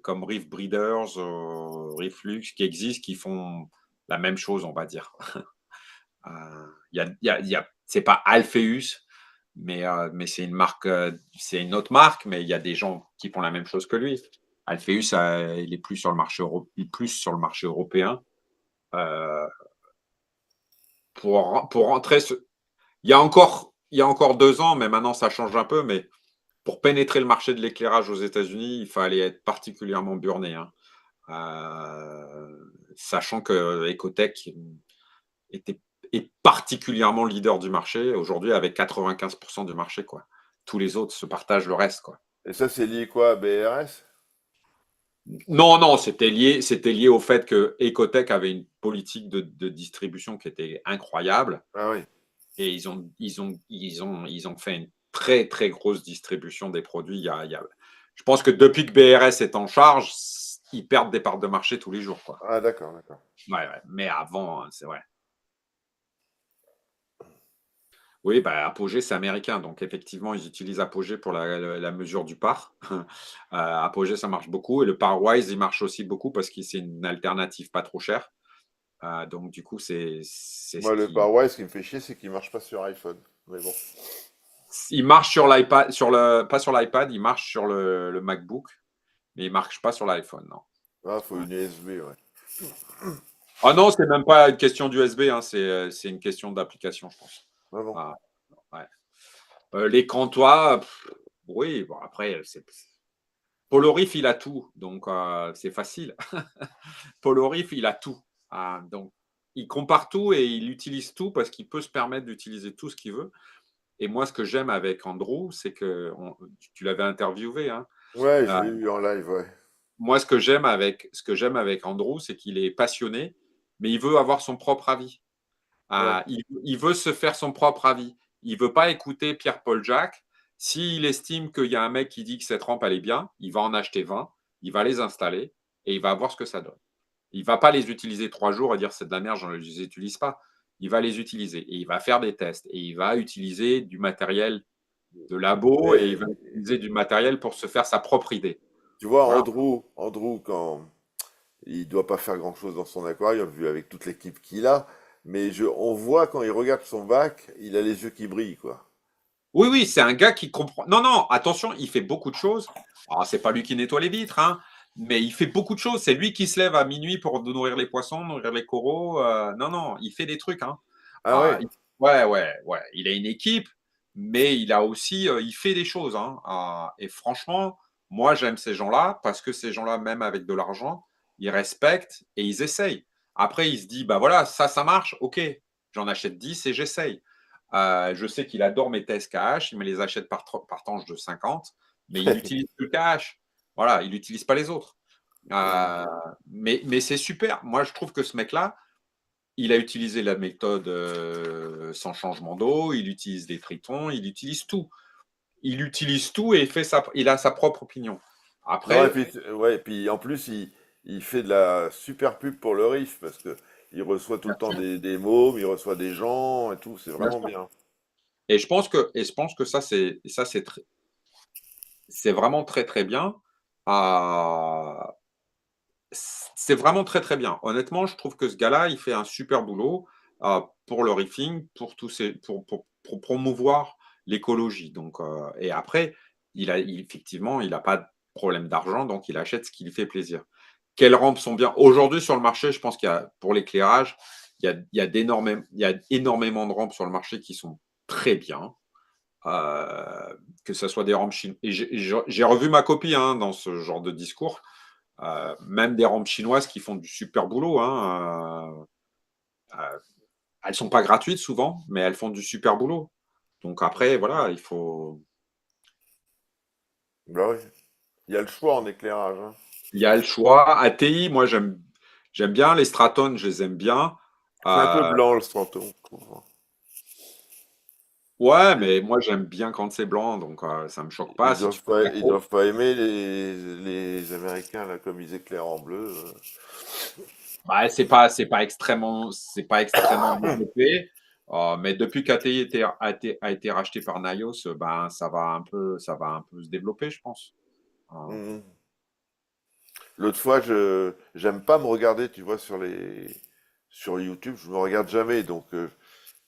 S1: comme Reef Breeders, Reflux qui existent, qui font la même chose, on va dire. C'est pas Alpheus, mais c'est une marque, c'est une autre marque, mais il y a des gens qui font la même chose que lui. Alpheus, il est plus sur le marché plus sur le marché européen. Euh, pour rentrer, il y a encore 2 ans, mais maintenant ça change un peu, mais pour pénétrer le marché de l'éclairage aux États-Unis, il fallait être particulièrement burné, hein. Sachant que Ecotech était, est particulièrement leader du marché aujourd'hui avec 95% du marché, quoi. Tous les autres se partagent le reste, quoi.
S2: Et ça, c'est lié quoi à BRS?
S1: Non, non, c'était lié au fait que Ecotech avait une politique de distribution qui était incroyable
S2: Ah oui.
S1: et ils ont fait une très, très grosse distribution des produits. Je pense que depuis que BRS est en charge, ils perdent des parts de marché tous les jours, quoi.
S2: Ah d'accord, d'accord.
S1: Ouais, ouais. Mais avant, c'est vrai. Oui, bah, Apogee, c'est américain, donc effectivement, ils utilisent Apogee pour la mesure du par. Apogee, ça marche beaucoup et le Parwise, il marche aussi beaucoup parce que c'est une alternative pas trop chère. Donc du coup, c'est ce
S2: Moi, le
S1: qui
S2: Parwise, ce qui me fait chier, c'est qu'il marche pas sur iPhone. Mais bon.
S1: il marche sur l'iPad, pas sur l'iPad, il marche sur le MacBook, mais il marche pas sur l'iPhone, non.
S2: Ah, faut
S1: Ouais.
S2: une USB, ouais.
S1: Ah non, c'est même pas une question d'USB, hein, c'est une question d'application, je pense.
S2: Ah bon.
S1: Ah, ouais. L'écran toit, oui, bon après, Polorif, il a tout, donc c'est facile. Polorif, il a tout. Donc, il compare tout et il utilise tout parce qu'il peut se permettre d'utiliser tout ce qu'il veut. Et moi, ce que j'aime avec Andrew, c'est que tu l'avais interviewé. Hein.
S2: Ouais, je
S1: Euh,
S2: l'ai eu en live, ouais.
S1: Moi, ce que j'aime avec Andrew, c'est qu'il est passionné, mais il veut avoir son propre avis.
S2: Ouais.
S1: Il veut se faire son propre avis. Il veut pas écouter Pierre-Paul Jacques. S'il estime qu'il y a un mec qui dit que cette rampe elle est bien, il va en acheter 20, il va les installer et il va voir ce que ça donne. Il va pas les utiliser 3 jours et dire c'est de la merde, je ne les utilise pas. Il va les utiliser et il va faire des tests et il va utiliser du matériel de labo et il
S2: Mais
S1: va utiliser du matériel pour se faire sa propre idée.
S2: tu vois,
S1: Voilà.
S2: Andrew, quand il doit pas faire grand-chose dans son aquarium, vu avec toute l'équipe qu'il a, mais on voit quand il regarde son bac, il a les yeux qui brillent, quoi.
S1: Oui, oui, c'est un gars qui comprend. Non, non, attention, il fait beaucoup de choses. Alors, c'est pas lui qui nettoie les vitres, hein, mais il fait beaucoup de choses. C'est lui qui se lève à minuit pour nourrir les poissons, nourrir les coraux. Non, non, il fait des trucs. Hein.
S2: Ah ouais?
S1: Ouais, ouais, ouais. Il a une équipe, mais il a aussi, il fait des choses. Hein. Et franchement, moi, j'aime ces gens-là parce que ces gens-là, même avec de l'argent, ils respectent et ils essayent. Après, il se dit, bah voilà, ça marche, ok, j'en achète 10 et j'essaye. Je sais qu'il adore mes tests cash, il me les achète par tranche de 50, mais il utilise le cash. Voilà, il n'utilise pas les autres.
S2: Ouais.
S1: Euh, mais c'est super. Moi, je trouve que ce mec-là, il a utilisé la méthode sans changement d'eau, il utilise des tritons, il utilise tout. Il utilise tout et il a sa propre opinion.
S2: Non, et
S1: Après,
S2: puis, ouais, et puis en plus, il fait de la super pub pour le Riff, parce que il reçoit tout
S1: bien
S2: le temps
S1: sûr,
S2: des mômes, il reçoit des gens et tout, c'est
S1: bien
S2: vraiment
S1: sûr.
S2: bien.
S1: Et je pense que c'est vraiment très très bien. Euh, C'est vraiment très, très bien. Honnêtement, je trouve que ce gars-là, il fait un super boulot, pour le reefing, pour tous ces pour promouvoir l'écologie. Donc, et après, effectivement, il a pas de problème d'argent, donc il achète ce qui lui fait plaisir. Quelles rampes sont bien? Aujourd'hui, sur le marché, je pense qu'il y a pour l'éclairage, il y a énormément de rampes sur le marché qui sont très bien, que ça soit des rampes chinoises. Et j'ai revu ma copie, hein, dans ce genre de discours. Même des rampes chinoises qui font du super boulot. Hein, elles sont pas gratuites souvent, mais elles font du super boulot. Donc après, voilà, il faut.
S2: Bah oui, il y a le choix en éclairage, hein.
S1: Il y a le choix. ATI, moi j'aime bien les Straton, je les aime bien.
S2: C'est un peu
S1: Euh,
S2: blanc le Straton, je trouve.
S1: ouais, mais moi j'aime bien quand c'est blanc, donc ça me choque pas. Si tu peux de
S2: Ils
S1: l'accro.
S2: doivent pas aimer les Américains là comme ils éclairent en bleu.
S1: Bah, c'est pas extrêmement développé. Mais depuis qu'ATI a été racheté par Nios, ben ça va un peu se développer, je pense. Euh,
S2: Mhm. L'autre fois, j'aime pas me regarder, tu vois, sur YouTube, je me regarde jamais, donc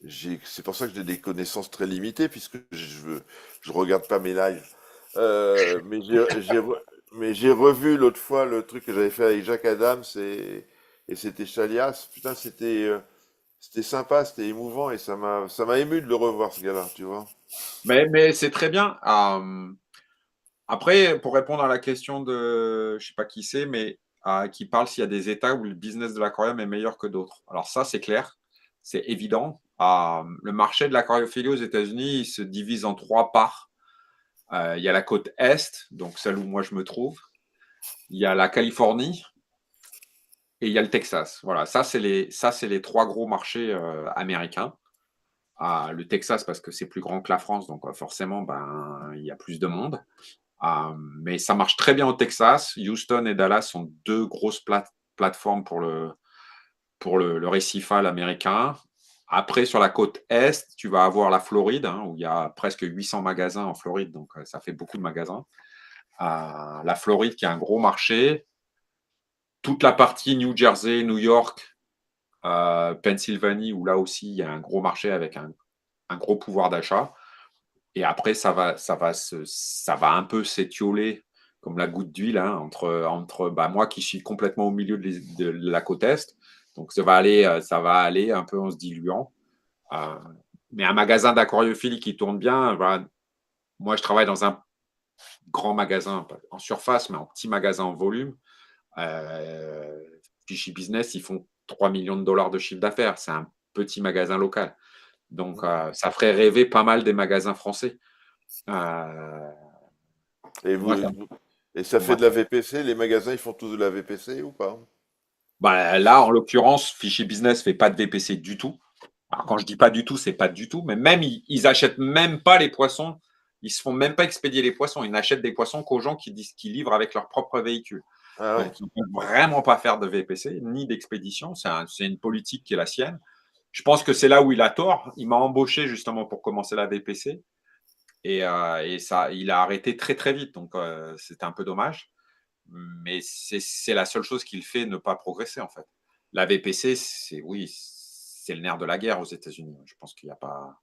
S2: c'est pour ça que j'ai des connaissances très limitées puisque je regarde pas mes lives. Mais mais j'ai revu l'autre fois le truc que j'avais fait avec Jacques Adams et c'était Chalias. Putain, c'était sympa, c'était émouvant et ça m'a ému de le revoir ce gars-là, tu vois.
S1: mais c'est très bien. Après, pour répondre à la question de, je sais pas qui c'est, mais qui parle s'il y a des États où le business de l'aquarium est meilleur que d'autres. Alors ça, c'est clair, c'est évident. Le marché de l'aquariophilie aux États-Unis, il se divise en 3 parts. Il y a la côte Est, donc celle où moi je me trouve. Il y a la Californie et il y a le Texas. Voilà, ça, c'est les 3 gros marchés américains. Le Texas, parce que c'est plus grand que la France, donc forcément, ben, il y a plus de monde. Mais ça marche très bien au Texas. Houston et Dallas sont 2 grosses plateformes pour le récifal américain. Après, sur la côte Est, tu vas avoir la Floride, hein, où il y a presque 800 magasins en Floride, donc ça fait beaucoup de magasins. La Floride qui a un gros marché. Toute la partie New Jersey, New York, Pennsylvanie, où là aussi, il y a un gros marché avec un gros pouvoir d'achat. Et après, ça va un peu s'étioler comme la goutte d'huile, hein, entre moi qui suis complètement au milieu de la côte Est. Donc, ça va aller un peu en se diluant. Euh, mais un magasin d'aquariophilie qui tourne bien, voilà. Moi, je travaille dans un grand magasin, pas en surface, mais en petit magasin en volume. Euh, Fichy Business, ils font 3 millions de dollars de chiffre d'affaires. C'est un petit magasin local. Donc, ça ferait rêver pas mal des magasins français. Euh,
S2: Et,
S1: moi, ça,
S2: et ça fait
S1: moi,
S2: de la VPC? Les magasins, ils font tous de la VPC ou pas?
S1: là, en l'occurrence, Fichy Business fait pas de VPC du tout. Alors, quand je dis pas du tout, c'est pas du tout. Mais même, ils achètent même pas les poissons. Ils se font même pas expédier les poissons. Ils n'achètent des poissons qu'aux gens qui livrent avec leur propre véhicule.
S2: Ah ouais.
S1: Donc, ils ne peuvent vraiment pas faire de VPC ni d'expédition. C'est une politique qui est la sienne. Je pense que c'est là où il a tort. Il m'a embauché justement pour commencer la VPC. Et ça, il a arrêté très très vite. Donc, c'était un peu dommage. Mais c'est la seule chose qui le fait ne pas progresser, en fait. La VPC, oui, c'est le nerf de la guerre aux États-Unis. Je pense qu'il n'y a pas.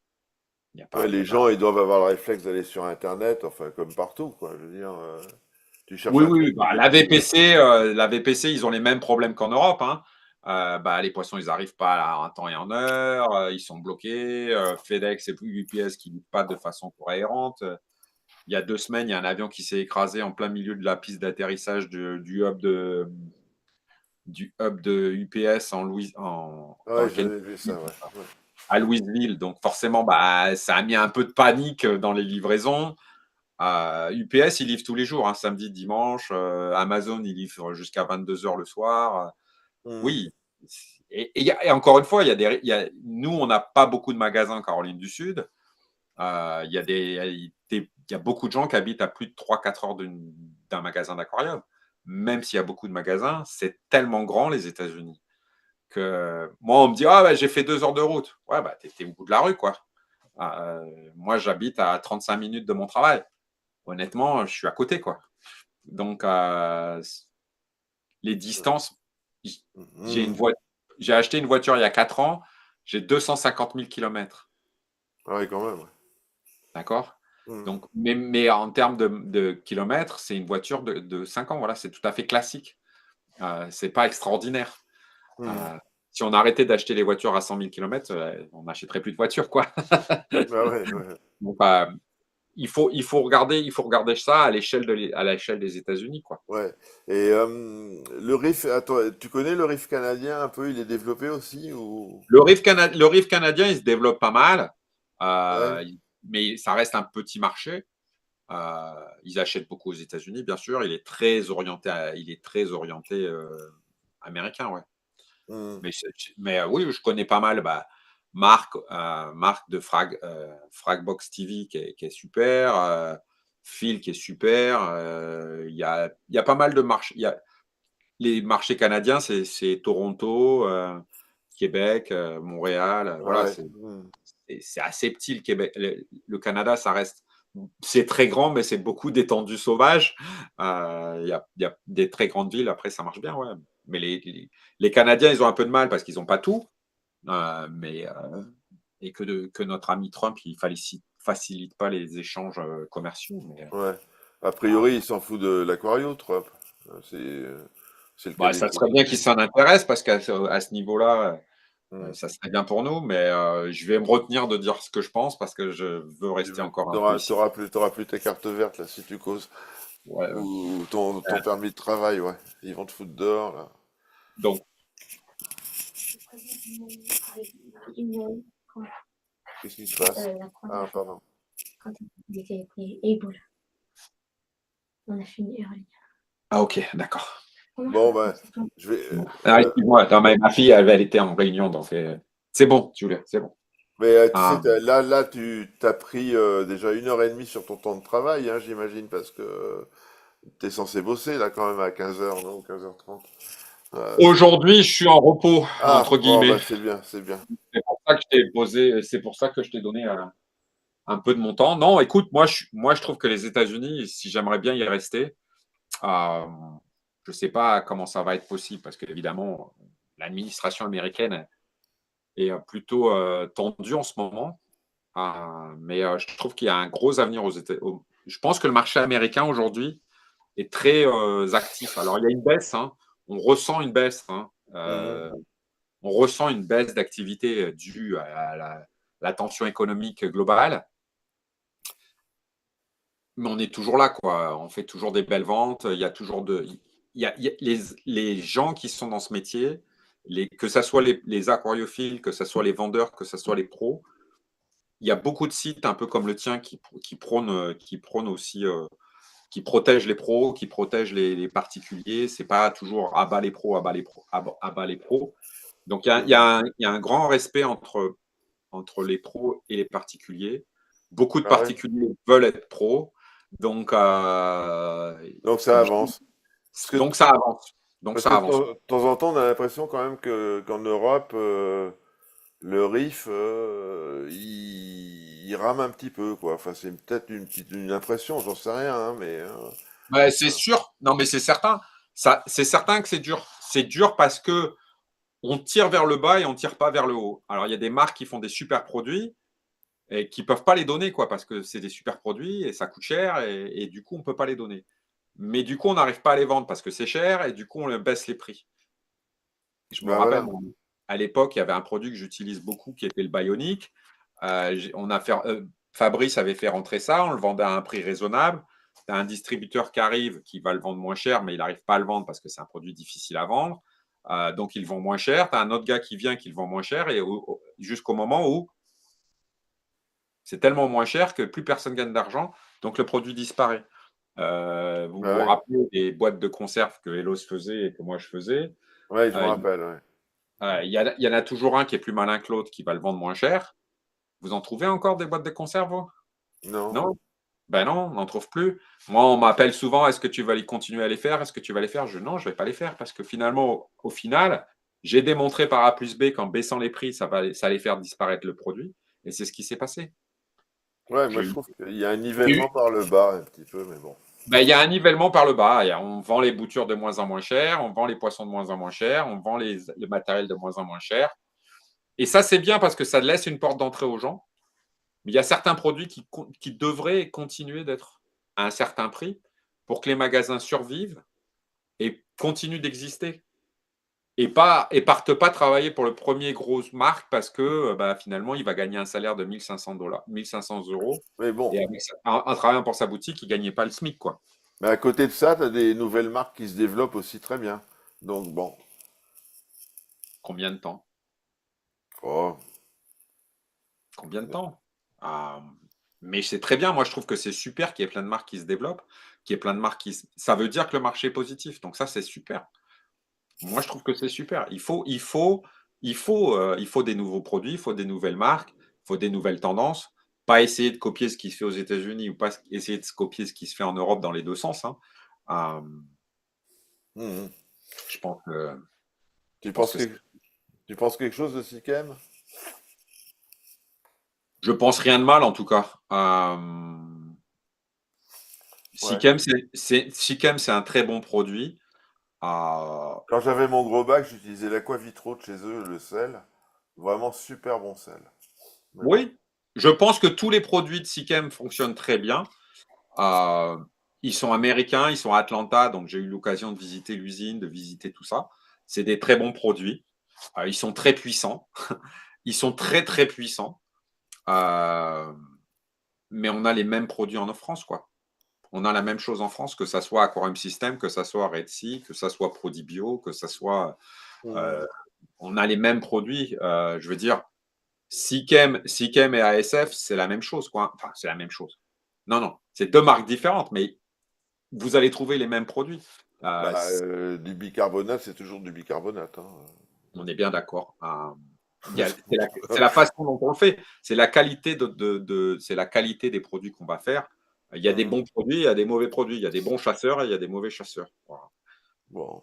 S2: Ouais,
S1: Il y
S2: les
S1: a pas...
S2: gens, ils doivent avoir le réflexe d'aller sur Internet, enfin, comme partout, quoi. Je veux dire, tu cherches
S1: Oui,
S2: un
S1: oui,
S2: truc,
S1: bah, la VPC, ils ont les mêmes problèmes qu'en Europe, hein. Les poissons, ils n'arrivent pas en temps et en heure, ils sont bloqués. FedEx et UPS qui ne livrent pas de façon cohérente. Il y a 2 semaines, il y a un avion qui s'est écrasé en plein milieu de la piste d'atterrissage du hub de UPS dans
S2: ouais,
S1: le
S2: j'avais vu ça, ouais. Ouais.
S1: à Louisville. Donc forcément, ça a mis un peu de panique dans les livraisons. UPS, ils livrent tous les jours, hein, samedi, dimanche. Amazon, ils livrent jusqu'à 22h le soir.
S2: Hmm.
S1: Oui. Et encore une fois, nous, on n'a pas beaucoup de magasins en Caroline du Sud. Il y a beaucoup de gens qui habitent à plus de 3-4 heures d'un magasin d'aquarium. Même s'il y a beaucoup de magasins, c'est tellement grand, les États-Unis, que moi, on me dit, ah, j'ai fait 2 heures de route. Ouais, t'es au bout de la rue, quoi. Moi, j'habite à 35 minutes de mon travail. Honnêtement, je suis à côté, quoi. Donc, les distances, j'ai
S2: Hmm.
S1: j'ai acheté une voiture il y a 4 ans, j'ai 250 000 kilomètres.
S2: Ah ouais, quand même, ouais.
S1: D'accord.
S2: Hmm.
S1: Donc, mais en termes de kilomètres, c'est une voiture de 5 ans. Voilà, c'est tout à fait classique. C'est pas extraordinaire.
S2: Hmm.
S1: Euh, Si on arrêtait d'acheter les voitures à 100 000 kilomètres, on n'achèterait plus de voitures, quoi.
S2: Ah ouais, ouais.
S1: Donc, il faut regarder ça à l'échelle des États-Unis, quoi.
S2: Ouais. Et le riff, attends, tu connais le riff canadien un peu? Il est développé aussi ou?
S1: Le Riff canadien, il se développe pas mal,
S2: Ouais.
S1: mais ça reste un petit marché. Ils achètent beaucoup aux États-Unis, bien sûr. Il est très orienté américain, ouais.
S2: Hmm.
S1: Mais oui, je connais pas mal. Marc de Fragbox TV qui est super. Phil qui est super. Il y a pas mal de marchés. Les marchés canadiens, c'est Toronto, Québec, Montréal. Voilà,
S2: Ouais. Hmm.
S1: c'est assez petit le Québec. Le Canada, c'est très grand, mais c'est beaucoup d'étendues sauvages. Il y a des très grandes villes. Après, ça marche bien, ouais. Mais les Canadiens, ils ont un peu de mal parce qu'ils n'ont pas tout. Et que notre ami Trump, il facilite pas les échanges commerciaux.
S2: Ouais. A
S1: Ah,
S2: priori, il s'en fout de l'aquario, Trump. C'est le cas des
S1: ça serait bien qu'il
S2: États-Unis.
S1: s'en intéresse parce qu'à ce niveau-là,
S2: Hmm.
S1: ça serait bien pour nous. Mais je vais me retenir de dire ce que je pense parce que je veux rester encore un peu ici.
S2: T'auras plus tes cartes vertes là si tu causes.
S1: Ouais, ouais.
S2: Ou ton permis de travail, ouais. Ils vont te foutre dehors là.
S1: Donc,
S2: Qu'est-ce qui se passe? Ah, pardon.
S1: ok, d'accord.
S2: Bon, ben, je vais.
S1: Excuse-moi, attends, ma fille, elle était en réunion, donc c'est bon, Julia, c'est bon.
S2: Mais tu sais,
S1: Ah,
S2: là, tu t'as pris déjà 1 heure et demie sur ton temps de travail, hein, j'imagine, parce que t'es censé bosser là quand même à 15 heures, non? 15h30.
S1: aujourd'hui, je suis en repos,
S2: Ah,
S1: entre
S2: bon,
S1: guillemets.
S2: bah c'est bien, c'est bien.
S1: ça que je t'ai posé, c'est pour ça que je t'ai donné un peu de mon temps. Non, écoute, moi, je trouve que les États-Unis, si j'aimerais bien y rester, euh, je ne sais pas comment ça va être possible parce qu'évidemment, l'administration américaine est plutôt tendue en ce moment. Mais je trouve qu'il y a un gros avenir aux États-Unis. Je pense que le marché américain aujourd'hui est très actif. Alors, il y a une baisse, hein. On ressent une baisse. Hein.
S2: Mhm.
S1: On ressent une baisse d'activité due à la tension économique globale. Mais on est toujours là, quoi. On fait toujours des belles ventes. Il y a toujours il y a les gens qui sont dans ce métier, que ce soit les aquariophiles, que ce soit les vendeurs, que ce soit les pros. Il y a beaucoup de sites, un peu comme le tien, qui prônent aussi, qui protègent les pros, qui protègent les particuliers. C'est pas toujours abat les pros, abat les pros, abat les pros. Donc
S2: Mhm.
S1: il y a un grand respect entre les pros et les particuliers. Beaucoup de
S2: Ah ouais.
S1: particuliers veulent être pros, donc,
S2: Donc ça avance. Parce que,
S1: donc ça avance. Donc
S2: parce que
S1: ça avance.
S2: de temps en temps, on a l'impression quand même qu'en Europe, le RIF, il rame un petit peu, quoi. Enfin, c'est peut-être une impression, j'en sais rien, hein, mais
S1: Ouais, c'est sûr. Non, mais c'est certain. C'est certain que c'est dur. C'est dur parce que on tire vers le bas et on tire pas vers le haut. Alors, il y a des marques qui font des super produits et qui peuvent pas les donner, quoi, parce que c'est des super produits et ça coûte cher et du coup, on peut pas les donner. Mais du coup, on n'arrive pas à les vendre parce que c'est cher et du coup, on baisse les prix. Je me
S2: ben
S1: rappelle,
S2: voilà.
S1: à l'époque, il y avait un produit que j'utilise beaucoup qui était le Bionic. On a fait, Fabrice avait fait rentrer ça, on le vendait à un prix raisonnable. Tu as un distributeur qui arrive, qui va le vendre moins cher, mais il n'arrive pas à le vendre parce que c'est un produit difficile à vendre. Donc, il le vend moins cher. Tu as un autre gars qui vient, qui le vend moins cher, et jusqu'au moment où c'est tellement moins cher que plus personne gagne d'argent, donc le produit disparaît. Vous
S2: Ben
S1: vous
S2: ouais.
S1: rappelez des boîtes de conserve que Elos faisait et que moi je faisais.
S2: Ouais, je me
S1: Euh,
S2: rappelle, ouais.
S1: il y en a toujours un qui est plus malin que l'autre qui va le vendre moins cher. Vous en trouvez encore des boîtes de conserve, vous?
S2: Non.
S1: Non? Ben non, on n'en trouve plus. Moi, on m'appelle souvent, est-ce que tu vas continuer à les faire? Est-ce que tu vas les faire? Non, je ne vais pas les faire parce que finalement, au final, j'ai démontré par A plus B qu'en baissant les prix, ça allait faire disparaître le produit. Et c'est ce qui s'est passé.
S2: Ouais, moi
S1: J'ai
S2: je
S1: eu,
S2: trouve qu'il y a un
S1: j'ai
S2: nivellement
S1: eu-
S2: par le bas, un petit peu, mais bon.
S1: ben, il y a un nivellement par le bas. On vend les boutures de moins en moins cher, on vend les poissons de moins en moins cher, on vend le matériel de moins en moins cher. Et ça, c'est bien parce que ça laisse une porte d'entrée aux gens. Mais il y a certains produits qui devraient continuer d'être à un certain prix pour que les magasins survivent et continuent d'exister. Et partent pas travailler pour le premier grosse marque parce que bah, finalement, il va gagner un salaire de 1 500 $, 1 500 €.
S2: Mais bon.
S1: Et en travaillant pour sa boutique, il ne gagnait pas le SMIC, quoi.
S2: Mais à côté de ça, tu as des nouvelles marques qui se développent aussi très bien. Donc bon.
S1: Combien de temps?
S2: Oh.
S1: Combien de temps? Euh, mais c'est très bien. Moi, je trouve que c'est super qu'il y ait plein de marques qui se développent, qu'il y ait plein de marques Ça veut dire que le marché est positif. Donc ça, c'est super. Moi, je trouve que c'est super. Il faut des nouveaux produits, il faut des nouvelles marques, il faut des nouvelles tendances. Pas essayer de copier ce qui se fait aux États-Unis ou pas essayer de copier ce qui se fait en Europe dans les deux sens. Hein. Euh,
S2: Mhm.
S1: je pense que, je
S2: Tu
S1: pense
S2: penses
S1: que
S2: que, tu penses quelque chose de Sikem?
S1: je pense rien de mal en tout cas.
S2: Ouais.
S1: Sickem, c'est un très bon produit. Euh,
S2: Quand j'avais mon gros bac, j'utilisais l'Aquavitro de chez eux, le sel. Vraiment super bon sel. Mais bon.
S1: oui, je pense que tous les produits de Sickem fonctionnent très bien. Euh, Ils sont américains, ils sont à Atlanta, donc j'ai eu l'occasion de visiter l'usine, de visiter tout ça. C'est des très bons produits. Ils sont très puissants. Ils sont très, très puissants. Euh, mais on a les mêmes produits en France, quoi. On a la même chose en France, que ça soit Aquarium System, que ça soit Red Sea, que ça soit Prodibio, que ça soit.
S2: Mhm.
S1: euh, on a les mêmes produits. Je veux dire, Sickem et ASF, c'est la même chose, quoi. Enfin, c'est la même chose. Non, non, c'est deux marques différentes, mais vous allez trouver les mêmes produits.
S2: Bah, du bicarbonate, c'est toujours du bicarbonate, hein.
S1: On est bien d'accord. C'est la façon dont on le fait. C'est la qualité c'est la qualité des produits qu'on va faire. Il y a des
S2: Mhm.
S1: bons produits, il y a des mauvais produits. Il y a des bons chasseurs et il y a des mauvais chasseurs. Voilà.
S2: Bon.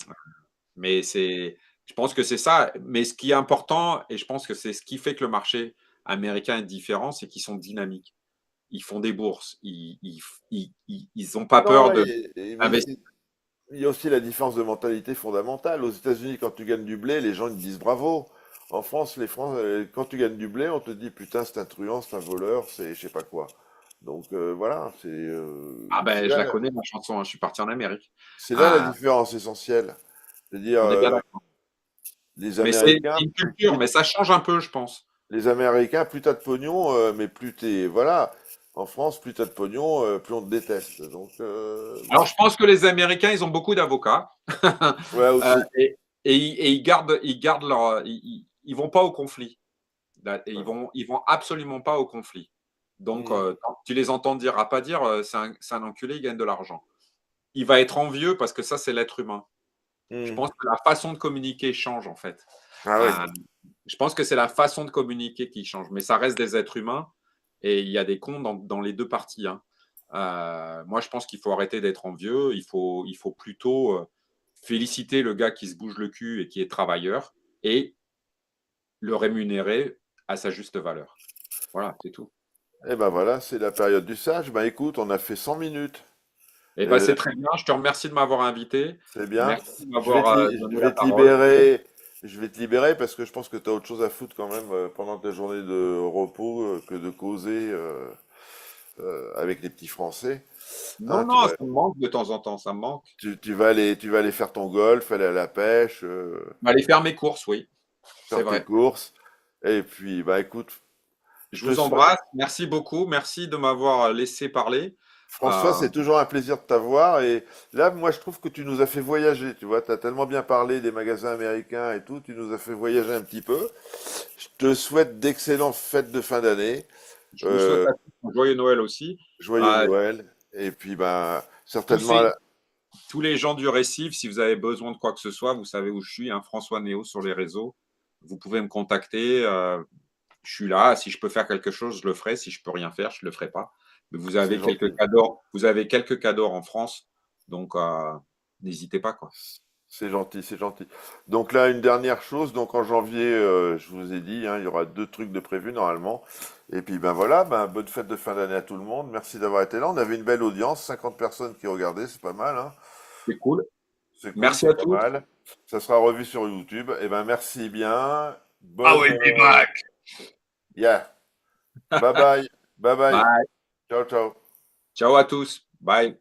S1: Mais c'est, Je pense que c'est ça. Mais ce qui est important, et je pense que c'est ce qui fait que le marché américain est différent, c'est qu'ils sont dynamiques. Ils font des bourses. Ils ont pas peur
S2: Non, mais
S1: d'investir.
S2: il y a aussi la différence de mentalité fondamentale. Aux États-Unis, quand tu gagnes du blé, les gens ils te disent bravo. En France, quand tu gagnes du blé, on te dit putain, c'est un truand, c'est un voleur, c'est je sais pas quoi. Donc voilà,
S1: Ah ben, je la connais, la chanson, hein. Je suis parti en Amérique.
S2: c'est là la
S1: Ah,
S2: différence essentielle. C'est-à-dire,
S1: on est bien d'accord.
S2: les
S1: Mais c'est
S2: Américains,
S1: une culture, mais ça change un peu, je pense.
S2: les Américains, plus t'as de pognon, mais plus t'es, voilà. En France, plus t'as de pognon, plus on te déteste. Donc
S1: Alors,
S2: bon,
S1: je pense que les Américains, ils ont beaucoup d'avocats.
S2: ouais aussi.
S1: Et ils gardent leur. Ils vont pas au conflit. Ils vont absolument pas au conflit. Donc,
S2: Mhm.
S1: quand tu les entends dire à pas dire, c'est un enculé, il gagne de l'argent. Il va être envieux parce que ça, c'est l'être humain. Je
S2: Mhm.
S1: pense que la façon de communiquer change, en fait.
S2: Ah oui.
S1: Euh, je pense que c'est la façon de communiquer qui change. Mais ça reste des êtres humains et il y a des cons dans les deux parties, hein. Moi, je pense qu'il faut arrêter d'être envieux. Il faut plutôt féliciter le gars qui se bouge le cul et qui est travailleur et le rémunérer à sa juste valeur. Voilà, c'est tout.
S2: Et ben voilà, c'est la période du sage. Ben écoute, on a fait 100 minutes.
S1: Et ben,
S2: Euh,
S1: c'est très bien. Je te remercie de m'avoir invité.
S2: c'est bien.
S1: Merci de m'avoir
S2: Je
S1: donné la
S2: vais te
S1: parole.
S2: libérer. Je vais te libérer parce que je pense que tu as autre chose à foutre quand même pendant ta journée de repos que de causer avec les petits Français.
S1: Non,
S2: Hein,
S1: non, ça me manque de temps en temps, ça me manque.
S2: tu vas aller faire ton golf, aller à la pêche,
S1: Aller faire mes courses, oui, c'est
S2: faire tes
S1: vrai.
S2: courses. Et puis, bah écoute, je
S1: Je
S2: te
S1: vous
S2: souhaite,
S1: embrasse. Merci beaucoup. Merci de m'avoir laissé parler.
S2: François,
S1: Euh,
S2: c'est toujours un plaisir de t'avoir. Et là, moi, je trouve que tu nous as fait voyager. Tu vois, tu as tellement bien parlé des magasins américains et tout, tu nous as fait voyager un petit peu. Je te souhaite d'excellentes fêtes de fin d'année.
S1: je vous souhaite
S2: Euh,
S1: à tous un joyeux Noël aussi.
S2: Joyeux
S1: Euh,
S2: Noël. Et puis, ben,
S1: tous,
S2: certainement,
S1: ces- tous les gens du récif, si vous avez besoin de quoi que ce soit, vous savez où je suis, hein, François Néo sur les réseaux. Vous pouvez me contacter. Je suis là. Si je peux faire quelque chose, je le ferai. Si je peux rien faire, je le ferai pas. Mais vous
S2: c'est
S1: avez quelques
S2: gentil.
S1: cadeaux. Vous avez quelques cadeaux en France, donc n'hésitez pas, quoi.
S2: C'est gentil, c'est gentil. Donc là, une dernière chose. Donc en janvier, je vous ai dit, hein, il y aura 2 trucs de prévus normalement. Et puis ben voilà, ben, bonne fête de fin d'année à tout le monde. Merci d'avoir été là. On avait une belle audience, 50 personnes qui regardaient, c'est pas mal, hein.
S1: C'est cool.
S2: C'est cool,
S1: Merci
S2: c'est
S1: à
S2: pas
S1: tous.
S2: mal. Ça sera revu sur YouTube. Et ben merci bien.
S1: I
S2: Bonne,
S1: will be back.
S2: yeah. Bye bye, bye bye.
S1: Bye.
S2: Ciao, ciao.
S1: Ciao à tous. Bye.